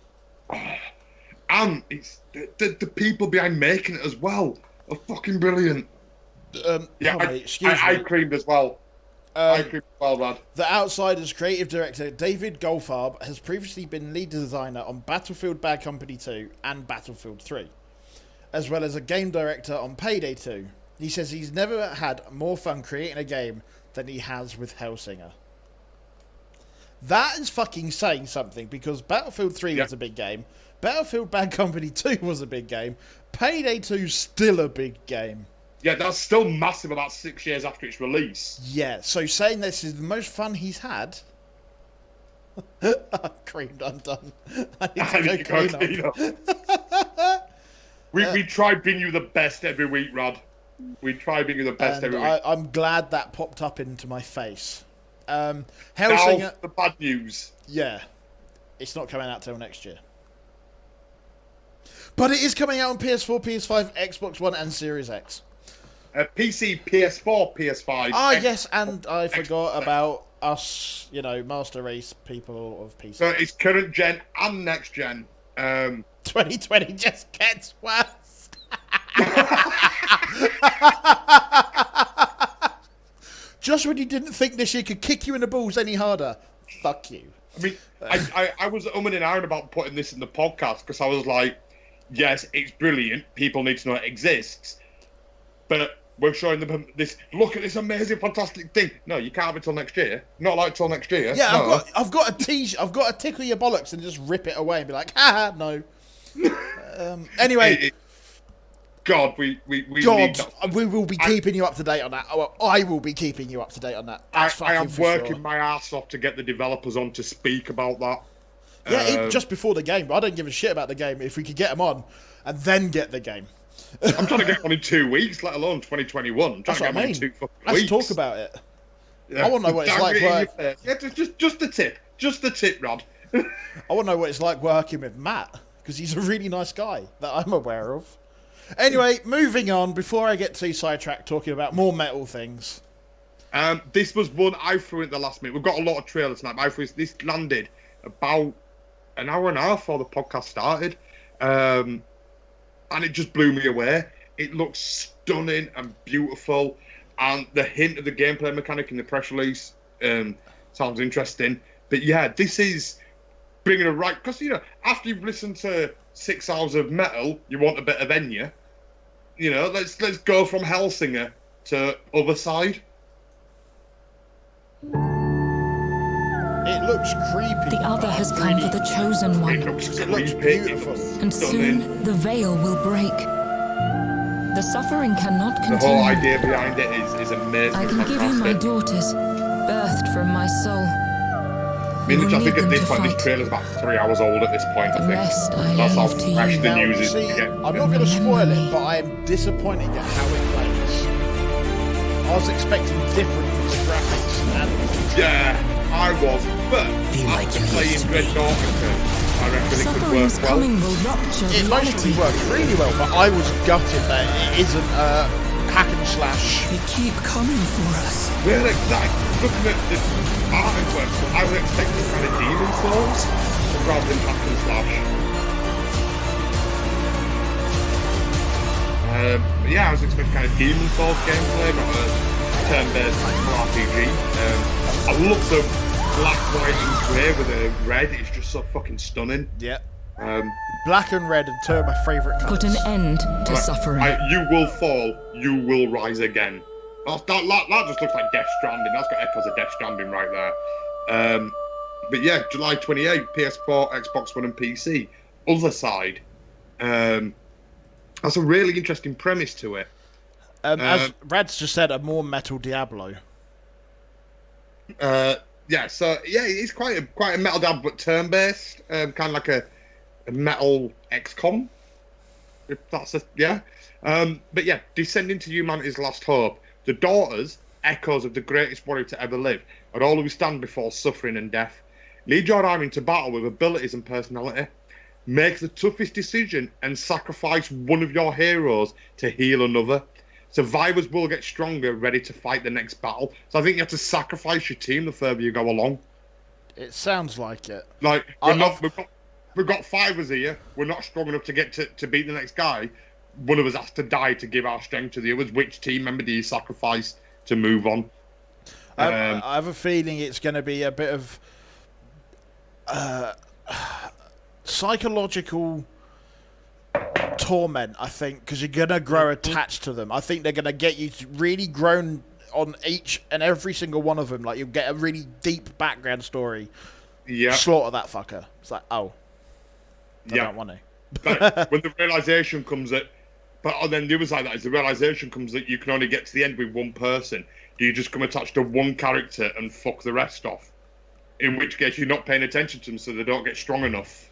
And it's the people behind making it as well are fucking brilliant. I creamed as well. I creamed as well, Rad. The Outsiders creative director David Goldfarb has previously been lead designer on Battlefield Bad Company 2 and Battlefield 3, as well as a game director on Payday 2. He says he's never had more fun creating a game than he has with Hellsinger. That is fucking saying something, because Battlefield 3 was a big game, Battlefield Bad Company 2 was a big game, Payday 2's still a big game. Yeah, that's still massive about 6 years after its release. Yeah, so saying this is the most fun he's had... Creamed, I'm done. I need to go clean up. We try bring you the best every week, Rod. We try being the best And every week. I'm glad that popped up into my face. Now, Hellsinger, the bad news. yeah, it's not coming out till next year. But it is coming out on PS4, PS5, Xbox One, and Series X. PC, PS4, PS5. Ah, yes, and I forgot about us, Master Race people of PC. So it's current gen and next gen. 2020 just gets worse. Just when you didn't think this year could kick you in the balls any harder. Fuck you. I mean, I was umming and ahhing about putting this in the podcast because I was like, yes, it's brilliant. People need to know it exists. But we're showing them this. Look at this amazing, fantastic thing. No, you can't have it till next year. Not like till next year. Yeah, no. I've got to tickle your bollocks and just rip it away and be like, haha, no. Anyway. God, we need that. We will be keeping you up to date on that. Well, I will be keeping you up to date on that. I am working my ass off to get the developers on to speak about that. Yeah, even just before the game. But I don't give a shit about the game if we could get them on and then get the game. I'm trying to get one in 2 weeks, let alone 2021. That's what I mean. Let's talk about it. Yeah. I want to know what it's like. Yeah, just the tip. Just the tip, Rod. I want to know what it's like working with Matt, because he's a really nice guy that I'm aware of. Anyway, moving on, before I get too sidetracked talking about more metal things. This was one I threw at the last minute. We've got a lot of trailers tonight. But this landed about an hour and a half before the podcast started. And it just blew me away. It looks stunning and beautiful. And the hint of the gameplay mechanic in the press release sounds interesting. But yeah, this is bringing it right. Because, after you've listened to 6 hours of metal, you want a bit of Enya. Let's go from Hellsinger to Other Side. It looks creepy. The other has come for the chosen one. It looks beautiful. And soon the veil will break. The suffering cannot continue. The whole idea behind it is amazing. I can give you my daughters, birthed from my soul. I think at this point, this trailer's about 3 hours old at this point, I think. That's how fresh the news is. I'm not going to spoil it, but I am disappointed at how it plays. I was expecting different from the graphics. Yeah, I was. But after playing Red Norton, I reckon it could work well. It mostly works really well, but I was gutted that it isn't a hack and slash. They keep coming for us. Really, looking at the artwork, I was expecting kind of Demon Souls rather than hack and slash. But yeah, I was expecting kind of Demon Souls gameplay, not a turn-based RPG. I love the black, white, and grey with the red. It's just so fucking stunning. Yeah. Black and red are two of my favourite colours. Put an end to suffering. You will fall, you will rise again. That just looks like Death Stranding. That's got echoes of Death Stranding right there. But yeah, July 28, PS4, Xbox One, and PC. Other Side. That's a really interesting premise to it. As Rad's just said, a more metal Diablo. It's quite a metal Diablo, but turn-based. Kind of like a metal XCOM. If that's but yeah, descending to humanity's last hope. The daughters, echoes of the greatest warrior to ever live, are all who stand before suffering and death. Lead your army into battle with abilities and personality. Make the toughest decision and sacrifice one of your heroes to heal another. Survivors will get stronger, ready to fight the next battle. So I think you have to sacrifice your team the further you go along. It sounds like it. Like, we've got 5 us here. We're not strong enough to get to beat the next guy. One of us has to die to give our strength to the others. Which team member do you sacrifice to move on? I have a feeling it's going to be a bit of psychological torment, I think, because you're going to grow attached to them. I think they're going to get you really grown on each and every single one of them. Like, you'll get a really deep background story. Yeah. Slaughter that fucker. It's like, I don't want to. But when the realization comes that... But then the other side of that is the realization comes that you can only get to the end with one person. Do you just come attached to one character and fuck the rest off? In which case you're not paying attention to them, so they don't get strong enough.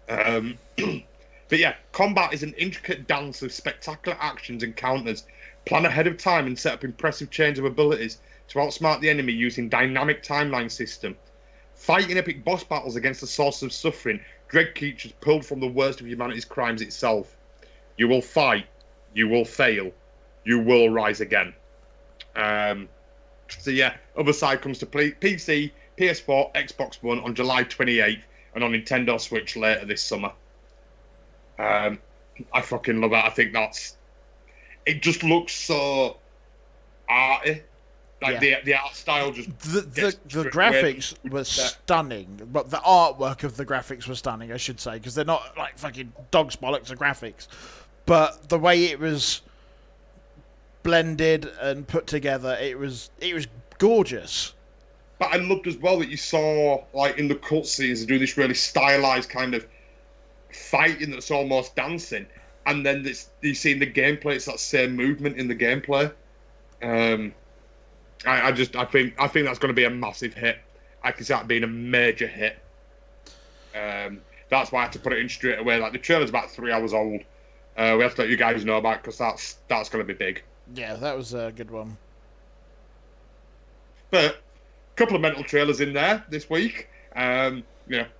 But But yeah, combat is an intricate dance of spectacular actions and counters. Plan ahead of time and set up impressive chains of abilities to outsmart the enemy using dynamic timeline system. Fighting epic boss battles against the source of suffering, dread creatures pulled from the worst of humanity's crimes itself. You will fight, you will fail, you will rise again. So yeah, other side comes to PC, PS4, Xbox One on July 28th, and on Nintendo Switch later this summer. I fucking love it. I think it just looks so arty. Like the art style just the graphics were stunning, but the artwork of the graphics was stunning, I should say, because they're not like fucking dog's bollocks of graphics, but the way it was blended and put together, it was gorgeous. But I loved as well that you saw, like, in the cutscenes, they do this really stylized kind of fighting that's almost dancing, and then you see in the gameplay, it's that same movement in the gameplay. I think that's going to be a massive hit. I can see that being a major hit. That's why I had to put it in straight away. Like, the trailer's about 3 hours old. We have to let you guys know about it because that's going to be big. Yeah, that was a good one. But a couple of mental trailers in there this week. We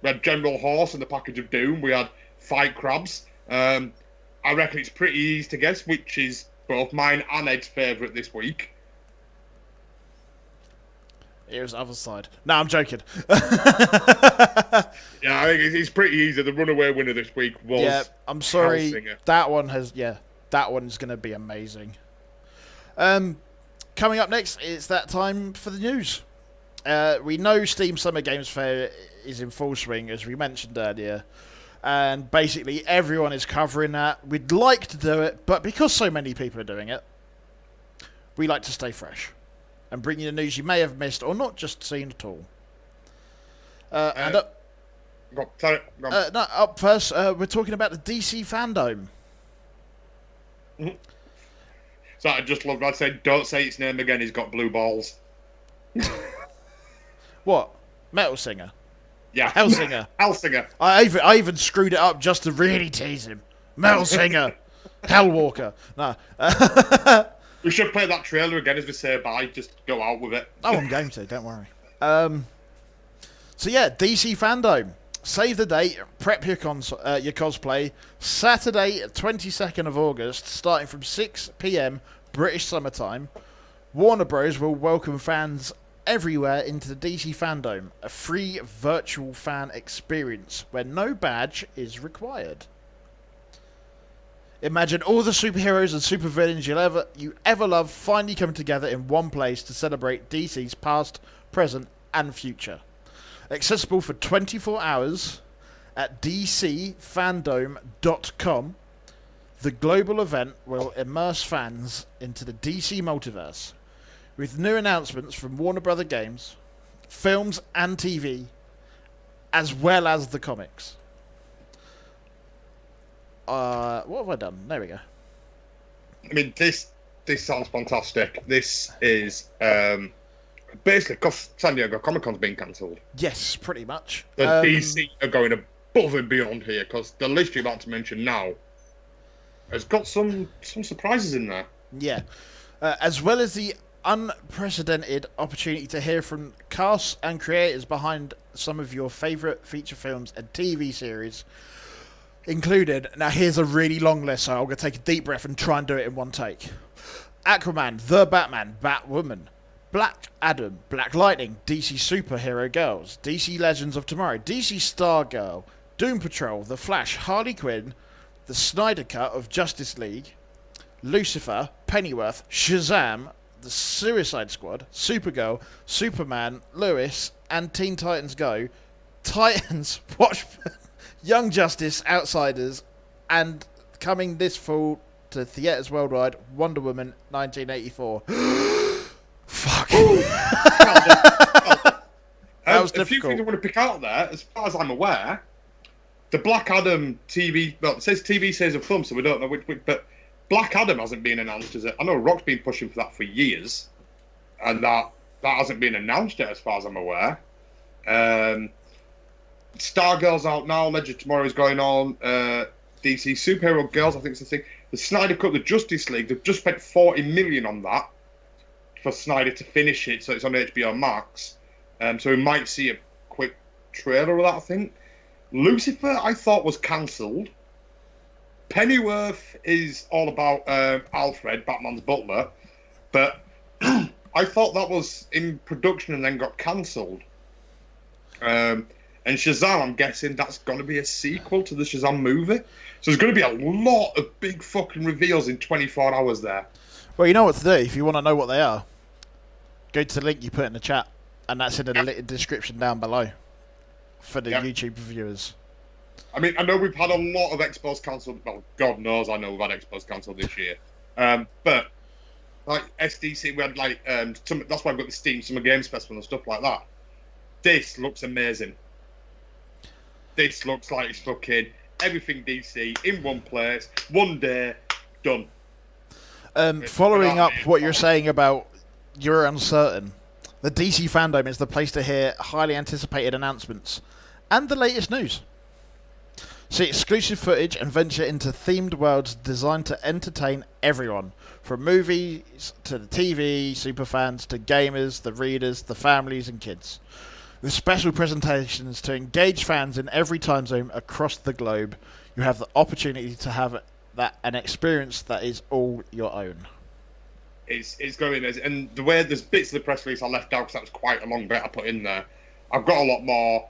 had General Horse and the Package of Doom. We had Fight Crabs. I reckon it's pretty easy to guess which is both mine and Ed's favourite this week. Here's the other side. No, I'm joking. Yeah, I think it's pretty easy. The runaway winner this week was. Yeah, I'm sorry. Hellsinger. That one's going to be amazing. Coming up next, it's that time for the news. We know Steam Summer Games Fair is in full swing, as we mentioned earlier, and basically everyone is covering that. We'd like to do it, but because so many people are doing it, we like to stay fresh and bring you the news you may have missed or not just seen at all. Up first, we're talking about the DC Fandom. Mm-hmm. So I just loved. I said, "Don't say its name again. He's got blue balls." What? Metal Singer? Yeah, Hellsinger. Hellsinger. I even screwed it up just to really tease him. Metal Singer. Hellwalker. No. We should play that trailer again as we say bye. Just go out with it. Oh, I'm going to. Don't worry. So yeah, DC Fandom. Save the date. Prep your cosplay. Saturday, 22nd of August, starting from 6 p.m. British summertime. Warner Bros. Will welcome fans everywhere into the DC Fandom, a free virtual fan experience where no badge is required. Imagine all the superheroes and supervillains you ever love finally coming together in one place to celebrate DC's past, present, and future. Accessible for 24 hours at dcfandom.com, the global event will immerse fans into the DC multiverse with new announcements from Warner Bros. Games, films and TV, as well as the comics. What have I done? There we go. I mean, this sounds fantastic. This is basically because San Diego Comic-Con's been cancelled. Yes, pretty much. The DC are going above and beyond here because the list you're about to mention now has got some surprises in there. Yeah, as well as the unprecedented opportunity to hear from casts and creators behind some of your favourite feature films and TV series included. Now here's a really long list, so I'm going to take a deep breath and try and do it in one take. Aquaman, The Batman, Batwoman, Black Adam, Black Lightning, DC Superhero Girls, DC Legends of Tomorrow, DC Stargirl, Doom Patrol, The Flash, Harley Quinn, the Snyder Cut of Justice League, Lucifer, Pennyworth, Shazam, the Suicide Squad, Supergirl, Superman, Lewis, and Teen Titans Go, Titans, Watchmen, Young Justice, Outsiders, and coming this fall to theatres worldwide, Wonder Woman 1984. Fuck. That was difficult. A few things I want to pick out there, as far as I'm aware, the Black Adam TV, well, it says TV series of film, so we don't know which, but Black Adam hasn't been announced as it. I know Rock's been pushing for that for years, and that hasn't been announced yet, as far as I'm aware. Stargirl's out now. Legend of Tomorrow is going on. DC Superhero Girls, I think it's the thing. The Snyder Cut, the Justice League, they've just spent 40 million on that for Snyder to finish it, so it's on HBO Max. So we might see a quick trailer of that, I think. Lucifer, I thought, was cancelled. Pennyworth is all about Alfred, Batman's butler, but I thought that was in production and then got cancelled. And Shazam, I'm guessing that's going to be a sequel to the Shazam movie. So there's going to be a lot of big fucking reveals in 24 hours there. Well, you know what to do if you want to know what they are. Go to the link you put in the chat, and that's in the description down below for the YouTube viewers. I mean, I know we've had a lot of expos cancelled. Well, God knows I know we've had expos cancelled this year. But like SDC, we had like that's why I've got the Steam Summer Games Festival and stuff like that. This looks amazing. This looks like it's fucking everything DC in one place, one day, done. Following up what you're saying about you're uncertain, the DC fandom is the place to hear highly anticipated announcements and the latest news. See exclusive footage and venture into themed worlds designed to entertain everyone, from movies to the TV, superfans to gamers, the readers, the families and kids. With special presentations to engage fans in every time zone across the globe, you have the opportunity to have an experience that is all your own. It's going, and the way there's bits of the press release I left out because that was quite a long bit I put in there. I've got a lot more.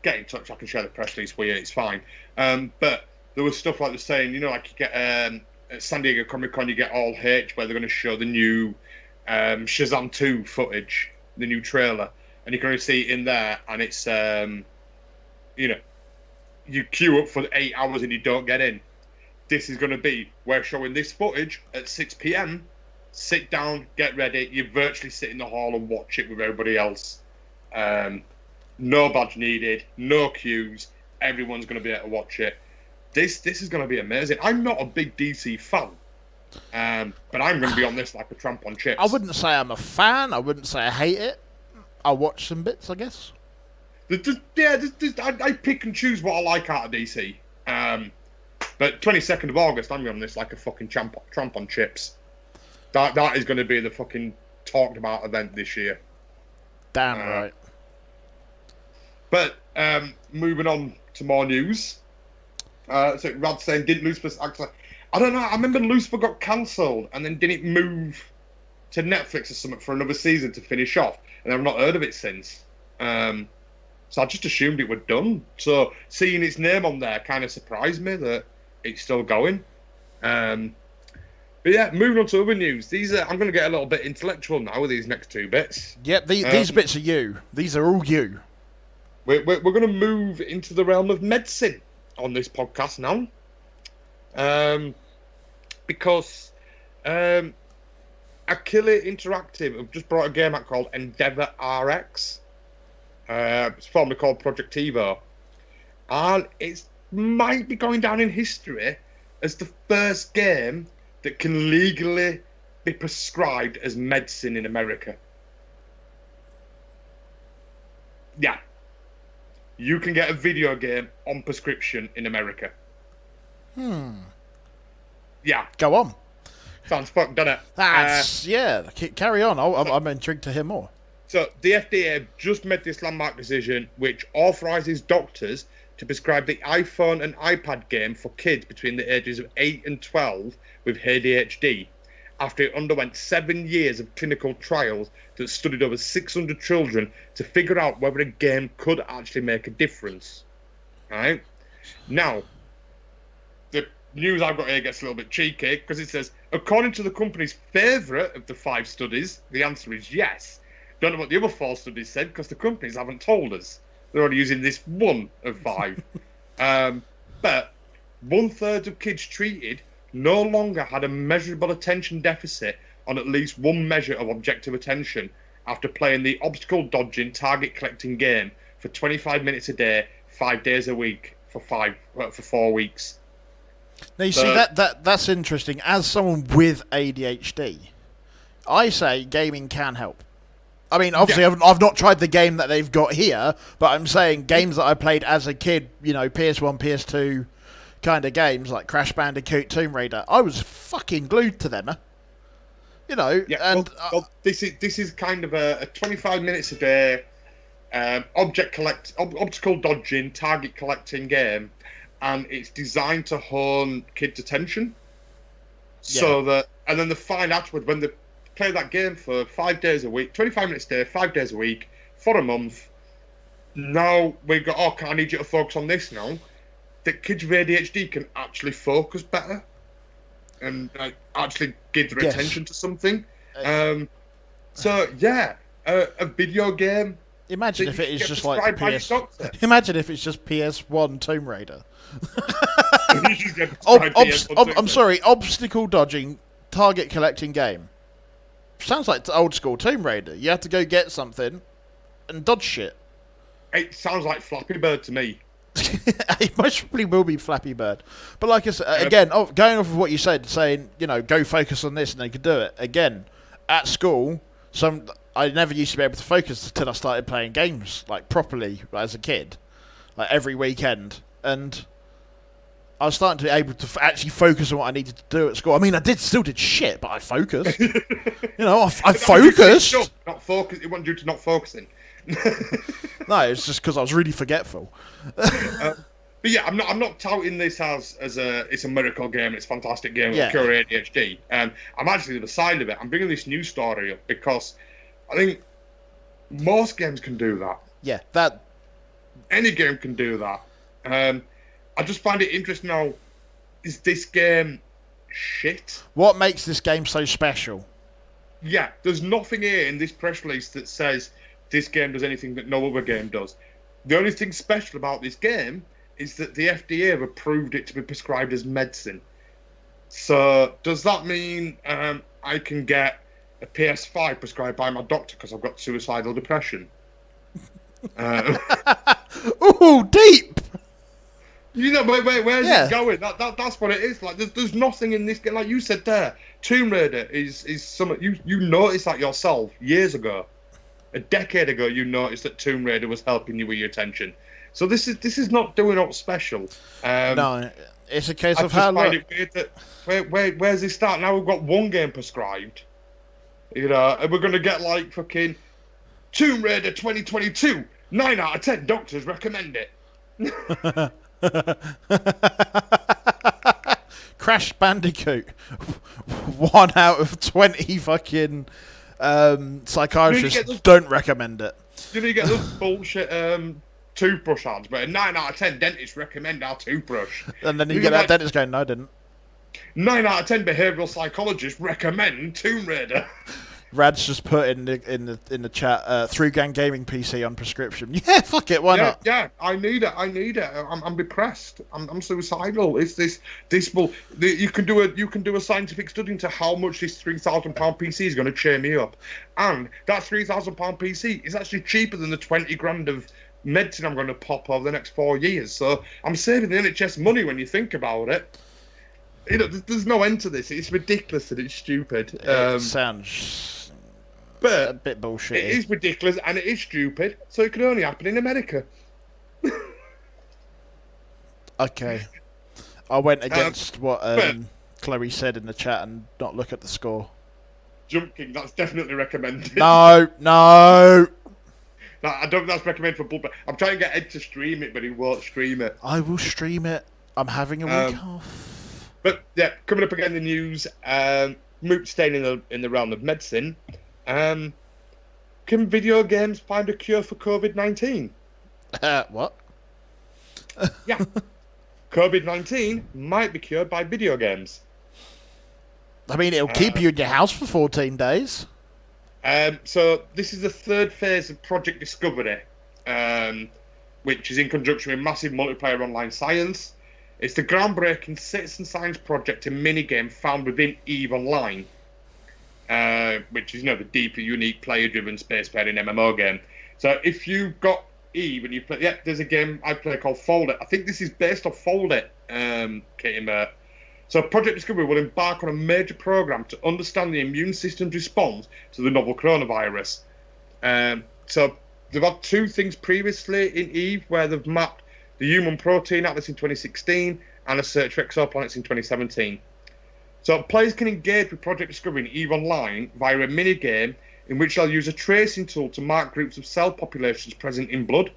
Get in touch. I can share the press release with you. It's fine. But there was stuff like they're saying, you know, like you get at San Diego Comic Con, you get All H, where they're going to show the new Shazam 2 footage, the new trailer, and you can only see it in there, and it's you know, you queue up for 8 hours and you don't get in. This is going to be we're showing this footage at 6 p.m. Sit down, get ready. You virtually sit in the hall and watch it with everybody else. No badge needed, no queues. Everyone's going to be able to watch it. This is going to be amazing. I'm not a big DC fan, but I'm going to be on this like a tramp on chips. I wouldn't say I'm a fan. I wouldn't say I hate it. I'll watch some bits, I guess. I pick and choose what I like out of DC. But 22nd of August, I'm on this like a fucking tramp on chips. That is going to be the fucking talked about event this year. Damn right. But moving on to more news. So Rad saying, didn't Lucifer actually... I don't know, I remember Lucifer got cancelled and then didn't move to Netflix or something for another season to finish off. And I've not heard of it since. So I just assumed it were done. So seeing its name on there kind of surprised me that it's still going. But yeah, moving on to other news. I'm going to get a little bit intellectual now with these next two bits. Yep, these bits are you. These are all you. We're going to move into the realm of medicine on this podcast now. Because Aquila Interactive have just brought a game out called Endeavour RX. It's formerly called Project Evo. And it might be going down in history as the first game that can legally be prescribed as medicine in America. Yeah. You can get a video game on prescription in America. Yeah. Go on. Sounds fucked, doesn't it? That's, yeah. Carry on. I'm intrigued to hear more. So, the FDA have just made this landmark decision which authorises doctors to prescribe the iPhone and iPad game for kids between the ages of 8 and 12 with ADHD, after it underwent 7 years of clinical trials that studied over 600 children to figure out whether a game could actually make a difference. Right? Now, the news I've got here gets a little bit cheeky, because it says, according to the company's favourite of the 5 studies, the answer is yes. Don't know what the other 4 studies said, because the companies haven't told us. They're only using this one of 5. But 1/3 of kids treated no longer had a measurable attention deficit on at least one measure of objective attention after playing the obstacle dodging target collecting game for 25 minutes a day, 5 days a week for 4 weeks. Now you see that's interesting. As someone with ADHD, I say gaming can help. I mean, obviously, yeah. I've not tried the game that they've got here, but I'm saying games that I played as a kid, you know, PS1, PS2, kind of games like Crash Bandicoot, Tomb Raider, I was fucking glued to them. You know, and this is kind of a 25 minutes a day obstacle dodging, target collecting game, and it's designed to hone kids' attention. So that, and then they find afterward when they play that game for 5 days a week, 25 minutes a day, 5 days a week, for a month. Now we got, I need you to focus on this now. That kids with ADHD can actually focus better and actually give their attention to something. So yeah, a video game. Imagine if it is just like Imagine if it's just PS1 Tomb Raider. I'm sorry, obstacle dodging, target collecting game. Sounds like old school Tomb Raider. You have to go get something and dodge shit. It sounds like Flappy Bird to me. It most probably will be Flappy Bird. But like I said, again, going off of what you said, saying, you know, go focus on this and they could do it. Again, at school, I never used to be able to focus until I started playing games, like, properly, as a kid. Like, every weekend. And I was starting to be able to actually focus on what I needed to do at school. I mean, still did shit, but I focused. You know, I focused. Not focus. It wasn't due to not focusing. No, it's just because I was really forgetful. But yeah, I'm not touting this as it's a miracle game. It's a fantastic game with pure ADHD. I'm actually the side of it. I'm bringing this news story up because I think most games can do that. Yeah, any game can do that. I just find it interesting now. Is this game shit? What makes this game so special? Yeah, there's nothing here in this press release that says this game does anything that no other game does. The only thing special about this game is that the FDA have approved it to be prescribed as medicine. So does that mean I can get a PS5 prescribed by my doctor because I've got suicidal depression? Ooh, deep! You know, where's it going? That's what it is. Like, there's nothing in this game. Like you said there, Tomb Raider is something you noticed that yourself years ago. A decade ago, you noticed that Tomb Raider was helping you with your attention. So this is not doing up special. No, it's a case of how. how. It weird that where's it start? Now we've got one game prescribed, you know, and we're gonna get like fucking Tomb Raider 2022. 9 out of 10 doctors recommend it. Crash Bandicoot. 1 out of 20 fucking psychiatrists don't recommend it. You know, you get those bullshit toothbrush ads, but 9 out of 10 dentists recommend our toothbrush. And then you get that dentist going, no, I didn't. 9 out of 10 behavioural psychologists recommend Tomb Raider. Rad's just put in the chat through gang gaming PC on prescription. Yeah, fuck it, why not? Yeah, I need it. I'm depressed. I'm suicidal. It's this will you can do a scientific study into how much this £3,000 PC is going to cheer me up, and that £3,000 PC is actually cheaper than the 20 grand of medicine I'm going to pop over the next 4 years. So I'm saving the NHS money when you think about it. You know, there's no end to this. It's ridiculous and it's stupid. It sounds but a bit bullshit. It is ridiculous and it is stupid, so it can only happen in America. Okay. I went against what Chloe said in the chat and not look at the score. Jump King, that's definitely recommended. No. I don't think that's recommended for Blood. I'm trying to get Ed to stream it, but he won't stream it. I will stream it. I'm having a week off. But yeah, coming up again in the news, Moot staying in the realm of medicine. Can video games find a cure for COVID-19? What? Yeah. COVID-19 might be cured by video games. I mean, it'll keep you in your house for 14 days. So this is the third phase of Project Discovery, which is in conjunction with massive multiplayer online science. It's the groundbreaking citizen science project and minigame found within EVE Online. Which is, you know, the deeply unique player-driven space-faring MMO game. So if you've got EVE and you play, there's a game I play called Fold It. I think this is based off Fold It, Katie Mert. So Project Discovery will embark on a major program to understand the immune system's response to the novel coronavirus. So they've had 2 things previously in EVE where they've mapped the Human Protein Atlas in 2016, and a Search for Exoplanets in 2017. So players can engage with Project Discovery in EVE Online via a mini-game in which they'll use a tracing tool to mark groups of cell populations present in blood,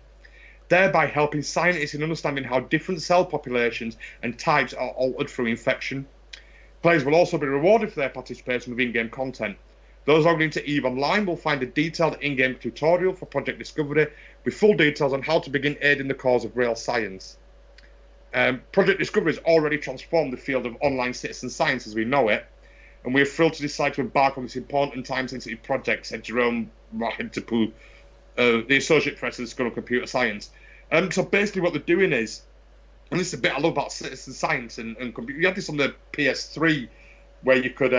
thereby helping scientists in understanding how different cell populations and types are altered through infection. Players will also be rewarded for their participation with in-game content. Those logged into EVE Online will find a detailed in-game tutorial for Project Discovery with full details on how to begin aiding the cause of real science. Project Discovery has already transformed the field of online citizen science as we know it, and we are thrilled to decide to embark on this important time-sensitive project, said Jerome Rahitapu, the Associate Professor of the School of Computer Science. So basically what they're doing is, and this is a bit I love about citizen science and computer. You had this on the PS3 where you could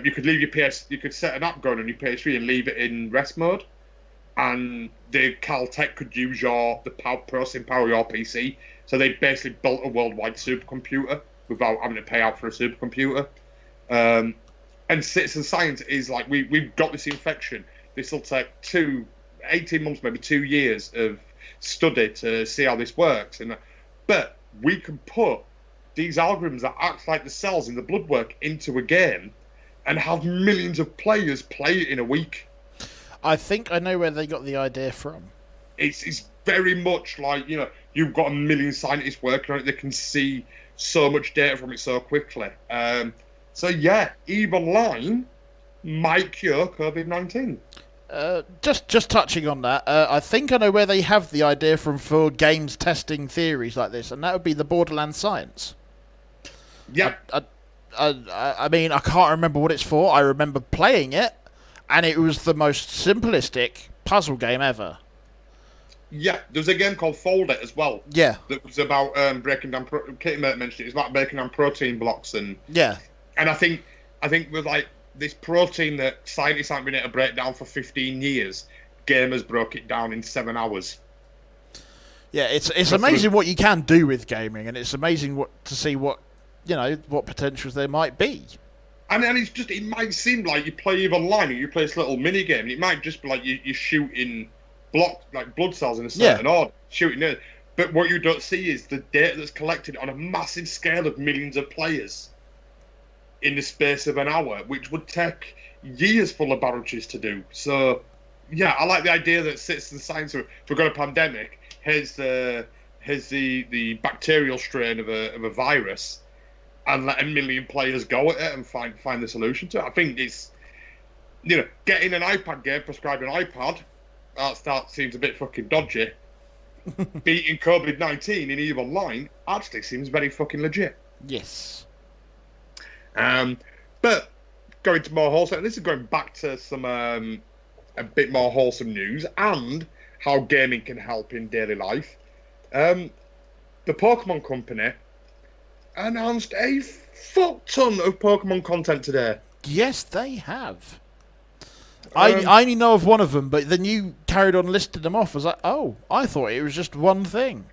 you could leave your you could set an app going on your PS3 and leave it in rest mode, and the Caltech could use the processing power of your PC. So they basically built a worldwide supercomputer without having to pay out for a supercomputer. And citizen science is like, we've got this infection. This will take 18 months, maybe 2 years of study to see how this works. But we can put these algorithms that act like the cells in the blood work into a game and have millions of players play it in a week. I think I know where they got the idea from. It's very much like, you've got a million scientists working on it. They can see so much data from it so quickly. So yeah, EVE Online might cure COVID-19. Just touching on that, I think I know where they have the idea from for games testing theories like this, and that would be the Borderlands Science. Yeah. I mean, I can't remember what it's for. I remember playing it, and it was the most simplistic puzzle game ever. Yeah, there's a game called Fold It as well. Yeah. That was about breaking down... Katie mentioned it. It's about breaking down protein blocks. And I think with like this protein that scientists haven't been able to break down for 15 years, gamers broke it down in 7 hours. Yeah, it's amazing what you can do with gaming, and it's amazing to see what potentials there might be. And it's just, it might seem like you play EVE Online and you play this little mini game, and it might just be like you're shooting blood cells in a certain order, shooting it. But what you don't see is the data that's collected on a massive scale of millions of players in the space of an hour, which would take years for laboratories to do. So, yeah, I like the idea that citizen science, if we've got a pandemic, here's the bacterial strain of a virus, and let a million players go at it and find the solution to it. I think it's, getting an iPad game, prescribing an iPad, that seems a bit fucking dodgy. Beating COVID-19 in EVE Online actually seems very fucking legit. Yes. But going to more wholesome, this is going back to some a bit more wholesome news and how gaming can help in daily life. The Pokemon Company announced a fuck ton of Pokemon content today. Yes, they have. I only know of one of them, but then you carried on listing them off. I was like, oh, I thought it was just one thing.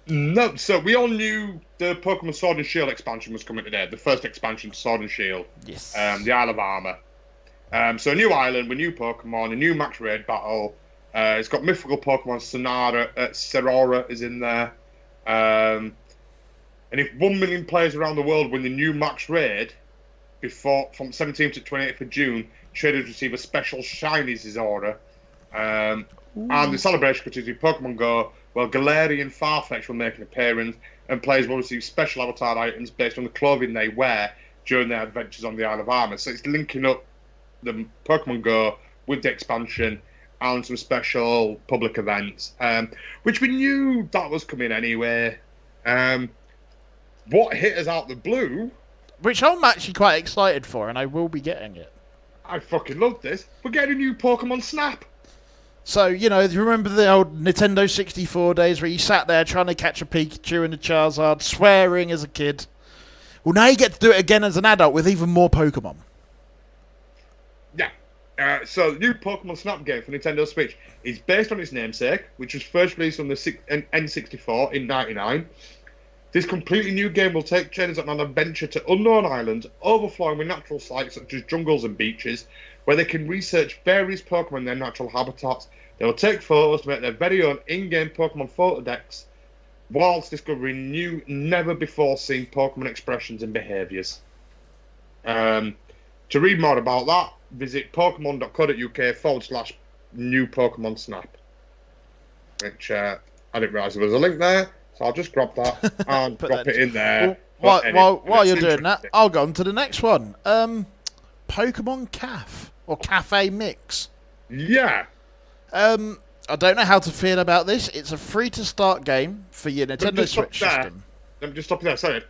No, so we all knew the Pokemon Sword and Shield expansion was coming today. The first expansion to Sword and Shield. Yes. The Isle of Armor. So a new island with new Pokemon, a new max raid battle. It's got mythical Pokemon. Serora is in there. And if 1 million players around the world win the new max raid from 17th to 28th of June, traders receive a special Shinies order. And the celebration continues with Pokemon Go, where Galarian and Farfetch will make an appearance, and players will receive special avatar items based on the clothing they wear during their adventures on the Isle of Armor. So it's linking up the Pokemon Go with the expansion and some special public events, which we knew that was coming anyway. What hit us out the blue... Which I'm actually quite excited for, and I will be getting it. I fucking love this. We're getting a new Pokemon Snap. So, do you remember the old Nintendo 64 days where you sat there trying to catch a Pikachu and a Charizard, swearing as a kid? Well, now you get to do it again as an adult with even more Pokemon. Yeah. So, the new Pokemon Snap game for Nintendo Switch is based on its namesake, which was first released on the N64 in '99. This completely new game will take trainers on an adventure to unknown islands, overflowing with natural sights such as jungles and beaches, where they can research various Pokemon in their natural habitats, They will take photos to make their very own in-game Pokemon photo decks, whilst discovering new, never-before-seen Pokemon expressions and behaviours. To read more about that, visit pokemon.co.uk/new Pokemon Snap. Which I didn't realise there was a link there, so I'll just grab that and drop it in there. While you're doing that, I'll go on to the next one. Pokemon Caf or Cafe Mix. Yeah. I don't know how to feel about this. It's a free-to-start game for your Nintendo Switch system. Let me just stop you there. Sorry.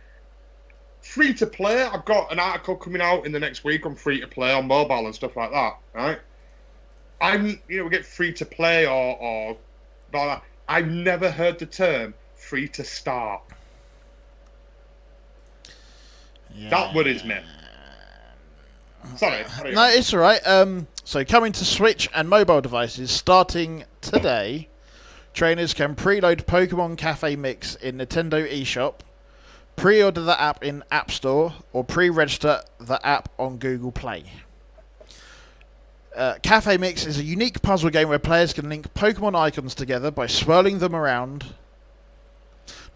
Free to play. I've got an article coming out in the next week on free to play on mobile and stuff like that. Right? We get free to play or like that. I've never heard the term free to start. Yeah. That worries me. Sorry. No, it's all right. So coming to Switch and mobile devices starting today, trainers can preload Pokemon Cafe Mix in Nintendo eShop, pre-order the app in App Store, or pre-register the app on Google Play. Cafe Mix is a unique puzzle game where players can link Pokemon icons together by swirling them around.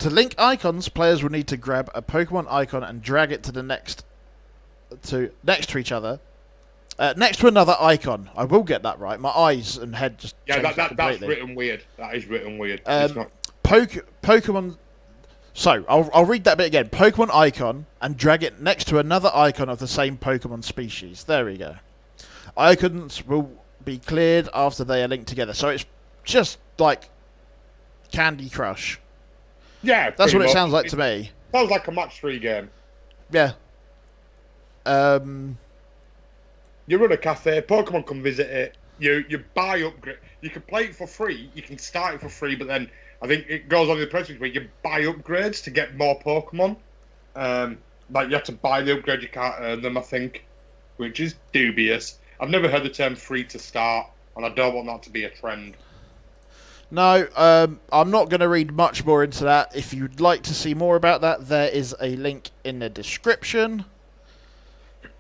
To link icons, players will need to grab a Pokemon icon and drag it to next to each other. Next to another icon. I will get that right. My eyes and head just that's written weird. That is written weird. It's not... Pokemon. So I'll read that bit again. Pokemon icon and drag it next to another icon of the same Pokemon species. There we go. Icons will be cleared after they are linked together. So it's just like Candy Crush. Yeah, that's what it sounds like to me. Sounds like a match 3 game. Yeah. You run a cafe, Pokemon come visit it, you buy upgrade. You can play it for free, you can start it for free, but then I think it goes on the process where you buy upgrades to get more Pokemon. Like you have to buy the upgrade, you can't earn them, I think, which is dubious. I've never heard the term free to start, and I don't want that to be a trend. No, I'm not going to read much more into that. If you'd like to see more about that, there is a link in the description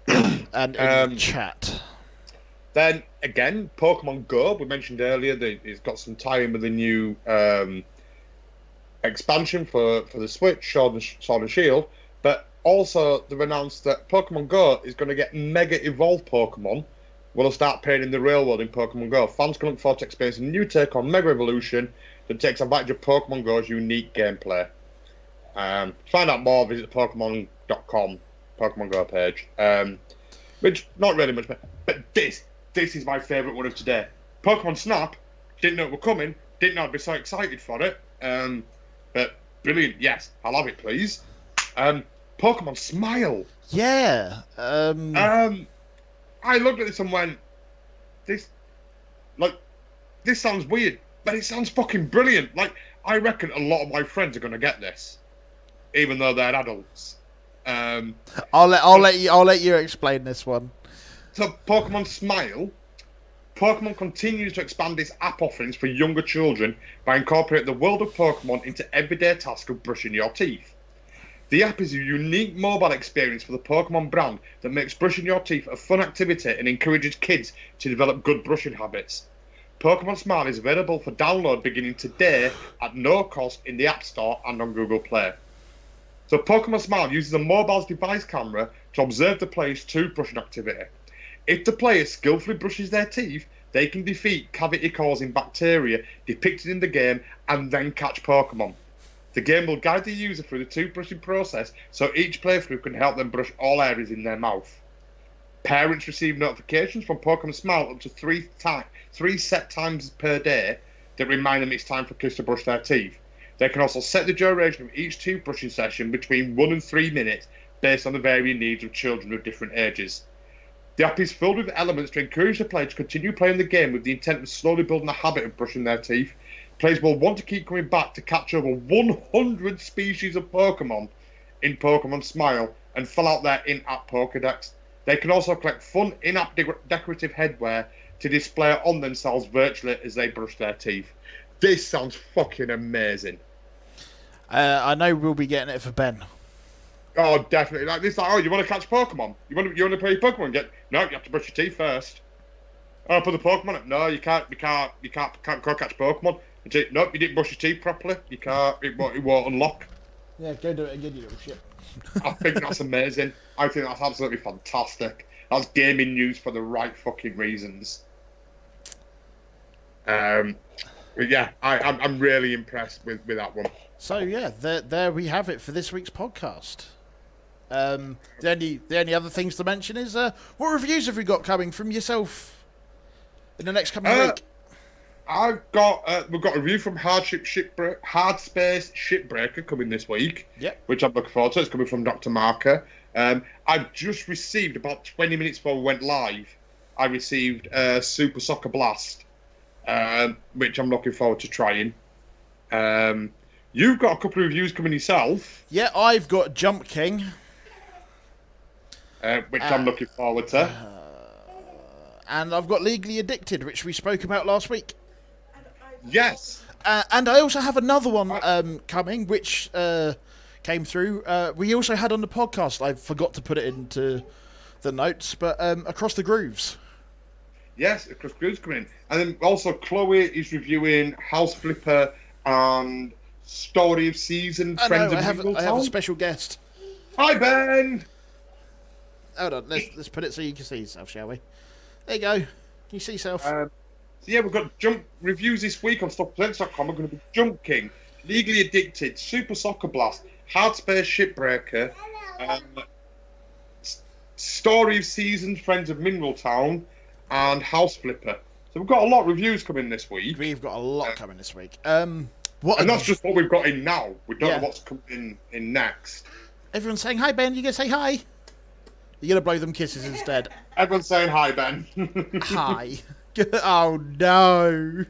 and in the chat. Then, again, Pokemon Go, we mentioned earlier that it's got some tie-in with the new expansion for the Switch, Sword and Shield, but also they've announced that Pokemon Go is going to get Mega Evolved Pokemon will start appearing in the real world in Pokemon Go. Fans can look forward to experiencing a new take on Mega Evolution that takes advantage of Pokemon Go's unique gameplay. To find out more, visit the Pokemon.com Pokemon Go page. Which, not really much, but this is my favourite one of today. Pokemon Snap, didn't know it were coming, didn't know I'd be so excited for it. But brilliant, yes, I'll have it, please. Pokemon Smile. Yeah. I looked at this and went, this sounds weird, but it sounds fucking brilliant. Like, I reckon a lot of my friends are going to get this, even though they're adults. I'll let you explain this one. So, Pokemon Smile. Pokemon continues to expand its app offerings for younger children by incorporating the world of Pokemon into everyday task of brushing your teeth. The app is a unique mobile experience for the Pokemon brand that makes brushing your teeth a fun activity and encourages kids to develop good brushing habits. Pokemon Smile is available for download beginning today at no cost in the App Store and on Google Play. So Pokemon Smile uses a mobile's device camera to observe the player's toothbrushing activity. If the player skillfully brushes their teeth, they can defeat cavity-causing bacteria depicted in the game and then catch Pokemon. The game will guide the user through the toothbrushing process so each playthrough can help them brush all areas in their mouth. Parents receive notifications from Pokemon Smile up to three set times per day that remind them it's time for kids to brush their teeth. They can also set the duration of each toothbrushing session between 1 and 3 minutes based on the varying needs of children of different ages. The app is filled with elements to encourage the player to continue playing the game with the intent of slowly building a habit of brushing their teeth. Players will want to keep coming back to catch over 100 species of Pokemon in Pokemon Smile and fill out their in-app Pokédex. They can also collect fun in-app decorative headwear to display on themselves virtually as they brush their teeth. This sounds fucking amazing. I know we'll be getting it for Ben. Oh, definitely. Like this, you want to catch Pokemon? You want to play Pokemon? No, you have to brush your teeth first. Oh, put the Pokemon. No, you can't go catch Pokemon. Nope, you didn't brush your teeth properly. You can't. It won't unlock. Yeah, go do it again, you little shit. I think that's amazing. I think that's absolutely fantastic. That's gaming news for the right fucking reasons. But yeah, I'm really impressed with that one. So yeah, there we have it for this week's podcast. The only other things to mention is what reviews have we got coming from yourself in the next coming week? We've got a review from Hardspace Shipbreaker coming this week. Yep. Which I'm looking forward to. It's coming from Dr. Marker. I've just received about 20 minutes before we went live. I received Super Soccer Blast, which I'm looking forward to trying. You've got a couple of reviews coming yourself. Yeah, I've got Jump King, which I'm looking forward to. And I've got Legally Addicted, which we spoke about last week. Yes. And I also have another one coming, which came through. We also had on the podcast. I forgot to put it into the notes, but Across the Grooves. Yes, Across the Grooves coming in. And then also Chloe is reviewing House Flipper and Story of Season. I have a special guest. Hi, Ben. Hold on, let's put it so you can see yourself, shall we? There you go. Can you see yourself? So yeah, we've got jump reviews this week on StuffPresents.com. We're going to be Jump King, Legally Addicted, Super Soccer Blast, Hardspace Shipbreaker, Story of Seasons, Friends of Mineral Town, and House Flipper. So we've got a lot of reviews coming this week. We've got a lot coming this week. And that's just what we've got in now. We don't know what's coming in next. Everyone's saying hi, Ben. You gonna say hi? You're gonna blow them kisses instead. Everyone's saying hi, Ben. Hi. Oh no.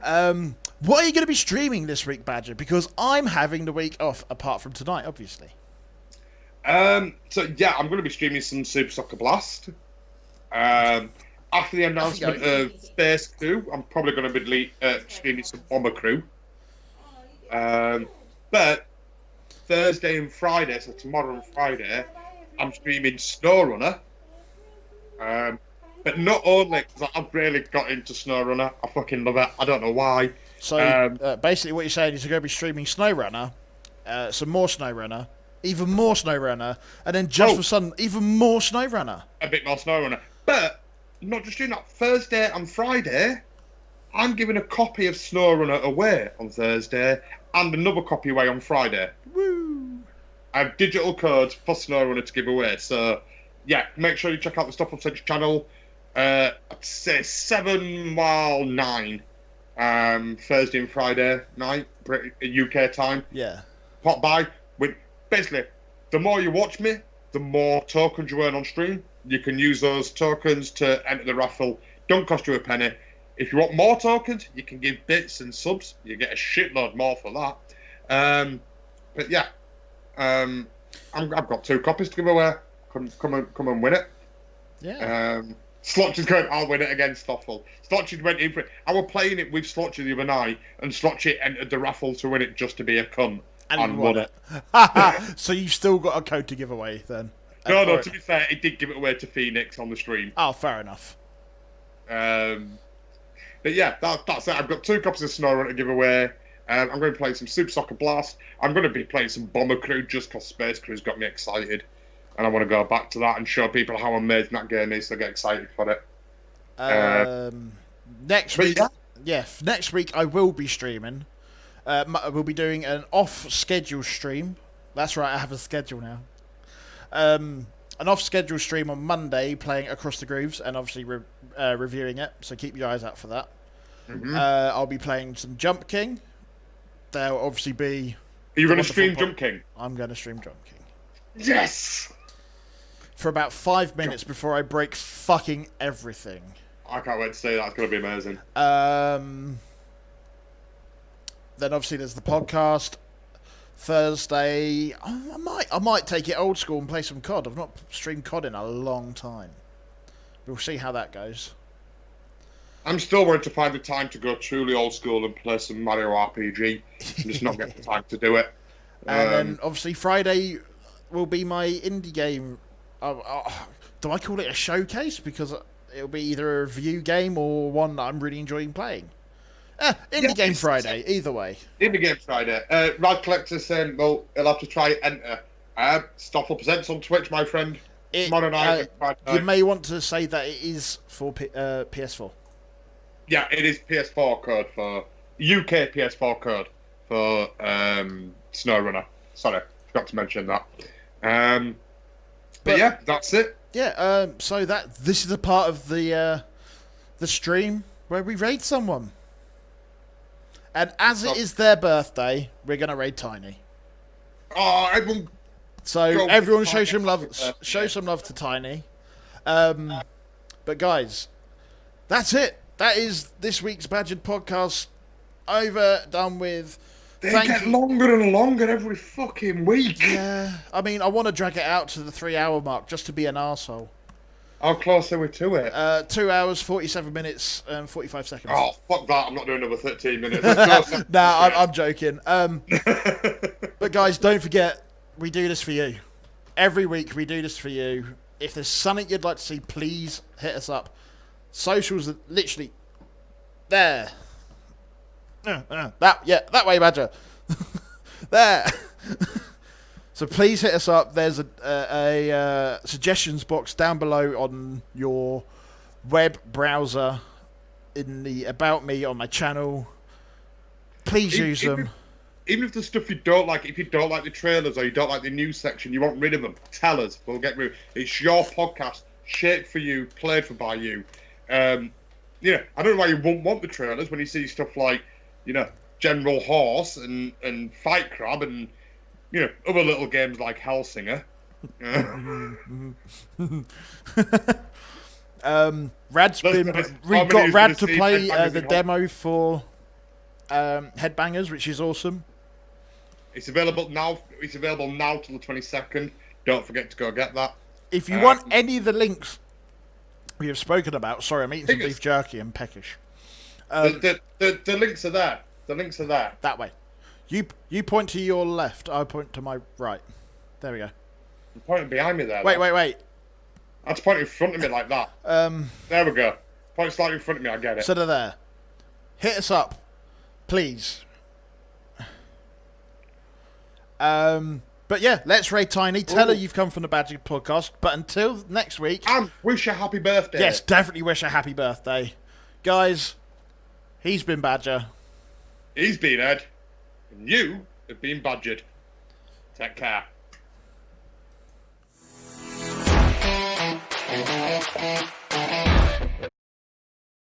What are you going to be streaming this week, Badger? Because I'm having the week off, apart from tonight, obviously. So yeah, I'm going to be streaming some Super Soccer Blast. After the announcement of Space Crew, I'm probably going to be streaming some Bomber Crew. But Thursday and Friday, so tomorrow and Friday, I'm streaming SnowRunner. But not only because I've really got into SnowRunner, I fucking love it. I don't know why. So basically, what you're saying is you're going to be streaming SnowRunner, some more SnowRunner, even more SnowRunner, and then just for Sun, even more SnowRunner. A bit more SnowRunner, but not just doing that. Thursday and Friday, I'm giving a copy of SnowRunner away on Thursday, and another copy away on Friday. Woo! I have digital codes for SnowRunner to give away. So yeah, make sure you check out the Stop on Century channel. I'd say 7 while 9 Thursday and Friday night UK time. Yeah. Pop by with basically the more you watch me, the more tokens you earn on stream. You can use those tokens to enter the raffle. Don't cost you a penny. If you want more tokens, you can give bits and subs. You get a shitload more for that. But yeah, I've got 2 copies to give away. Come and win it. Yeah. Slotchy's going, I'll win it against Stoffel. Slotchy went in for it. I was playing it with Slotchy the other night, and Slotchy entered the raffle to win it just to be a cunt. And won it. So you've still got a code to give away, then? No, to be fair, he did give it away to Phoenix on the stream. Oh, fair enough. But yeah, that's it. I've got 2 copies of SnowRunner to give away. I'm going to be playing some Super Soccer Blast. I'm going to be playing some Bomber Crew just because Space Crew's got me excited. And I want to go back to that and show people how amazing that game is, so get excited for it. Next week, next week I will be streaming. We'll be doing an off-schedule stream. That's right, I have a schedule now. An off-schedule stream on Monday, playing Across the Grooves, and obviously reviewing it, so keep your eyes out for that. Mm-hmm. I'll be playing some Jump King. There'll obviously be... Are you going to stream Jump King? I'm going to stream Jump King. Yes! For about 5 minutes before I break fucking everything. I can't wait to see that. It's going to be amazing. Then obviously there's the podcast. Thursday, I might take it old school and play some COD. I've not streamed COD in a long time. We'll see how that goes. I'm still waiting to find the time to go truly old school and play some Mario RPG. I'm just not getting the time to do it. And then obviously Friday will be my indie game. Do I call it a showcase? Because it'll be either a review game or one that I'm really enjoying playing. Indie Game Friday, either way. Indie Game Friday. Rad Collector saying, well, he'll have to try enter. Stoffel Presents on Twitch, my friend. Tomorrow night. You may want to say that it is for PS4. Yeah, it is PS4 code for UK PS4 code for SnowRunner. Sorry, forgot to mention that. But yeah, that's it. Yeah. So this is the part of the stream where we raid someone, and as it is their birthday, we're gonna raid Tiny. Oh, everyone! So everyone show some love. Show some love to Tiny. But guys, that's it. That is this week's Badger'ed podcast. Over, done with. They get longer and longer every fucking week. Yeah, I mean, I want to drag it out to the 3-hour mark just to be an arsehole. How close are we to it? 2 hours, 47 minutes, and 45 seconds. Oh, fuck that. I'm not doing another 13 minutes. Nah, I'm joking. But guys, don't forget, we do this for you. Every week we do this for you. If there's something you'd like to see, please hit us up. Socials are literally there. That way, Badger. There. So please hit us up. There's a suggestions box down below on your web browser in the About Me on my channel. Please use them. Even if the stuff you don't like, if you don't like the trailers or you don't like the news section, you want rid of them, tell us. We'll get rid of it. It's your podcast, shaped for you, played for by you. Yeah, I don't know why you won't want the trailers when you see stuff like, you know, General Horse and Fight Crab and, you know, other little games like Hellsinger. We've got Rad to play the demo for Headbangers, which is awesome. It's available now. It's available now till the 22nd. Don't forget to go get that. If you want any of the links we have spoken about, sorry, I'm eating some beef jerky and peckish. The links are there. The links are there. That way. You point to your left. I point to my right. There we go. I'm pointing behind me there. Wait. I had to point in front of me like that. There we go. Point slightly in front of me. I get it. So they're there. Hit us up, please. But yeah, let's raid Tiny. Tell her you've come from the Badger'ed podcast. But until next week, and wish her happy birthday. Yes, definitely wish her happy birthday, guys. He's been Badger. He's been Ed. And you have been Badger'ed. Take care.